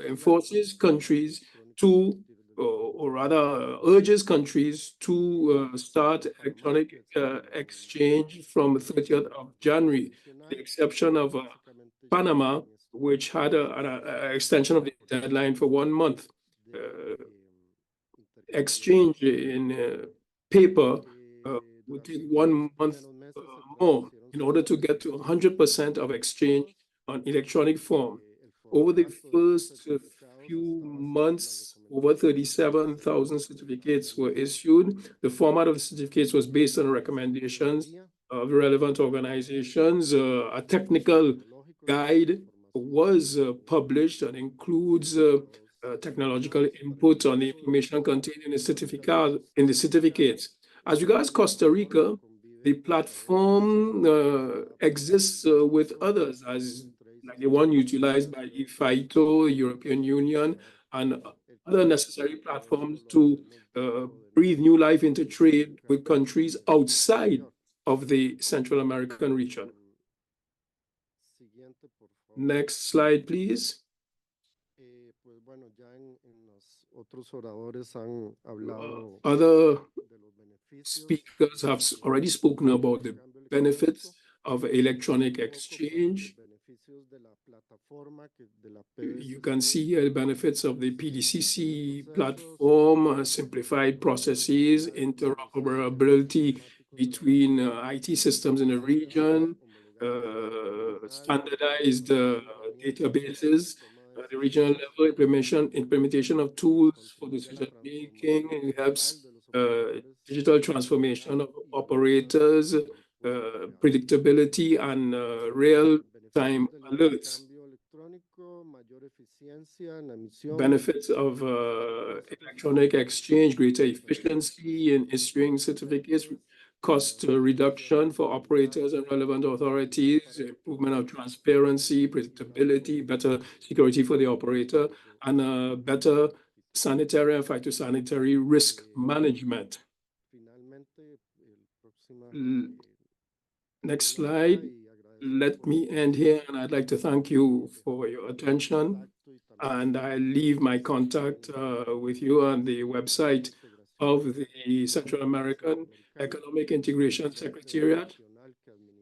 enforces countries to, or rather urges countries to start electronic exchange from 30th of January, with the exception of Panama, which had an extension of the deadline for 1 month. Exchange in paper would take 1 month more in order to get to 100% of exchange on electronic form. Over the first few months, over 37,000 certificates were issued. The format of the certificates was based on recommendations of relevant organizations. A technical guide was published and includes technological input on the information contained in the certificates. As regards Costa Rica, the platform exists with others, as like the one utilized by FITO, European Union, and other necessary platforms to breathe new life into trade with countries outside of the Central American region. Next slide, please. Other speakers have already spoken about the benefits of electronic exchange. You can see here the benefits of the PDCC platform, simplified processes, interoperability between IT systems in the region, standardized databases, the regional level implementation of tools for decision making. It helps digital transformation of operators, predictability, and real-time alerts. Benefits of electronic exchange, greater efficiency in issuing certificates, cost reduction for operators and relevant authorities, improvement of transparency, predictability, better security for the operator, and better sanitary and phytosanitary risk management. Next slide. Let me end here, and I'd like to thank you for your attention. And I leave my contact with you on the website of the Central American Economic Integration Secretariat,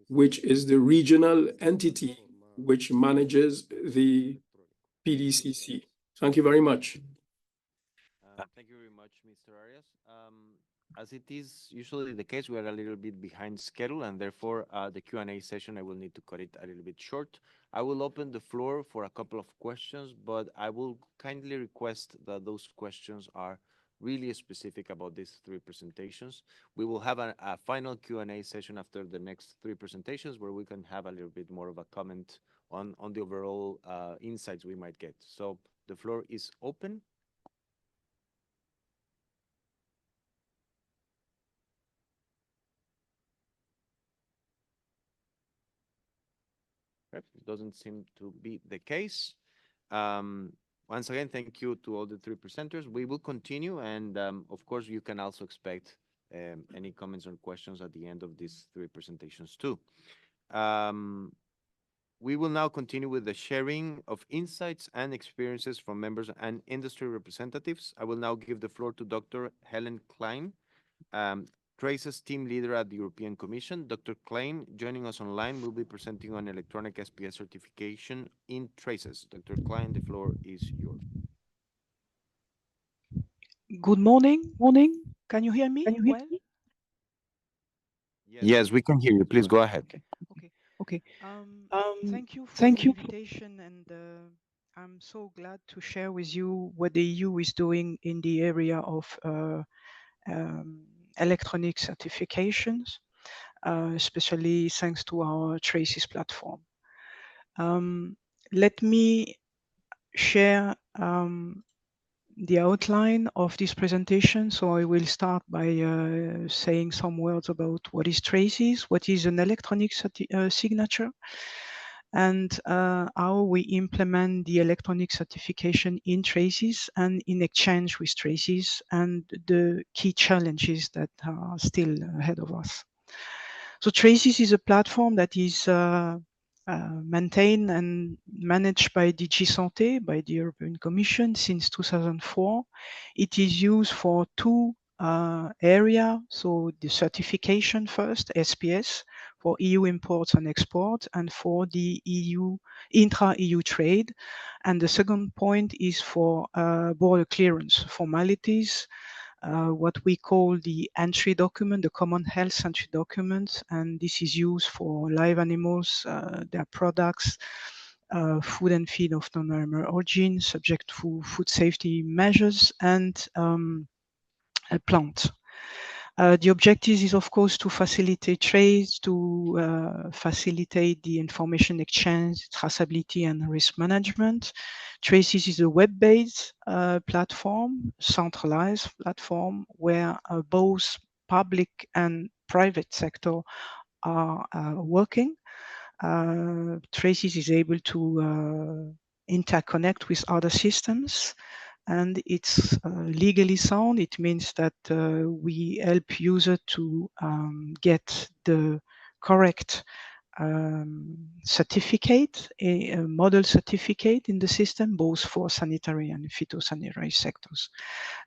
which is the regional entity which manages the PDCC. Thank you very much. Thank you very much, Mr. Arias. As it is usually the case, we are a little bit behind schedule, and therefore the Q&A session, I will need to cut it a little bit short. I will open the floor for a couple of questions, but I will kindly request that those questions are really specific about these three presentations. We will have a final Q&A session after the next three presentations where we can have a little bit more of a comment on the overall insights we might get. So the floor is open. It doesn't seem to be the case. Once again, thank you to all the three presenters. We will continue, and of course, you can also expect any comments or questions at the end of these three presentations too. We will now continue with the sharing of insights and experiences from members and industry representatives. I will now give the floor to Dr. Helen Klein, Traces team leader at the European Commission. Dr. Klein, joining us online, will be presenting on electronic SPS certification in Traces. Dr. Klein, the floor is yours. Good morning. Can you hear me well? Yes, we can hear you. Please go ahead. Okay. Thank you for the invitation, and I'm so glad to share with you what the EU is doing in the area of electronic certifications, especially thanks to our Traces platform. Let me share the outline of this presentation. So I will start by saying some words about what is Traces, what is an electronic signature, and how we implement the electronic certification in Traces and in exchange with Traces, and the key challenges that are still ahead of us. So Traces is a platform that is maintained and managed by DG Santé, by the European Commission since 2004. It is used for two areas. So the certification first, SPS, for EU imports and exports, and for the EU intra-EU trade. And the second point is for border clearance formalities, what we call the entry document, the common health entry document, and this is used for live animals, their products, food and feed of non-animal origin, subject to food safety measures, and plant. The objective is, of course, to facilitate trade, to facilitate the information exchange, traceability, and risk management. Traces is a web-based platform, centralized platform, where both public and private sector are working. Traces is able to interconnect with other systems, and it's legally sound. It means that we help user to get the correct certificate, a model certificate in the system, both for sanitary and phytosanitary sectors.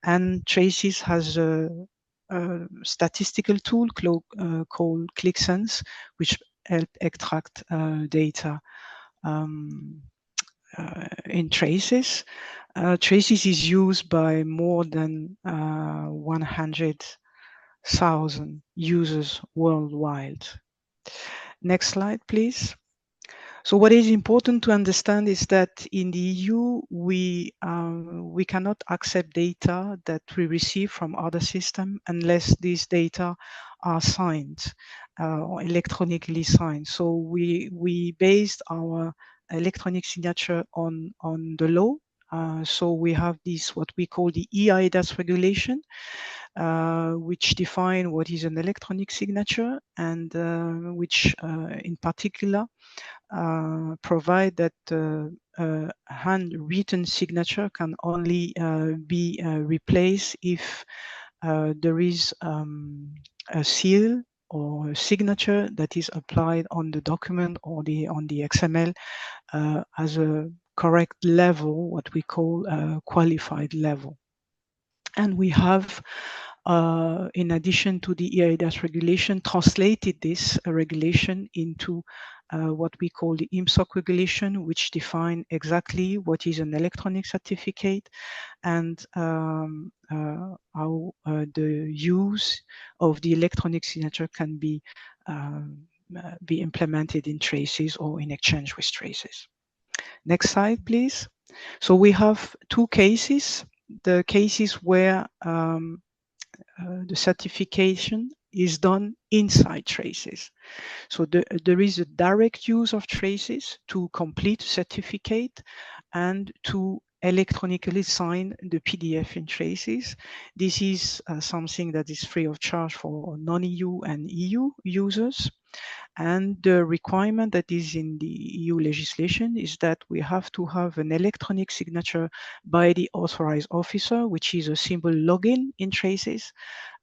And Traces has statistical tool called ClickSense, which help extract data in traces. Traces is used by more than 100,000 users worldwide. Next slide, please. So what is important to understand is that in the EU, we cannot accept data that we receive from other systems unless these data are signed or electronically signed. So we based our electronic signature on the law. So we have this, what we call the EIDAS regulation, which define what is an electronic signature and which in particular provide that handwritten signature can only be replaced if there is a seal or a signature that is applied on the document or on the XML as a correct level, what we call a qualified level. And we have, in addition to the EIDAS regulation, translated this regulation into what we call the IMSOC regulation, which define exactly what is an electronic certificate and how the use of the electronic signature can be implemented in traces or in exchange with traces. Next slide, please. So we have two cases. The cases where the certification is done inside traces. So there is a direct use of traces to complete certificate and to electronically sign the PDF in traces. This is something that is free of charge for non-EU and EU users. And the requirement that is in the EU legislation is that we have to have an electronic signature by the authorized officer, which is a simple login in traces,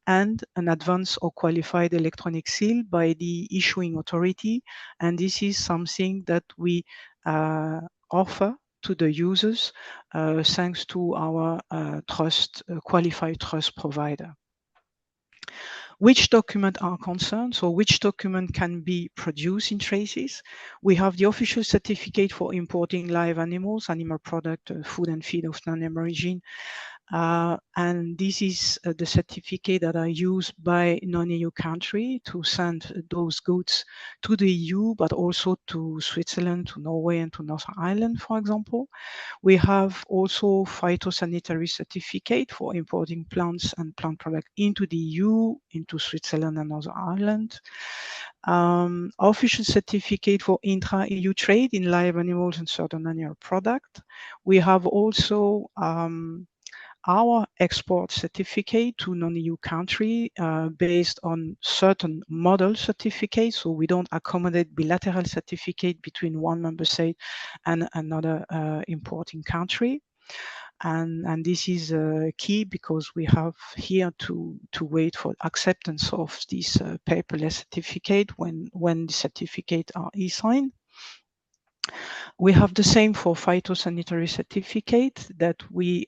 and an advanced or qualified electronic seal by the issuing authority. And this is something that we offer to the users thanks to our qualified trust provider. Which documents are concerned? So which document can be produced in traces? We have the official certificate for importing live animals, animal product, food and feed of non-origin. And this is the certificate that are used by non-EU country to send those goods to the EU, but also to Switzerland, to Norway, and to Northern Ireland, for example. We have also phytosanitary certificate for importing plants and plant products into the EU, into Switzerland and Northern Ireland. Official certificate for intra-EU trade in live animals and certain animal products. We have also our export certificate to non-EU country based on certain model certificates. So we don't accommodate bilateral certificate between one member state and another importing country. And this is key because we have here to wait for acceptance of this paperless certificate when the certificate are e-signed. We have the same for phytosanitary certificate that we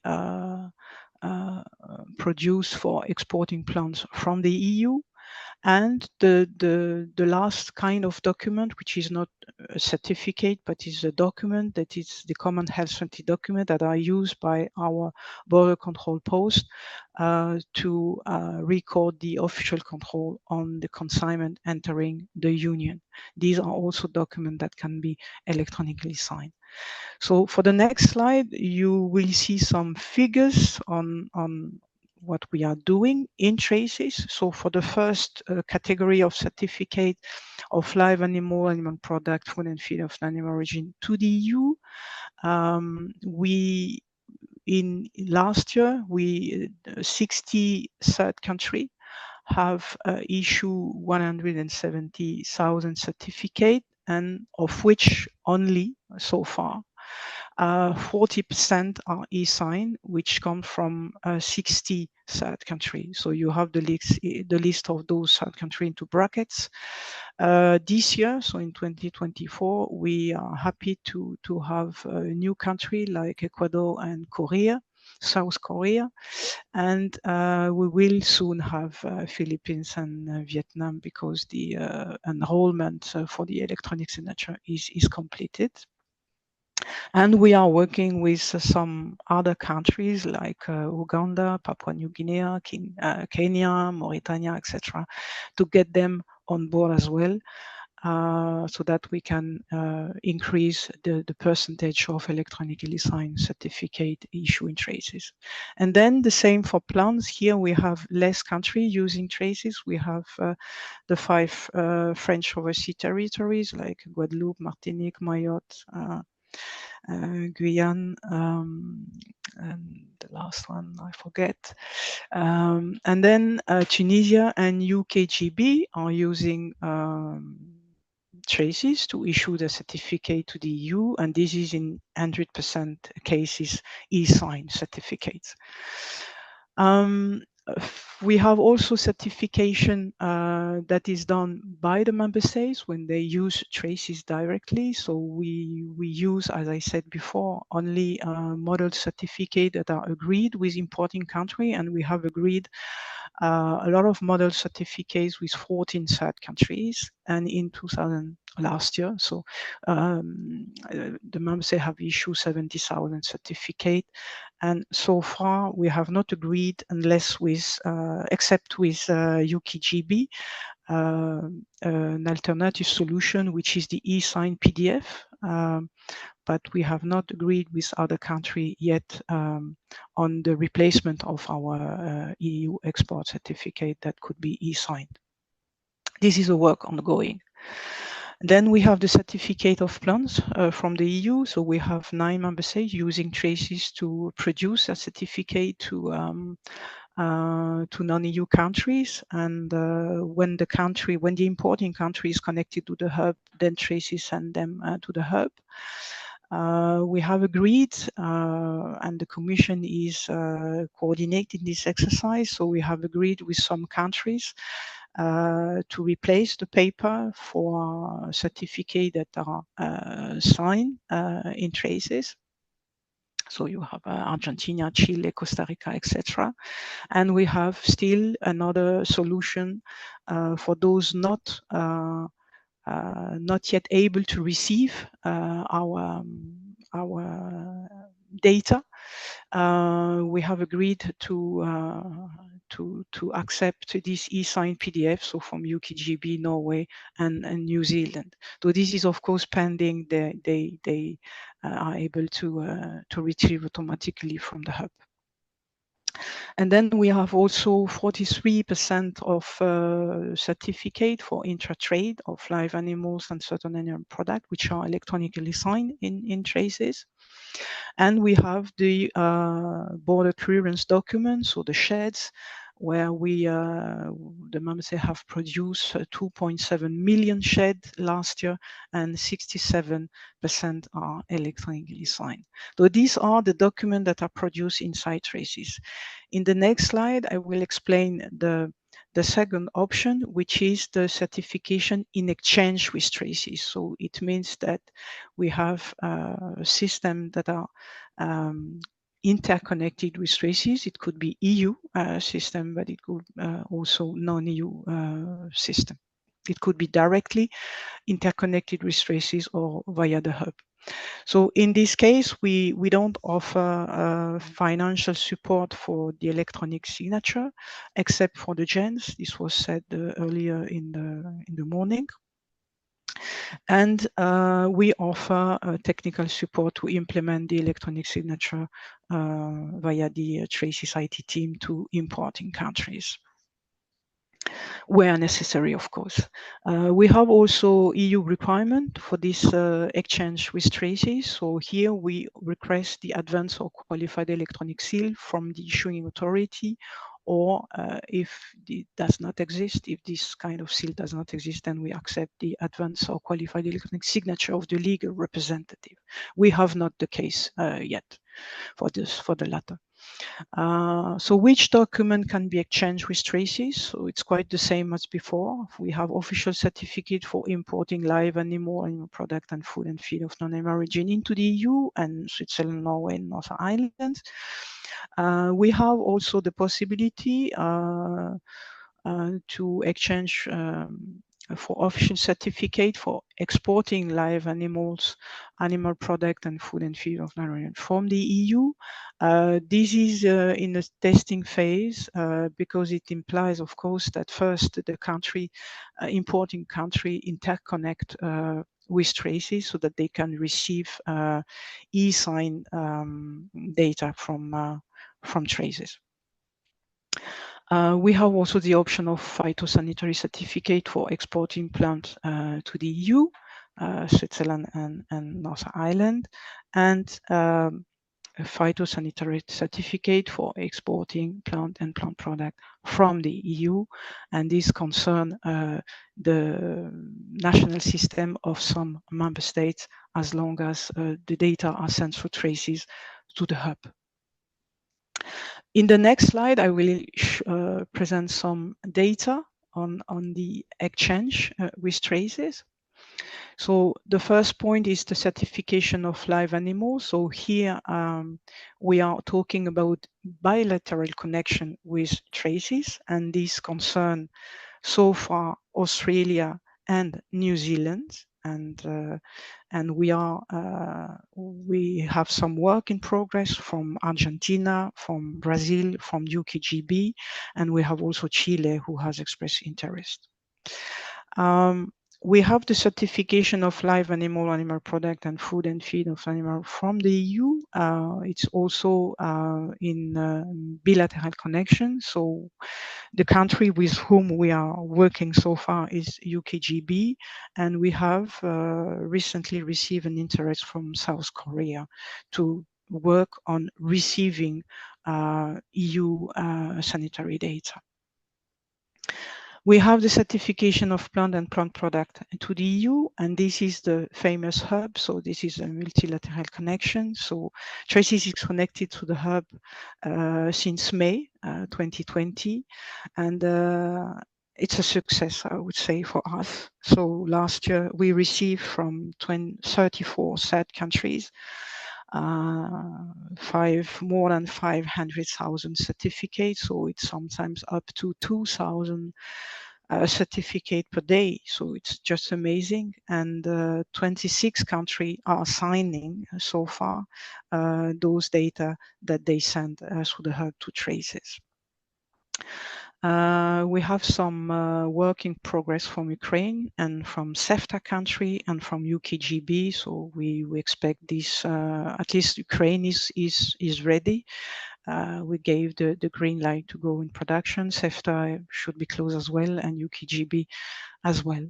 produce for exporting plants from the EU. And the last kind of document, which is not a certificate, but is a document that is the common health safety document that are used by our border control post to record the official control on the consignment entering the union. These are also documents that can be electronically signed. So for the next slide, you will see some figures on what we are doing in traces. So for the first category of certificate of live animal product, food and feed of animal origin to the EU, in last year, 60 third country have issued 170,000 certificates, and of which only so far 40% are e-signed, which come from 60 third countries. So you have the list of those third countries into brackets. This year, so in 2024, we are happy to have a new country like Ecuador and Korea. South Korea, and we will soon have Philippines and Vietnam, because the enrollment for the electronic signature is completed. And we are working with some other countries like Uganda, Papua New Guinea, Kenya, Mauritania, etc., to get them on board as well, so that we can increase the percentage of electronically signed certificate issuing traces. And then the same for plans. Here we have less countries using traces. We have the 5 French overseas territories like Guadeloupe, Martinique, Mayotte, Guyane, and the last one I forget. And then Tunisia and UKGB are using traces to issue the certificate to the EU, and this is in 100% cases e-sign certificates. We have also certification that is done by the member states when they use traces directly. So we use, as I said before, only model certificate that are agreed with importing country, and we have agreed a lot of model certificates with 14 third countries, and in 2000 last year. So the member states have issued 70,000 certificates, and so far we have not agreed unless with except with UKGB an alternative solution, which is the e-sign PDF. But we have not agreed with other countries yet on the replacement of our EU export certificate that could be e-signed. This is a work ongoing. Then we have the certificate of plans from the EU. So we have 9 member states using traces to produce a certificate to non-EU countries, and when the importing country is connected to the hub, then traces send them to the hub. We have agreed, and the Commission is coordinating this exercise. So we have agreed with some countries to replace the paper for certificate that are signed in traces. So you have Argentina, Chile, Costa Rica, etc. And we have still another solution for those not yet able to receive our data. We have agreed to accept this e-sign PDF, so from UKGB, Norway, and New Zealand. So this is of course pending they are able to retrieve automatically from the hub. And then we have also 43% of certificate for intra-trade of live animals and certain animal products, which are electronically signed in traces. And we have the border clearance documents, so the sheds, where we, the member states have produced 2.7 million sheds last year, and 67% are electronically signed. So these are the documents that are produced inside traces. In the next slide, I will explain the second option, which is the certification in exchange with traces. So it means that we have a system that are interconnected with traces. It could be EU system, but it could also non-EU system. It could be directly interconnected with traces or via the hub. So in this case, we don't offer financial support for the electronic signature, except for the gens. This was said earlier in the morning. And we offer technical support to implement the electronic signature via the traces IT team to importing countries, where necessary, of course. We have also EU requirement for this exchange with traces. So here we request the advance or qualified electronic seal from the issuing authority, or if it does not exist, if this kind of seal does not exist, then we accept the advance or qualified electronic signature of the legal representative. We have not the case yet for the latter. So which document can be exchanged with traces? So it's quite the same as before. We have official certificate for importing live animal product and food and feed of non-animal origin into the EU and Switzerland, Norway, and Northern Ireland. We have also the possibility to exchange for official certificate for exporting live animals, animal product and food and feed of non-animal from the EU. This is in the testing phase because it implies, of course, that first the country, importing country interconnect with traces so that they can receive e-sign data from traces. We have also the option of phytosanitary certificate for exporting plants to the EU, Switzerland and Northern Ireland, and a phytosanitary certificate for exporting plant and plant product from the EU. And this concern the national system of some member states as long as the data are sent through traces to the hub. In the next slide, I will present some data on the exchange with traces. So the first point is the certification of live animals. So here we are talking about bilateral connection with traces, and these concern so far Australia and New Zealand, and we have some work in progress from Argentina, from Brazil, from UKGB, and we have also Chile who has expressed interest. We have the certification of live animal product and food and feed of animal from the EU. It's also in bilateral connection. So the country with whom we are working so far is UKGB, and we have recently received an interest from South Korea to work on receiving EU sanitary data. We have the certification of plant and plant product to the EU, and this is the famous hub. So this is a multilateral connection. So Traces is connected to the hub since May 2020, and it's a success, I would say, for us. So last year we received from 34 third countries more than 500,000 certificates. So it's sometimes up to 2,000 certificate per day. So it's just amazing. And 26 countries are signing so far those data that they send through the hub to Traces. We have some work in progress from Ukraine and from CEFTA country and from UKGB. So we expect this, at least Ukraine is ready. We gave the green light to go in production. CEFTA should be close as well, and UKGB as well.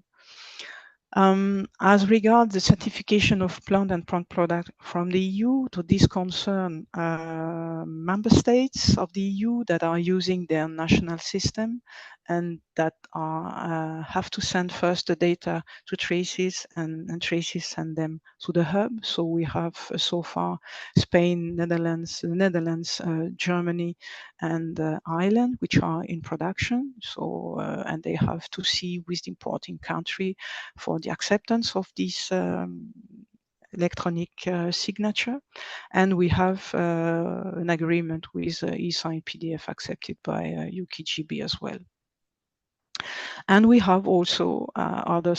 As regards the certification of plant and plant product from the EU, to this concern member states of the EU that are using their national system and that are, have to send first the data to Traces and Traces send them to the hub. So we have so far Spain, Netherlands, Germany, and Ireland, which are in production. So and they have to see with the importing country for the acceptance of this electronic signature, and we have an agreement with e-signed PDF accepted by UKGB as well. And we have also other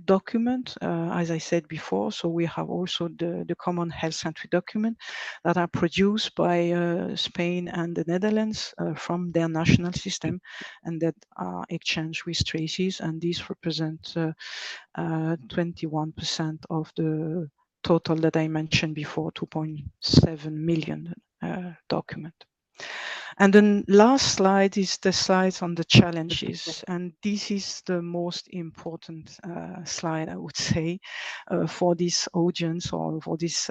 documents, as I said before. So we have also the Common Health Entry document that are produced by Spain and the Netherlands from their national system, and that are exchanged with Traces. And these represent 21% of the total that I mentioned before, 2.7 million document. And then last slide is the slide on the challenges. And this is the most important slide, I would say, for this audience or for this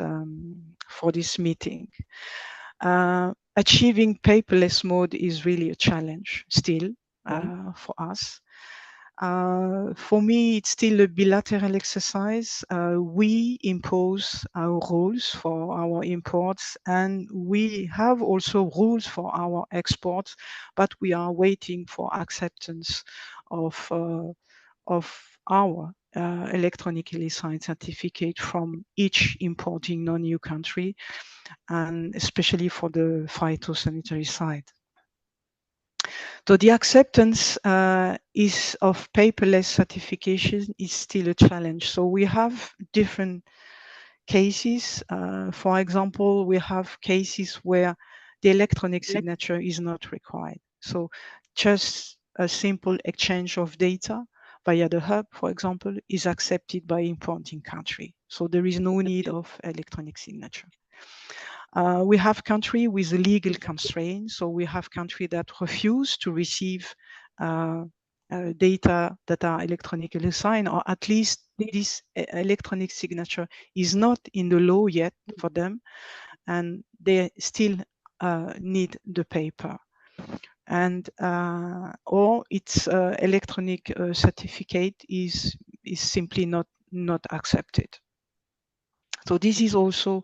meeting. Achieving paperless mode is really a challenge still for us. For me, it's still a bilateral exercise. We impose our rules for our imports, and we have also rules for our exports, but we are waiting for acceptance of our electronically signed certificate from each importing non-EU country, and especially for the phytosanitary side. So the acceptance is of paperless certification is still a challenge. So we have different cases. For example, we have cases where the electronic signature is not required. So just a simple exchange of data via the hub, for example, is accepted by importing country. So there is no need of electronic signature. We have country with legal constraints. So we have country that refuse to receive data that are electronically signed, or at least this electronic signature is not in the law yet for them, and they still need the paper. And or its electronic certificate is simply not accepted. So this is also,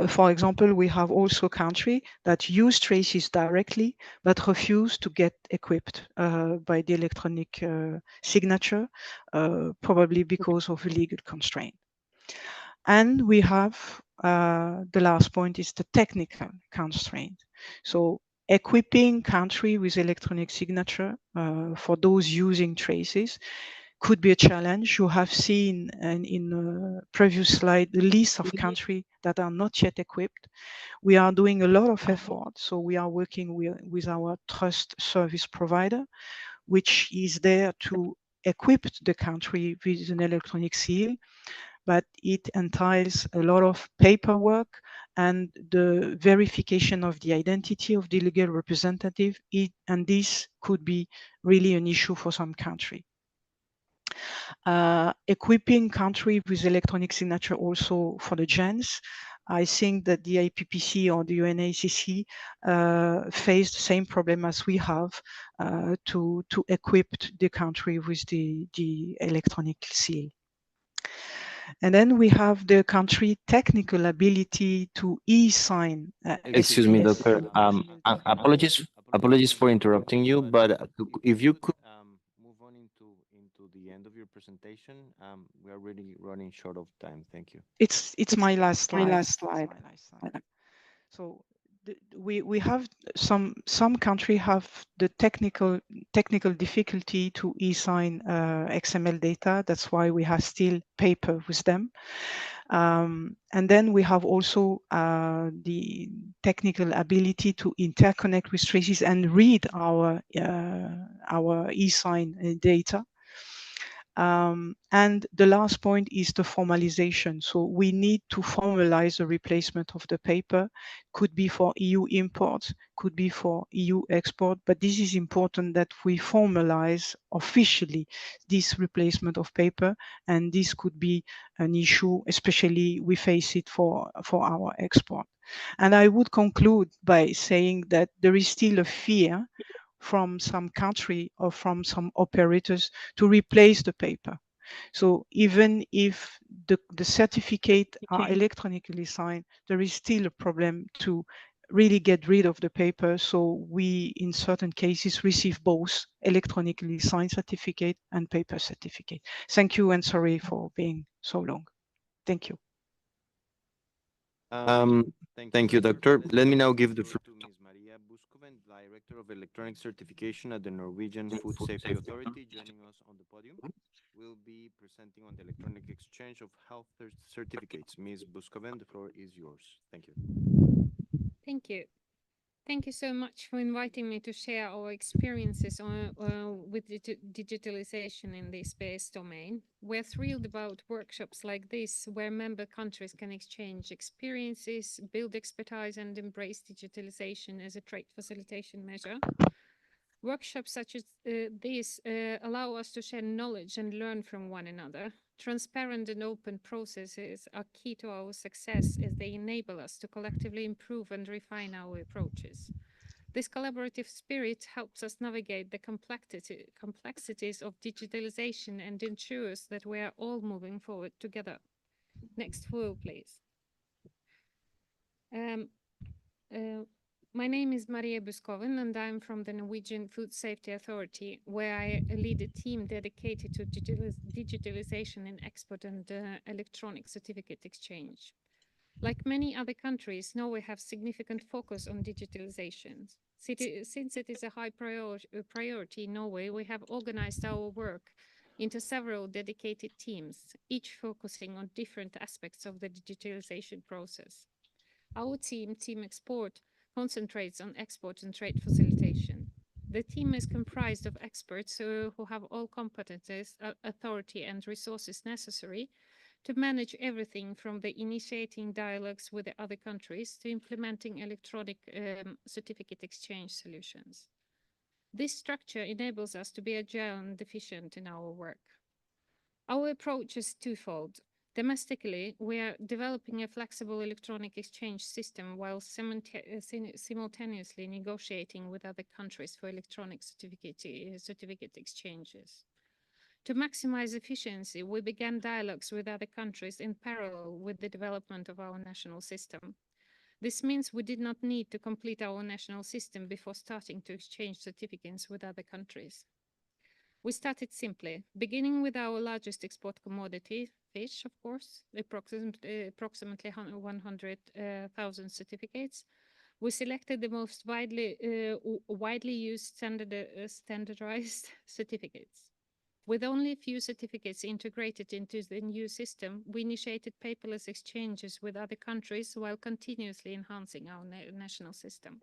for example, we have also country that use traces directly, but refuse to get equipped by the electronic signature, probably because of a legal constraint. And we have, the last point is the technical constraint. So equipping country with electronic signature for those using traces could be a challenge. You have seen in a previous slide the list of countries that are not yet equipped. We are doing a lot of effort. So we are working with our trust service provider, which is there to equip the country with an electronic seal, but it entails a lot of paperwork and the verification of the identity of the legal representative, and this could be really an issue for some country. Equipping country with electronic signature also for the gens. I think that the IPPC or the UNACC face the same problem as we have to equip the country with the electronic seal. And then we have the country technical ability to e-sign. Excuse me, doctor. Apologies for interrupting you, but if you could move on into the end of your presentation, we are really running short of time. Thank you. It's my last slide. So we have some country have the technical difficulty to e-sign XML data. That's why we have still paper with them. And then we have also the technical ability to interconnect with traces and read our e-sign data. And the last point is the formalization. So we need to formalize the replacement of the paper. Could be for EU imports, could be for EU export, but this is important that we formalize officially this replacement of paper, and this could be an issue, especially we face it for our export. And I would conclude by saying that there is still a fear from some country or from some operators to replace the paper. So even if the certificate are electronically signed, there is still a problem to really get rid of the paper. So we, in certain cases, receive both electronically signed certificate and paper certificate. Thank you, and sorry for being so long. Thank you. Thank you, doctor. Let me now give the floor to Ms. Maria Buscoven, Director of Electronic Certification at the Norwegian Food Safety Authority, joining us on the podium. Will be presenting on the electronic exchange of health certificates. Ms. Buscoven, the floor is yours. Thank you. Thank you. Thank you so much for inviting me to share our experiences with digitalization in the space domain. We're thrilled about workshops like this, where member countries can exchange experiences, build expertise, and embrace digitalization as a trade facilitation measure. Workshops such as these allow us to share knowledge and learn from one another. Transparent and open processes are key to our success, as they enable us to collectively improve and refine our approaches. This collaborative spirit helps us navigate the complexities of digitalization and ensures that we are all moving forward together. Next photo, please. My name is Maria Buskoven, and I'm from the Norwegian Food Safety Authority, where I lead a team dedicated to digitalization in export and electronic certificate exchange. Like many other countries, Norway has significant focus on digitalization. Since it is a high priority in Norway, we have organized our work into several dedicated teams, each focusing on different aspects of the digitalization process. Our team, Team Export, concentrates on export and trade facilitation. The team is comprised of experts who have all competences, authority, and resources necessary to manage everything from the initiating dialogues with the other countries to implementing electronic certificate exchange solutions. This structure enables us to be agile and efficient in our work. Our approach is twofold. Domestically, we are developing a flexible electronic exchange system while simultaneously negotiating with other countries for electronic certificate exchanges. To maximize efficiency, we began dialogues with other countries in parallel with the development of our national system. This means we did not need to complete our national system before starting to exchange certificates with other countries. We started simply, beginning with our largest export commodity, fish, of course, approximately 100,000 certificates. We selected the most widely used standardized certificates. With only a few certificates integrated into the new system, we initiated paperless exchanges with other countries while continuously enhancing our national system.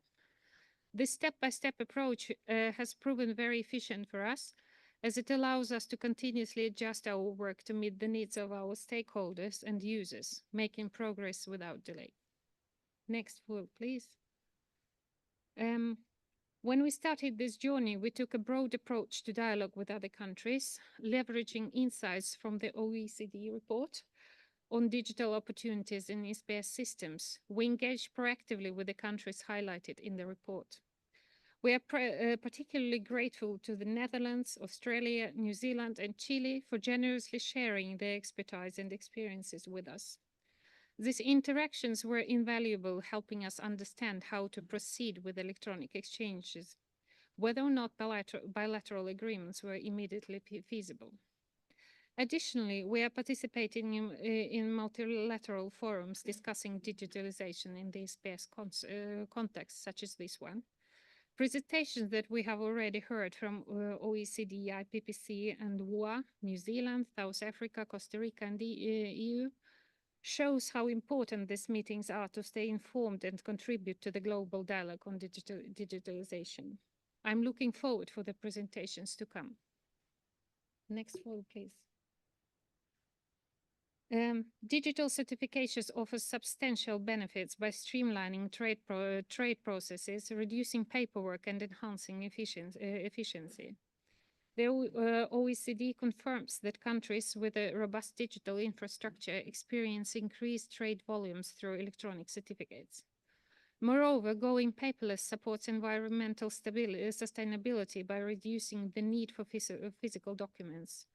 This step-by-step approach has proven very efficient for us, as it allows us to continuously adjust our work to meet the needs of our stakeholders and users, making progress without delay. Next photo, please. When we started this journey, we took a broad approach to dialogue with other countries, leveraging insights from the OECD report on digital opportunities in SPS systems. We engaged proactively with the countries highlighted in the report. We are particularly grateful to the Netherlands, Australia, New Zealand, and Chile for generously sharing their expertise and experiences with us. These interactions were invaluable, helping us understand how to proceed with electronic exchanges, whether or not bilateral agreements were immediately feasible. Additionally, we are participating in multilateral forums discussing digitalization in the SPS context, such as this one. Presentations that we have already heard from OECD, IPPC, and WA, New Zealand, South Africa, Costa Rica, and the EU shows how important these meetings are to stay informed and contribute to the global dialogue on digitalization. I'm looking forward for the presentations to come. Next photo, please. Digital certifications offer substantial benefits by streamlining trade processes, reducing paperwork, and enhancing efficiency. The OECD confirms that countries with a robust digital infrastructure experience increased trade volumes through electronic certificates. Moreover, going paperless supports environmental sustainability by reducing the need for physical documents.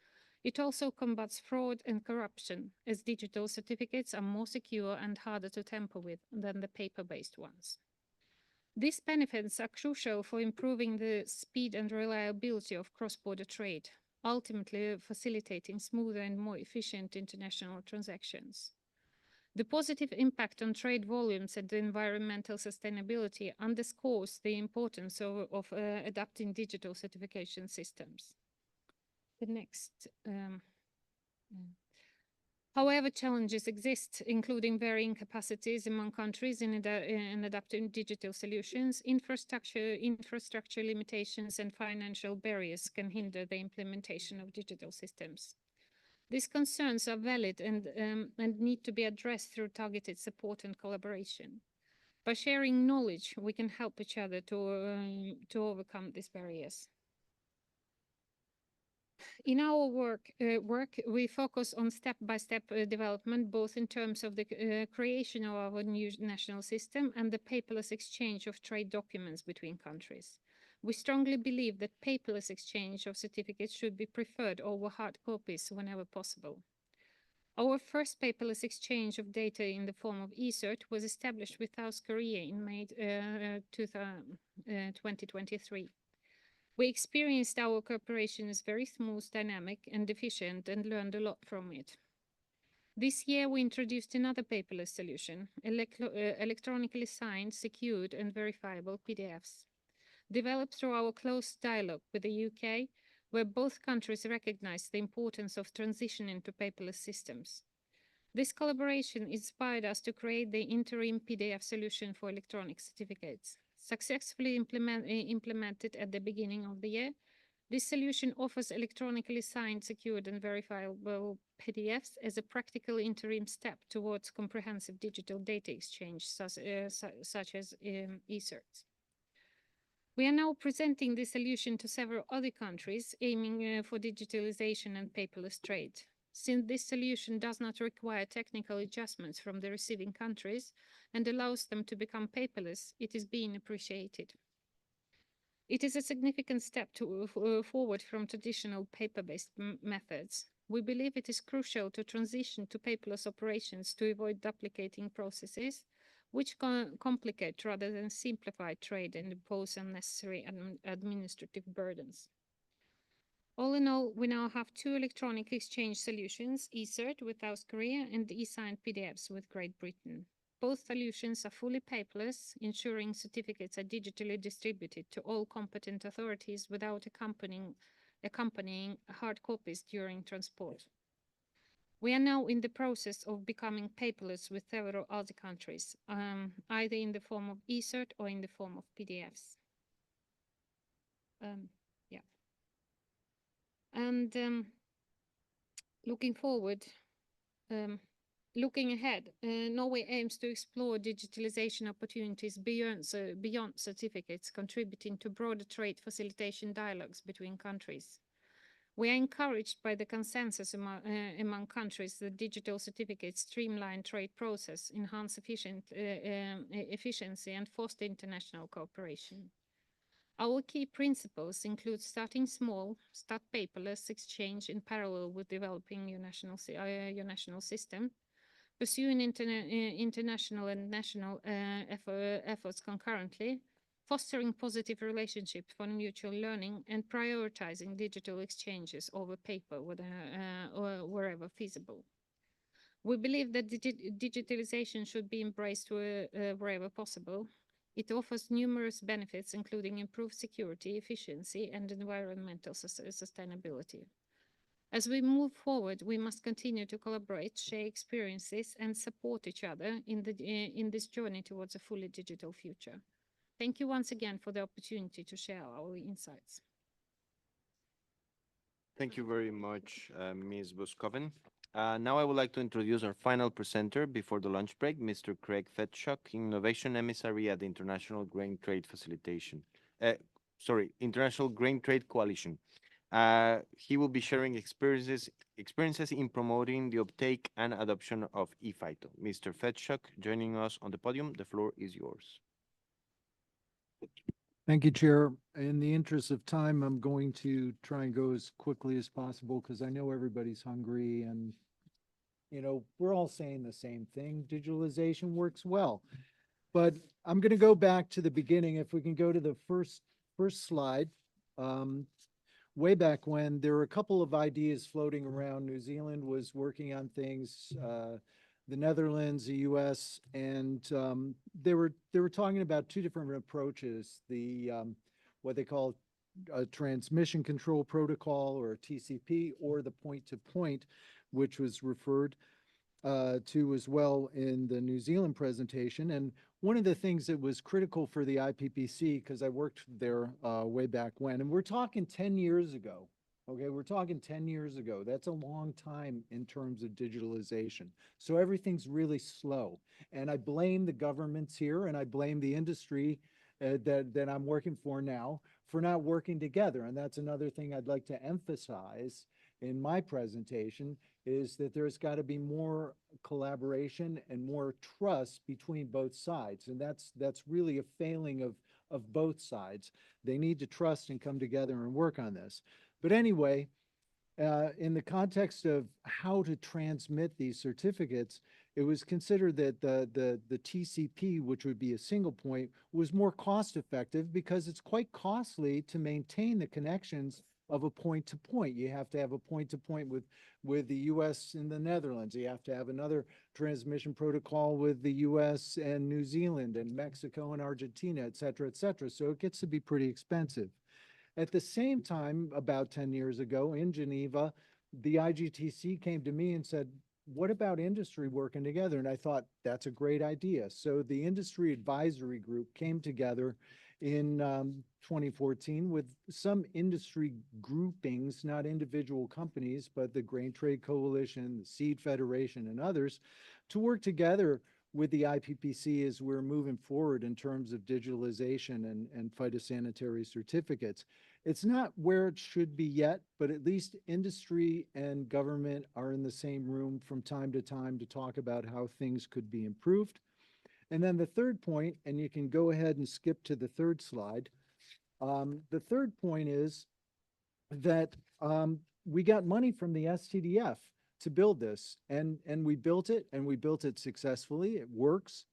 It also combats fraud and corruption, as digital certificates are more secure and harder to tamper with than the paper-based ones. These benefits are crucial for improving the speed and reliability of cross-border trade, ultimately facilitating smoother and more efficient international transactions. The positive impact on trade volumes and environmental sustainability underscores the importance of adapting digital certification systems. The next. However, challenges exist, including varying capacities among countries in adapting digital solutions. Infrastructure limitations and financial barriers can hinder the implementation of digital systems. These concerns are valid and need to be addressed through targeted support and collaboration. By sharing knowledge, we can help each other to overcome these barriers. In our work, we focus on step-by-step development, both in terms of the creation of our new national system and the paperless exchange of trade documents between countries. We strongly believe that paperless exchange of certificates should be preferred over hard copies whenever possible. Our first paperless exchange of data in the form of eCert was established with South Korea in May 2023. We experienced our cooperation as very smooth, dynamic, and efficient, and learned a lot from it. This year, we introduced another paperless solution, electronically signed, secured, and verifiable PDFs. Developed through our close dialogue with the UK, where both countries recognize the importance of transitioning to paperless systems. This collaboration inspired us to create the interim PDF solution for electronic certificates. Successfully implemented at the beginning of the year, this solution offers electronically signed, secured, and verifiable PDFs as a practical interim step towards comprehensive digital data exchange, such as eCerts. We are now presenting this solution to several other countries, aiming for digitalization and paperless trade. Since this solution does not require technical adjustments from the receiving countries and allows them to become paperless, it is being appreciated. It is a significant step forward from traditional paper-based methods. We believe it is crucial to transition to paperless operations to avoid duplicating processes, which complicate rather than simplify trade and impose unnecessary administrative burdens. All in all, we now have two electronic exchange solutions, eCert with South Korea and e-signed PDFs with Great Britain. Both solutions are fully paperless, ensuring certificates are digitally distributed to all competent authorities without accompanying hard copies during transport. We are now in the process of becoming paperless with several other countries, either in the form of eCert or in the form of PDFs. And looking forward, looking ahead, Norway aims to explore digitalization opportunities beyond certificates, contributing to broader trade facilitation dialogues between countries. We are encouraged by the consensus among countries that digital certificates streamline trade process, enhance efficiency, and foster international cooperation. Our key principles include starting small, start paperless exchange in parallel with developing your national system, pursuing international and national efforts concurrently, fostering positive relationships for mutual learning, and prioritizing digital exchanges over paper or wherever feasible. We believe that digitalization should be embraced wherever possible. It offers numerous benefits, including improved security, efficiency, and environmental sustainability. As we move forward, we must continue to collaborate, share experiences, and support each other in this journey towards a fully digital future. Thank you once again for the opportunity to share our insights. Thank you very much, Ms. Buskoven. Now I would like to introduce our final presenter before the lunch break, Mr. Craig Fetchuk, Innovation Emissary at the International Grain Trade International Grain Trade Coalition. He will be sharing experiences in promoting the uptake and adoption of eFITO. Mr. Fetchuk, joining us on the podium, the floor is yours. Thank you, Chair. In the interest of time, I'm going to try and go as quickly as possible because I know everybody's hungry and, you know, we're all saying the same thing. Digitalization works well. But I'm going to go back to the beginning. If we can go to the first slide. Way back when, there were a couple of ideas floating around. New Zealand was working on things, the Netherlands, the US, and they were talking about two different approaches, the what they call a transmission control protocol, or a TCP, or the point-to-point, which was referred to as well in the New Zealand presentation. And one of the things that was critical for the IPPC, because I worked there way back when, and we're talking 10 years ago, okay, we're talking 10 years ago. That's a long time in terms of digitalization. So everything's really slow. And I blame the governments here, and I blame the industry that I'm working for now for not working together. And that's another thing I'd like to emphasize in my presentation, is that there's got to be more collaboration and more trust between both sides. And that's really a failing of both sides. They need to trust and come together and work on this. But anyway, in the context of how to transmit these certificates, it was considered that the TCP, which would be a single point, was more cost effective because it's quite costly to maintain the connections of a point to point. You have to have a point to point with the US and the Netherlands. You have to have another transmission protocol with the US and New Zealand and Mexico and Argentina, et cetera, et cetera. So it gets to be pretty expensive. At the same time, about 10 years ago in Geneva, the IGTC came to me and said, what about industry working together? And I thought, that's a great idea. So the industry advisory group came together in 2014 with some industry groupings, not individual companies, but the Grain Trade Coalition, the Seed Federation, and others, to work together with the IPPC as we're moving forward in terms of digitalization and phytosanitary certificates. It's not where it should be yet, but at least industry and government are in the same room from time to time to talk about how things could be improved. And then the third point, and you can go ahead and skip to the third slide. The third point is that we got money from the STDF to build this, and we built it, and we built it successfully. It works,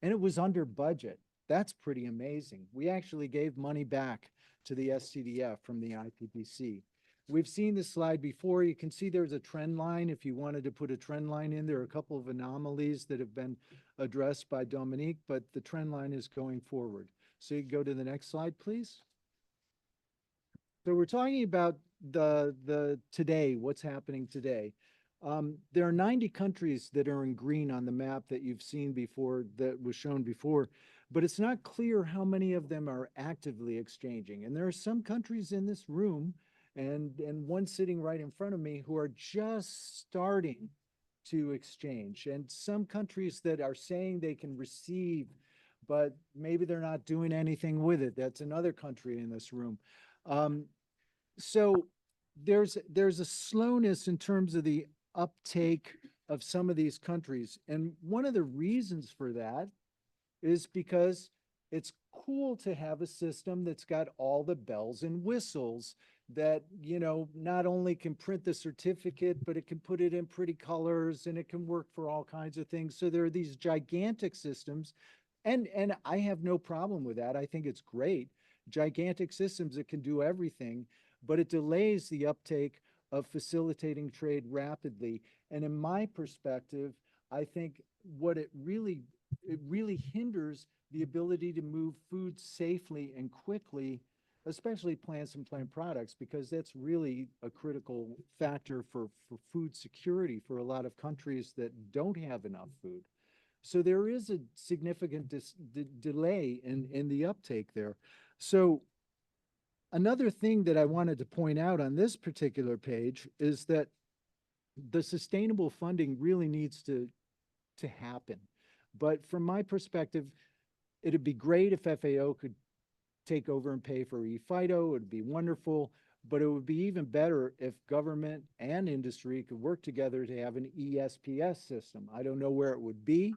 and it was under budget. That's pretty amazing. We actually gave money back to the STDF from the IPPC. We've seen this slide before. You can see there's a trend line. If you wanted to put a trend line in, there are a couple of anomalies that have been addressed by Dominique, but the trend line is going forward. So you can go to the next slide, please. So we're talking about the today, what's happening today. There are 90 countries that are in green on the map that you've seen before, that was shown before, but it's not clear how many of them are actively exchanging. And there are some countries in this room and one sitting right in front of me who are just starting to exchange, and some countries that are saying they can receive, but maybe they're not doing anything with it. That's another country in this room. So there's a slowness in terms of the uptake of some of these countries. And one of the reasons for that is because it's cool to have a system that's got all the bells and whistles that, you know, not only can print the certificate, but it can put it in pretty colors and it can work for all kinds of things. So there are these gigantic systems, and I have no problem with that. I think it's great. Gigantic systems that can do everything, but it delays the uptake of facilitating trade rapidly. And in my perspective, I think what it really hinders the ability to move food safely and quickly, especially plants and plant products, because that's really a critical factor for food security for a lot of countries that don't have enough food. So there is a significant delay in the uptake there. So another thing that I wanted to point out on this particular page is that the sustainable funding really needs to happen. But from my perspective, it'd be great if FAO could take over and pay for ePhyto. It would be wonderful, but it would be even better if government and industry could work together to have an ESPS system. I don't know where it would be,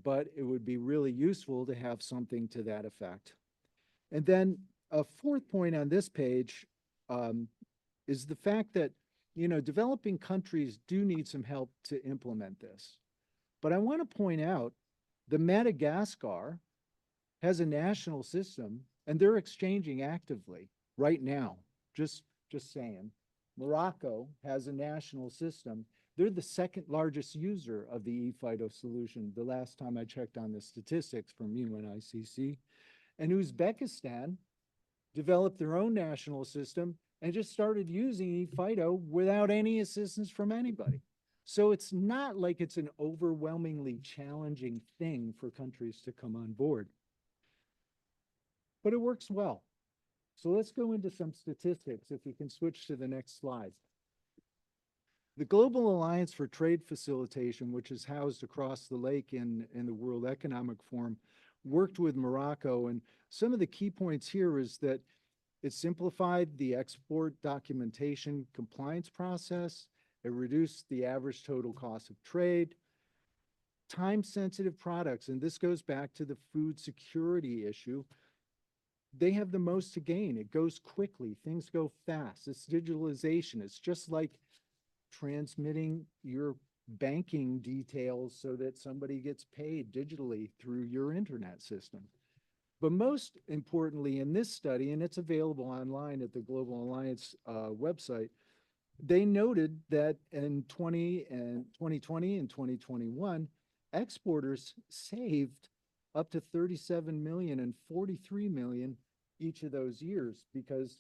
but it would be really useful to have something to that effect. And then a fourth point on this page is the fact that, you know, developing countries do need some help to implement this. But I want to point out that Madagascar has a national system and they're exchanging actively right now. Just saying. Morocco has a national system. They're the second largest user of the ePhyto solution, the last time I checked on the statistics from UNICC. And Uzbekistan developed their own national system and just started using ePhyto without any assistance from anybody. So it's not like it's an overwhelmingly challenging thing for countries to come on board. But it works well. So let's go into some statistics if you can switch to the next slide. The Global Alliance for Trade Facilitation, which is housed across the lake in the World Economic Forum, worked with Morocco. And some of the key points here is that It simplified the export documentation compliance process. It reduced the average total cost of trade. Time-sensitive products, and this goes back to the food security issue, they have the most to gain. It goes quickly. Things go fast. It's digitalization. It's just like transmitting your banking details so that somebody gets paid digitally through your internet system. But most importantly, in this study, and it's available online at the Global Alliance website, they noted that in 2020 and 2021, exporters saved up to 37 million and 43 million each of those years because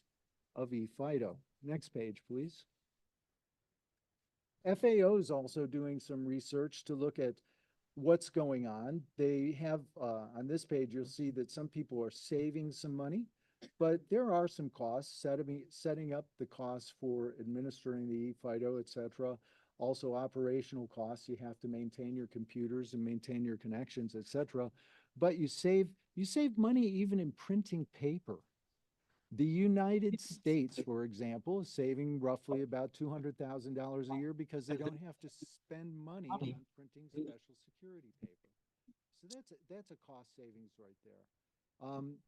of eFIDO. Next page, please. FAO is also doing some research to look at what's going on. They have, on this page, you'll see that some people are saving some money, but there are some costs, setting up the costs for administering the eFIDO, et cetera. Also operational costs. You have to maintain your computers and maintain your connections, et cetera. But you save money even in printing paper. The United States, for example, is saving roughly about $200,000 a year because they don't have to spend money on printing special security paper. So that's a cost savings right there.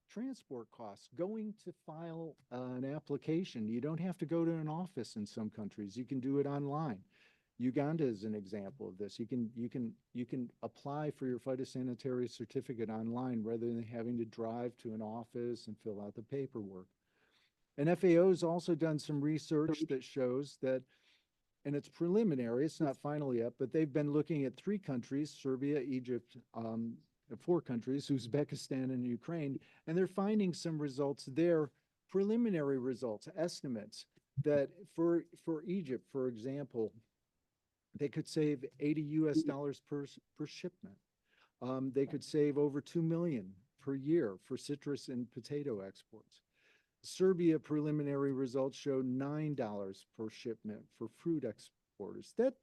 Transport costs, going to file an application. You don't have to go to an office in some countries. You can do it online. Uganda is an example of this. You can apply for your phytosanitary certificate online rather than having to drive to an office and fill out the paperwork. And FAO has also done some research that shows that, and it's preliminary, it's not final yet, but they've been looking at 3 countries, Serbia, Egypt, 4 countries, Uzbekistan and Ukraine, and they're finding some results there, preliminary results, estimates, that for Egypt, for example, they could save $80 per shipment. They could save over 2 million per year for citrus and potato exports. Serbia preliminary results show $9 per shipment for fruit exporters. That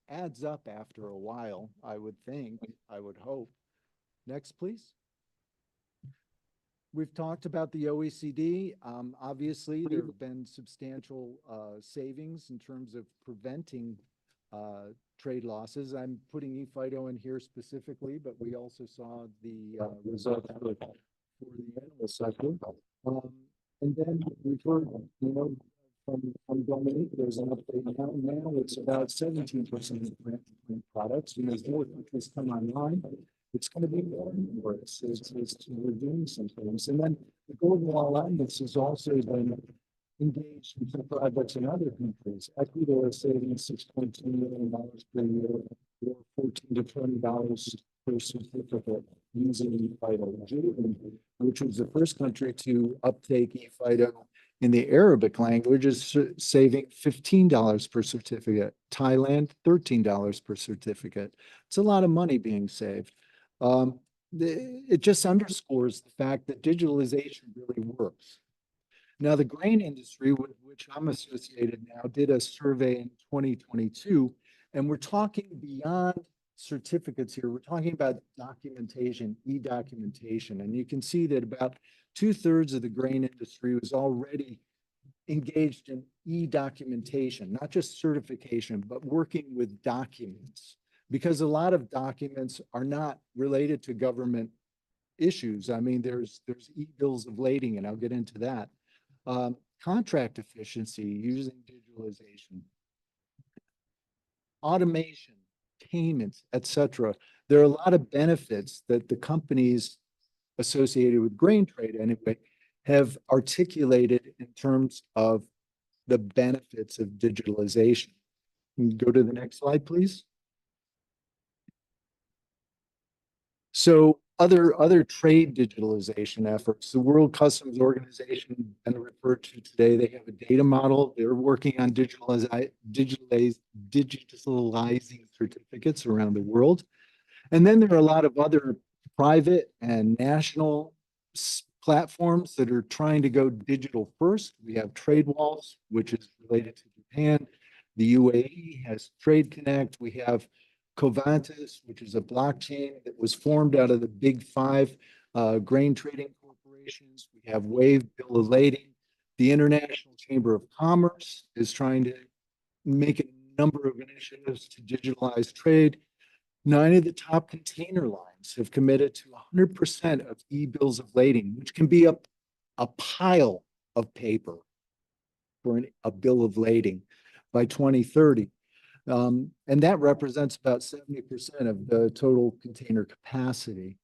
adds up after a while, I would think, I would hope. Next, please. We've talked about the OECD. Obviously, there have been substantial savings in terms of preventing trade losses. I'm putting eFIDO in here specifically, but we also saw the results for the animal sector. And then we've heard, from Dominique, there's an update now. Now it's about 17% of plant products. And as more countries come online, it's going to be more and more. We're doing some things. And then the Global Alliance has also been engaged in some projects in other countries. Ecuador is saving $6.2 million per year, or $14 to $20 per certificate using eFIDO. Jordan, which was the first country to uptake eFIDO in the Arabic language, is saving $15 per certificate. Thailand, $13 per certificate. It's a lot of money being saved. It just underscores the fact that digitalization really works. Now, the grain industry, with which I'm associated now, did a survey in 2022, and we're talking beyond certificates here. We're talking about documentation, e-documentation, and you can see that about 2/3 of the grain industry was already engaged in e-documentation, not just certification, but working with documents, because a lot of documents are not related to government issues. I mean, there's e-bills of lading, and I'll get into that. Contract efficiency using digitalization, automation, payments, etc. There are a lot of benefits that the companies associated with grain trade anyway have articulated in terms of the benefits of digitalization. Go to the next slide, please. So other trade digitalization efforts, the World Customs Organization, and referred to today, they have a data model. They're working on digitalizing certificates around the world. And then there are a lot of other private and national platforms that are trying to go digital first. We have TradeWalls, which is related to Japan. The UAE has Trade Connect. We have Covantis, which is a blockchain that was formed out of the big 5 grain trading corporations. We have Wave, Bill of Lading. The International Chamber of Commerce is trying to make a number of initiatives to digitalize trade. 9 of the top container lines have committed to 100% of e-bills of lading, which can be a pile of paper for a bill of lading by 2030. And that represents about 70% of the total container capacity.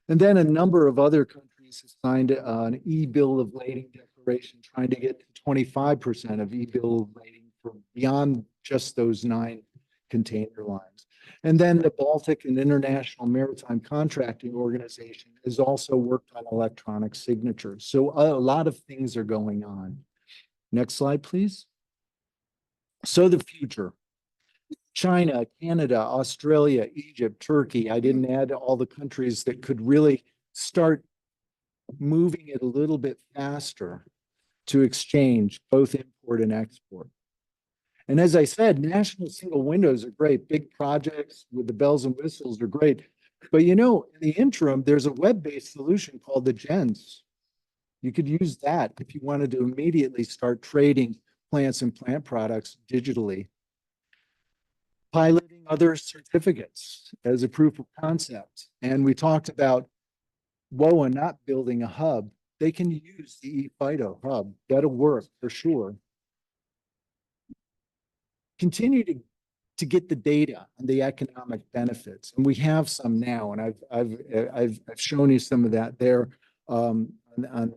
And then a number of other countries have signed an e-bill of lading declaration, trying to get to 25% of e-bill of lading for beyond just those 9 container lines. And then the Baltic and International Maritime Contracting Organization has also worked on electronic signatures. So a lot of things are going on. Next slide, please. So the future. China, Canada, Australia, Egypt, Turkey. I didn't add all the countries that could really start moving it a little bit faster to exchange both import and export. And as I said, national single windows are great. Big projects with the bells and whistles are great. But you know, in the interim, there's a web-based solution called the GENS. You could use that if you wanted to immediately start trading plants and plant products digitally. Piloting other certificates as a proof of concept. And we talked about WOA not building a hub. They can use the eFIDO hub. That'll work for sure. Continue to get the data and the economic benefits, and we have some now, and I've shown you some of that there on the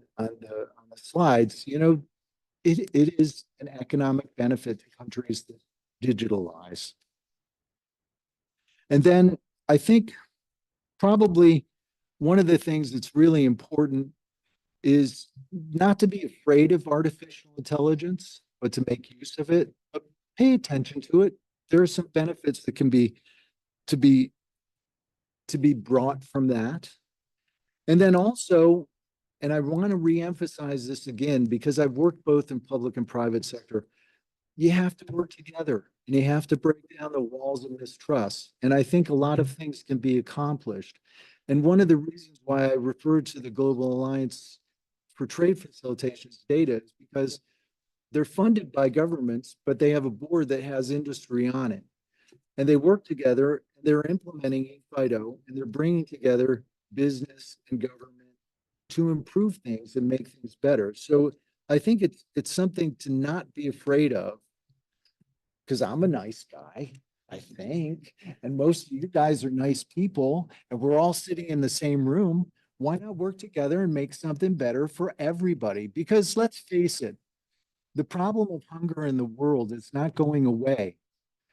slides. You know, it is an economic benefit to countries that digitalize. And then I think probably one of the things that's really important is not to be afraid of artificial intelligence, but to make use of it. But pay attention to it. There are some benefits that can be brought from that. And then also, and I want to reemphasize this again, because I've worked both in public and private sector, you have to work together and you have to break down the walls of mistrust. And I think a lot of things can be accomplished. And one of the reasons why I referred to the Global Alliance for Trade Facilitation's data is because they're funded by governments, but they have a board that has industry on it. And they work together, they're implementing eFIDO, and they're bringing together business and government to improve things and make things better. So I think it's something to not be afraid of, because I'm a nice guy, I think, and most of you guys are nice people, and we're all sitting in the same room. Why not work together and make something better for everybody? Because let's face it, the problem of hunger in the world is not going away.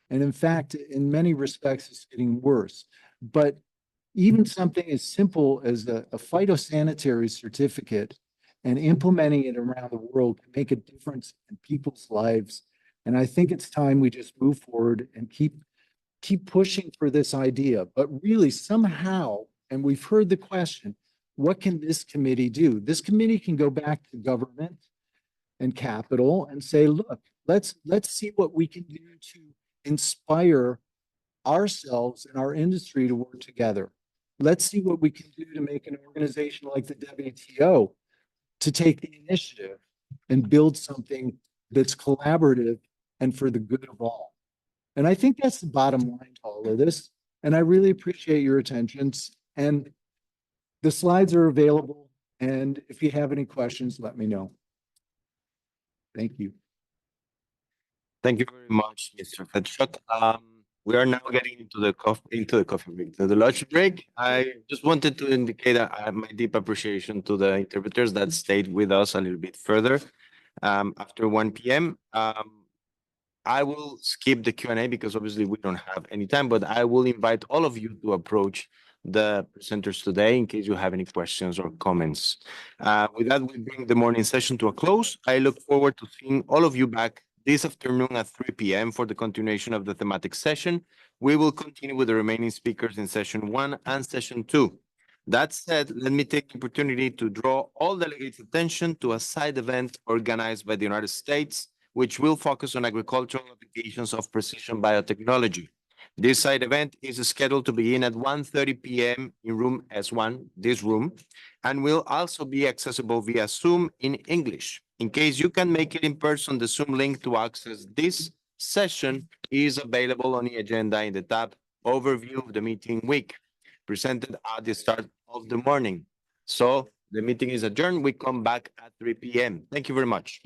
And in fact, in many respects, it's getting worse. But even something as simple as a phytosanitary certificate and implementing it around the world can make a difference in people's lives. And I think it's time we just move forward and keep pushing for this idea. But really, somehow, and we've heard the question, what can this committee do? This committee can go back to government and capital and say, look, let's see what we can do to inspire ourselves and our industry to work together. Let's see what we can do to make an organization like the WTO to take the initiative and build something that's collaborative and for the good of all. And I think that's the bottom line to all of this. And I really appreciate your attentions. And the slides are available. And if you have any questions, let me know. Thank you. Thank you very much, Mr. Fetchuk. We are now getting into the coffee break, to the lunch break. I just wanted to indicate my deep appreciation to the interpreters that stayed with us a little bit further after 1 p.m. I will skip the Q&A because obviously we don't have any time, but I will invite all of you to approach the presenters today in case you have any questions or comments. With that, we bring the morning session to a close. I look forward to seeing all of you back this afternoon at 3 p.m. for the continuation of the thematic session. We will continue with the remaining speakers in session 1 and session 2. That said, let me take the opportunity to draw all delegates' attention to a side event organized by the United States, which will focus on agricultural applications of precision biotechnology. This side event is scheduled to begin at 1:30 p.m. in room S1, this room, and will also be accessible via Zoom in English. In case you can make it in person, the Zoom link to access this session is available on the agenda in the tab Overview of the Meeting Week, presented at the start of the morning. So the meeting is adjourned. We come back at 3 p.m. Thank you very much.